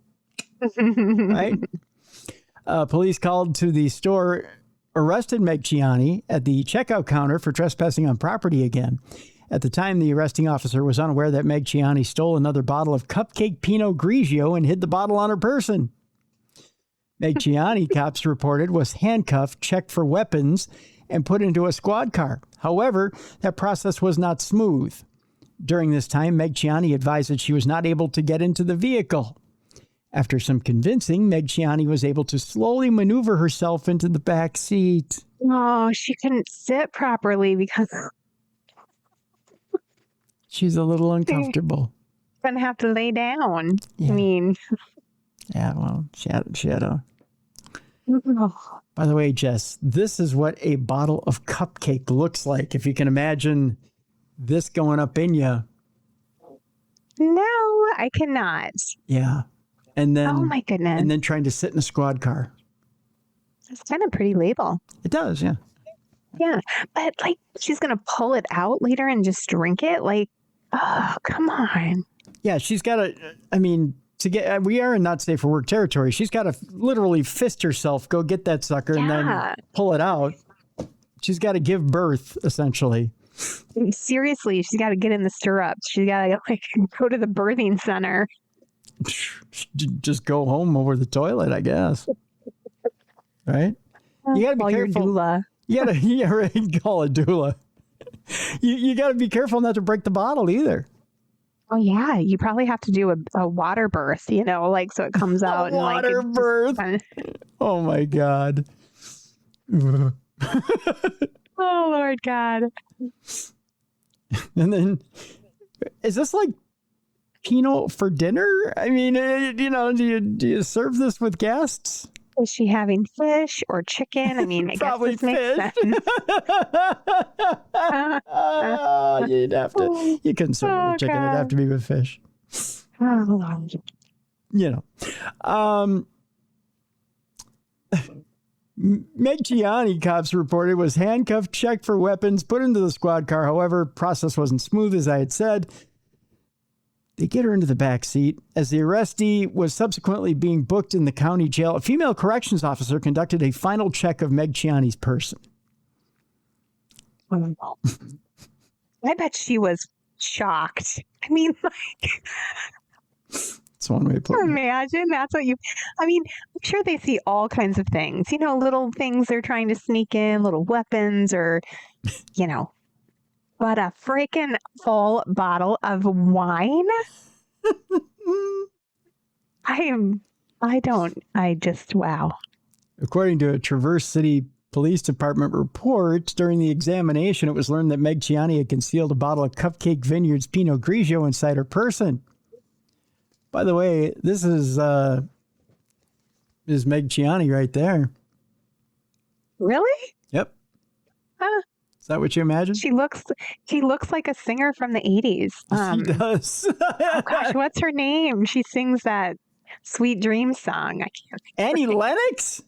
Right? Police called to the store, arrested Megciani at the checkout counter for trespassing on property again. At the time, the arresting officer was unaware that Megciani stole another bottle of cupcake Pinot Grigio and hid the bottle on her person. Megciani, cops reported, was handcuffed, checked for weapons, and put into a squad car. However, that process was not smooth. During this time, Megciani advised that she was not able to get into the vehicle. After some convincing, Megciani was able to slowly maneuver herself into the back seat. Oh, she couldn't sit properly because she's a little uncomfortable. Gonna have to lay down. Yeah. I mean, yeah. Well, she had a. By the way, Jess, this is what a bottle of cupcake looks like. If you can imagine this going up in you. No, I cannot. Yeah. And then, oh my goodness. And then trying to sit in a squad car. That's kind of pretty label. It does, yeah. Yeah. But like, she's going to pull it out later and just drink it? Like, oh, come on. Yeah, she's got to, I mean, we are in not safe for work territory. She's got to literally fist herself, go get that sucker, and then pull it out. She's got to give birth, essentially. Seriously, she's got to get in the stirrups. She's got to like go to the birthing center. Just go home over the toilet, I guess. Right? You got to be careful. Your doula. You got to call a doula. You got to be careful not to break the bottle either. Oh yeah, you probably have to do a water birth, like so it comes out. A water birth. Oh my God. Oh Lord God. And then, is this like Pinot for dinner? I mean, do you serve this with guests? Is she having fish or chicken? I mean, I guess this makes sense. You couldn't serve it with chicken. God. It'd have to be with fish. Megciani, cops reported, was handcuffed, checked for weapons, put into the squad car. However, process wasn't smooth, as I had said. They get her into the back seat. As the arrestee was subsequently being booked in the county jail, a female corrections officer conducted a final check of Megciani's person. I bet she was shocked. I mean, like... That's one way of putting it. Imagine that's what you, I mean, I'm sure they see all kinds of things, little things they're trying to sneak in, little weapons or, but a freaking full bottle of wine. Wow. According to a Traverse City Police Department report, during the examination, it was learned that Meg Ciani had concealed a bottle of Cupcake Vineyards Pinot Grigio inside her person. By the way, this is Meg Ciani right there. Really? Yep. Huh. Is that what you imagine? She looks like a singer from the 80s. She does. Oh gosh, what's her name? She sings that Sweet Dreams song. I can't think. Annie Lennox?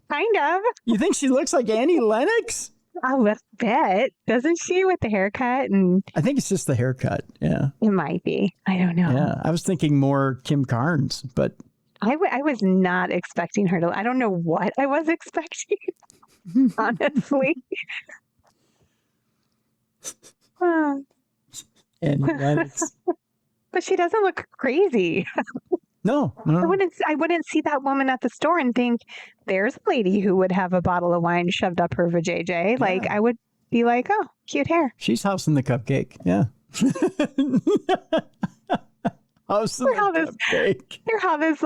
Kind of. You think she looks like Annie Lennox? A little bit. Doesn't she, with the haircut? And I think it's just the haircut. Yeah. it might be. I don't know. Yeah. I was thinking more Kim Carnes, but I was not expecting her to. I don't know what I was expecting, honestly. Annie Lennox. But she doesn't look crazy. No. I wouldn't see that woman at the store and think, there's a lady who would have a bottle of wine shoved up her vajayjay. Like, I would be like, oh, cute hair. She's housing the cupcake. Yeah. Housing the cupcake. Hear how this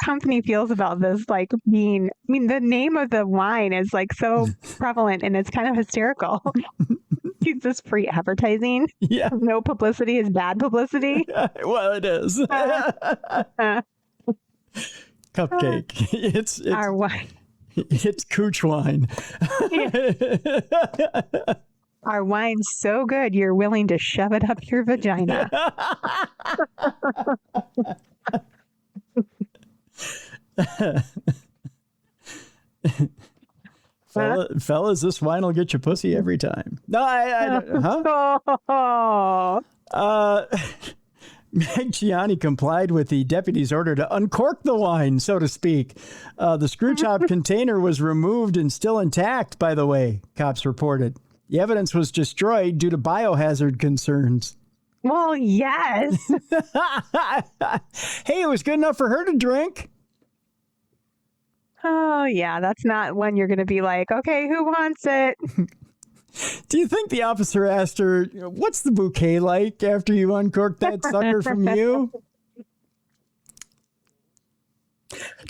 company feels about this, like being, the name of the wine is like so prevalent and it's kind of hysterical. It's this free advertising. Yeah. No publicity is bad publicity. Well, it is. Cupcake. It's our wine. It's cooch wine. Our wine's so good, you're willing to shove it up your vagina. Fellas, this wine will get you pussy every time. No, huh? Meg Ciani complied with the deputy's order to uncork the wine, so to speak. The screw top container was removed and still intact, by the way, cops reported. The evidence was destroyed due to biohazard concerns. Well, yes. Hey, it was good enough for her to drink. Oh, yeah, that's not one you're going to be like, okay, who wants it? Do you think the officer asked her, what's the bouquet like after you uncorked that sucker from you?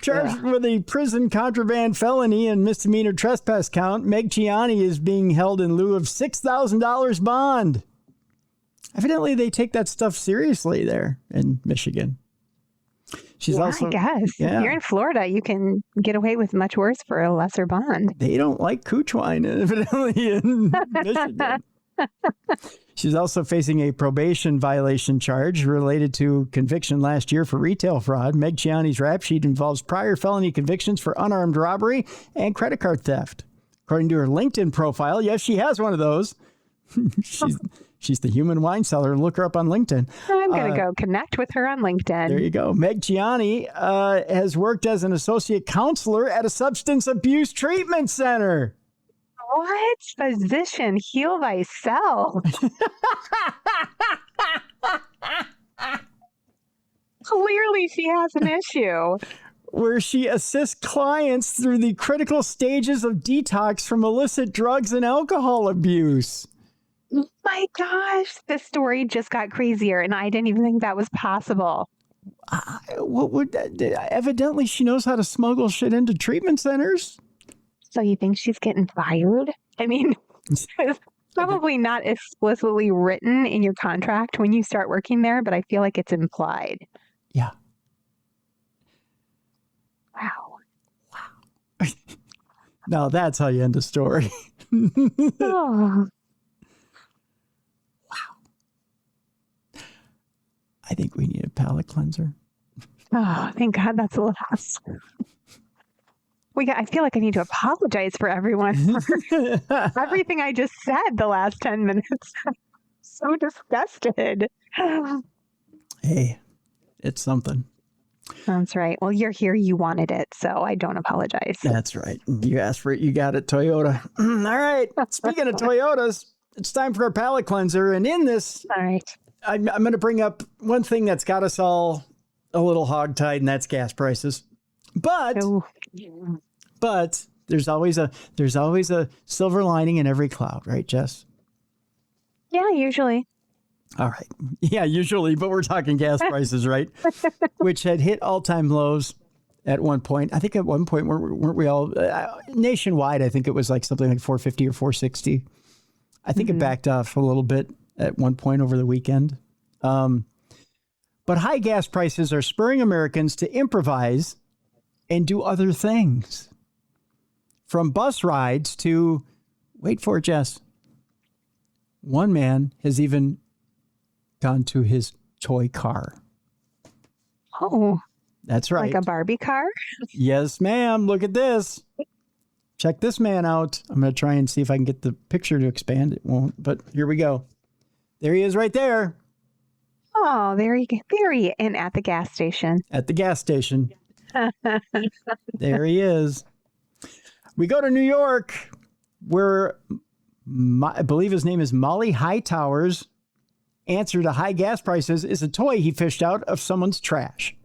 Charged with a prison contraband felony and misdemeanor trespass count, Meg Ciani is being held in lieu of $6,000 bond. Evidently, they take that stuff seriously there in Michigan. She's also, I guess. Yeah. If you're in Florida, you can get away with much worse for a lesser bond. They don't like cooch wine, evidently, in Michigan. She's also facing a probation violation charge related to conviction last year for retail fraud. Meg Ciani's rap sheet involves prior felony convictions for unarmed robbery and credit card theft. According to her LinkedIn profile, yes, she has one of those. She's the human wine seller. Look her up on LinkedIn. I'm going to go connect with her on LinkedIn. There you go. Meg Ciani has worked as an associate counselor at a substance abuse treatment center. What? Physician, heal thyself. Clearly she has an issue. Where she assists clients through the critical stages of detox from illicit drugs and alcohol abuse. My gosh, this story just got crazier, and I didn't even think that was possible. What would evidently she knows how to smuggle shit into treatment centers. So you think she's getting fired? I mean, it's probably not explicitly written in your contract when you start working there, but I feel like it's implied. Yeah. Wow. Now that's how you end a story. Oh. I think we need a palate cleanser. Oh, thank God that's the last. I feel like I need to apologize for everyone for everything I just said the last 10 minutes. I'm so disgusted. Hey, it's something. That's right. Well, you're here. You wanted it, so I don't apologize. That's right. You asked for it. You got it, Toyota. All right. Speaking of Toyotas, it's time for our palate cleanser. And in this, all right, I'm going to bring up one thing that's got us all a little hogtied, and that's gas prices. But there's always a silver lining in every cloud, right, Jess? Yeah, usually. All right. Yeah, usually, but we're talking gas prices, right? Which had hit all-time lows at one point. I think at one point, weren't we all nationwide? I think it was like something like $4.50 or $4.60. I think it backed off a little bit at one point over the weekend. But high gas prices are spurring Americans to improvise and do other things. From bus rides to, wait for it, Jess. One man has even gone to his toy car. Oh. That's right. Like a Barbie car? Yes, ma'am. Look at this. Check this man out. I'm going to try and see if I can get the picture to expand. It won't, but here we go. There he is right there. Oh, there he and at the gas station. At the gas station. There he is. We go to New York, where I believe his name is Molly Hightower's answer to high gas prices is a toy he fished out of someone's trash.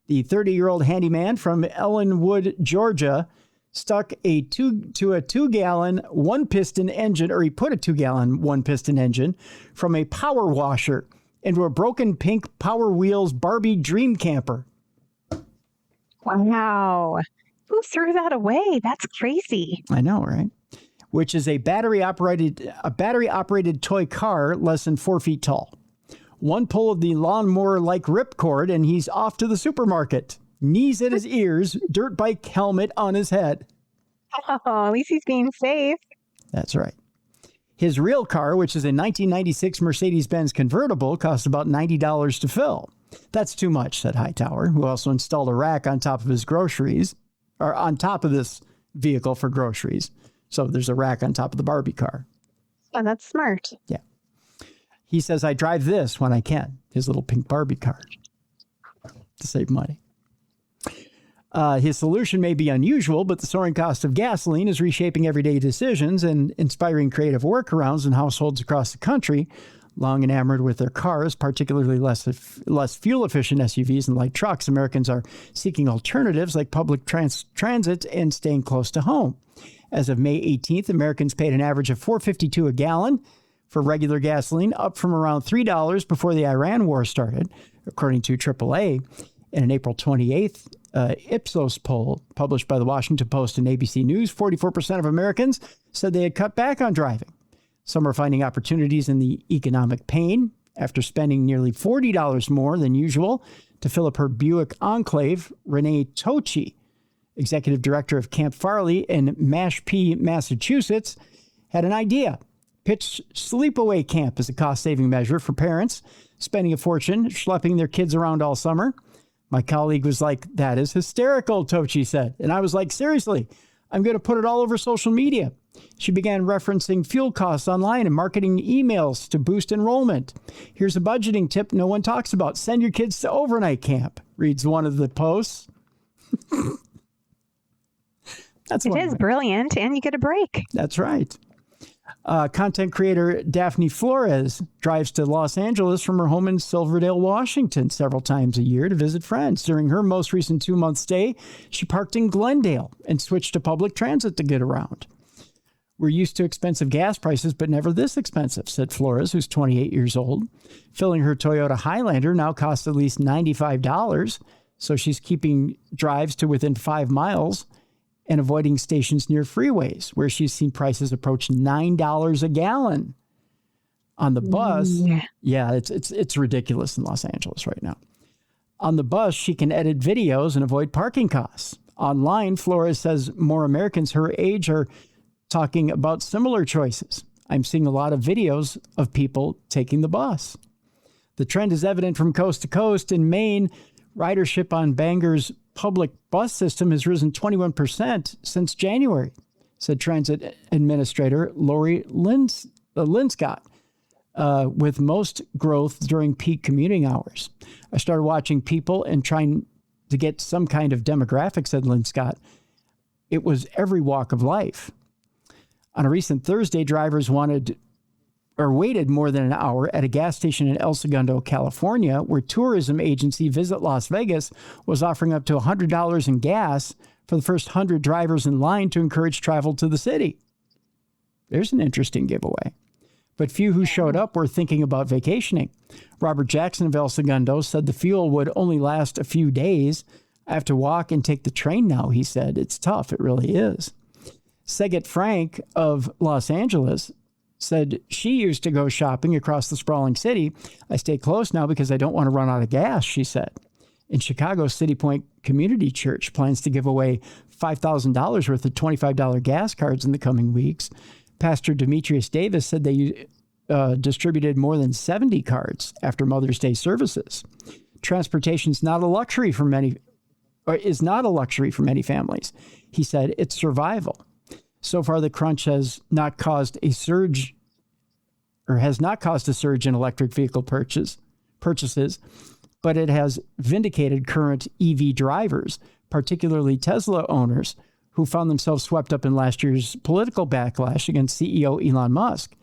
The 30-year-old handyman from Ellenwood, Georgia, stuck a 2-gallon one-piston engine, or he put a 2-gallon one-piston engine from a power washer into a broken pink Power Wheels Barbie dream camper. Wow. Who threw that away? That's crazy. I know, right? Which is a battery-operated toy car less than 4 feet tall. One pull of the lawnmower-like ripcord, and he's off to the supermarket. Knees at his ears, dirt bike helmet on his head. Oh, at least he's being safe. That's right. His real car, which is a 1996 Mercedes-Benz convertible, cost about $90 to fill. That's too much, said Hightower, who also installed a rack on top of his groceries, or on top of this vehicle for groceries. So there's a rack on top of the Barbie car. Oh, that's smart. Yeah. He says, I drive this when I can, his little pink Barbie car, to save money. His solution may be unusual, but the soaring cost of gasoline is reshaping everyday decisions and inspiring creative workarounds in households across the country. Long enamored with their cars, particularly less fuel-efficient SUVs and light trucks, Americans are seeking alternatives like public transit and staying close to home. As of May 18th, Americans paid an average of $4.52 a gallon for regular gasoline, up from around $3 before the Iran war started, according to AAA. In an April 28th Ipsos poll published by the Washington Post and ABC News, 44% of Americans said they had cut back on driving. Some are finding opportunities in the economic pain after spending nearly $40 more than usual to fill up her Buick Enclave. Renee Tochi, executive director of Camp Farley in Mashpee, Massachusetts, had an idea. Pitch sleepaway camp as a cost-saving measure for parents spending a fortune schlepping their kids around all summer. My colleague was like, that is hysterical, Tochi said. And I was like, seriously, I'm going to put it all over social media. She began referencing fuel costs online and marketing emails to boost enrollment. Here's a budgeting tip no one talks about. Send your kids to overnight camp, reads one of the posts. It is brilliant, and you get a break. That's right. Content creator Daphne Flores drives to Los Angeles from her home in Silverdale, Washington, several times a year to visit friends. During her most recent 2-month stay, she parked in Glendale and switched to public transit to get around. We're used to expensive gas prices, but never this expensive, said Flores, who's 28 years old. Filling her Toyota Highlander now costs at least $95, so she's keeping drives to within 5 miles and avoiding stations near freeways, where she's seen prices approach $9 a gallon. On the bus, yeah, it's ridiculous in Los Angeles right now. On the bus, she can edit videos and avoid parking costs. Online, Flores says more Americans her age are talking about similar choices. I'm seeing a lot of videos of people taking the bus. The trend is evident from coast to coast. In Maine, ridership on Bangor's public bus system has risen 21% since January, said Transit Administrator Lori Linscott, with most growth during peak commuting hours. I started watching people and trying to get some kind of demographic, said Linscott. It was every walk of life. On a recent Thursday, drivers wanted waited more than an hour at a gas station in El Segundo, California, where tourism agency Visit Las Vegas was offering up to $100 in gas for the first 100 drivers in line to encourage travel to the city. There's an interesting giveaway. But few who showed up were thinking about vacationing. Robert Jackson of El Segundo said the fuel would only last a few days. I have to walk and take the train now, he said. It's tough. It really is. Segat Frank of Los Angeles said she used to go shopping across the sprawling city. I stay close now because I don't want to run out of gas, she said. In Chicago, City Point Community Church plans to give away $5,000 worth of $25 gas cards in the coming weeks. Pastor Demetrius Davis said they distributed more than 70 cards after Mother's Day services. Transportation is not a luxury for many families. He said it's survival. So far, the crunch has not caused a surge in electric vehicle purchases, but it has vindicated current EV drivers, particularly Tesla owners, who found themselves swept up in last year's political backlash against CEO Elon Musk.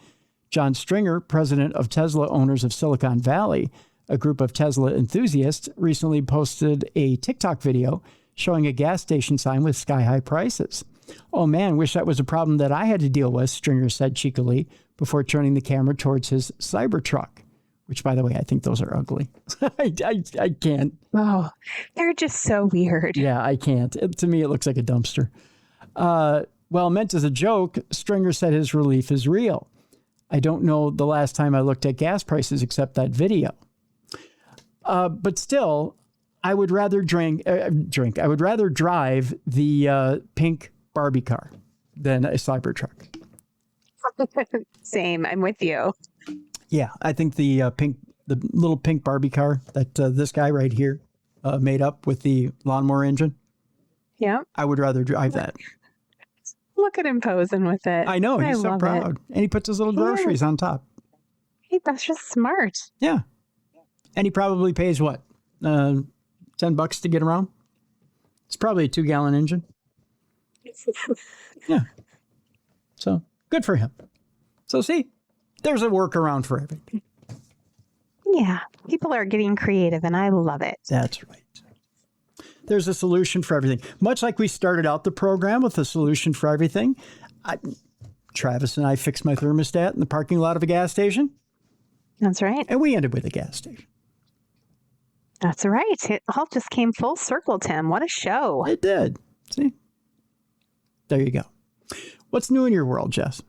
John Stringer, president of Tesla Owners of Silicon Valley, a group of Tesla enthusiasts, recently posted a TikTok video showing a gas station sign with sky-high prices. Oh man, wish that was a problem that I had to deal with, Stringer said cheekily before turning the camera towards his Cybertruck, which, by the way, I think those are ugly. I can't. Oh, they're just so weird. Yeah, I can't. To me, it looks like a dumpster. Well, meant as a joke, Stringer said his relief is real. I don't know the last time I looked at gas prices except that video. But still, I would rather I would rather drive the pink Barbie car than a Cybertruck. Same. I'm with you. Yeah, I think the little pink Barbie car that this guy right here made up with the lawnmower engine. Yeah. I would rather drive that. Look at him posing with it. I know. He's so proud. And he puts his little groceries on top. Hey, that's just smart. Yeah. And he probably pays what? $10 to get around? It's probably a 2-gallon engine. Yeah. So good for him. So see, there's a workaround for everything. Yeah. People are getting creative and I love it. That's right. There's a solution for everything. Much like we started out the program with a solution for everything. Travis and I fixed my thermostat in the parking lot of a gas station. That's right. And we ended with a gas station. That's right. It all just came full circle, Tim. What a show. It did. See? There you go. What's new in your world, Jess?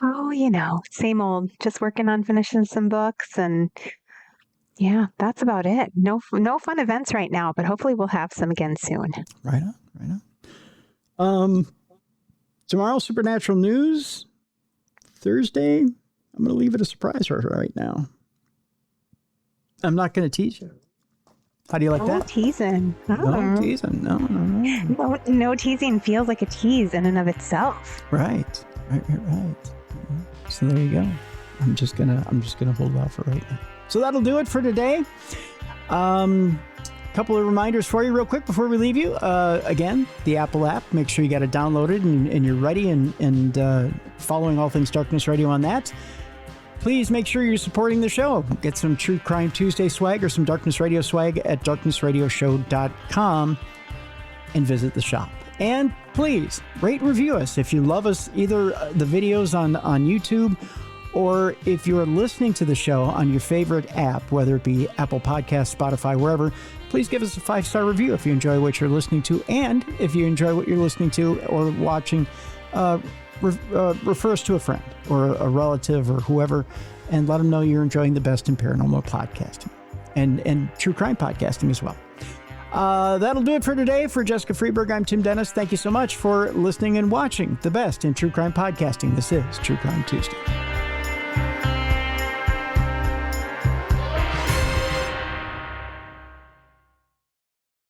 Oh, same old. Just working on finishing some books and yeah, that's about it. No fun events right now, but hopefully we'll have some again soon. Right on. Tomorrow, Supernatural News. Thursday, I'm going to leave it a surprise right now. I'm not going to tease you. How do you like that? Teasing. No teasing. No. No teasing feels like a tease in and of itself. Right. So there you go. I'm just gonna hold off for right now. So that'll do it for today. Couple of reminders for you real quick before we leave you. Again, the Apple app. Make sure you got it downloaded and you're ready and following All Things Darkness Radio on that. Please make sure you're supporting the show. Get some True Crime Tuesday swag or some Darkness Radio swag at darknessradioshow.com and visit the shop. And please rate and review us if you love us, either the videos on YouTube or if you're listening to the show on your favorite app, whether it be Apple Podcasts, Spotify, wherever. Please give us a 5-star review if you enjoy what you're listening to. And if you enjoy what you're listening to or watching, refer us to a friend or a relative or whoever and let them know you're enjoying the best in paranormal podcasting and true crime podcasting as well. That'll do it for today. For Jessica Freeberg, I'm Tim Dennis. Thank you so much for listening and watching the best in true crime podcasting. This is True Crime Tuesday.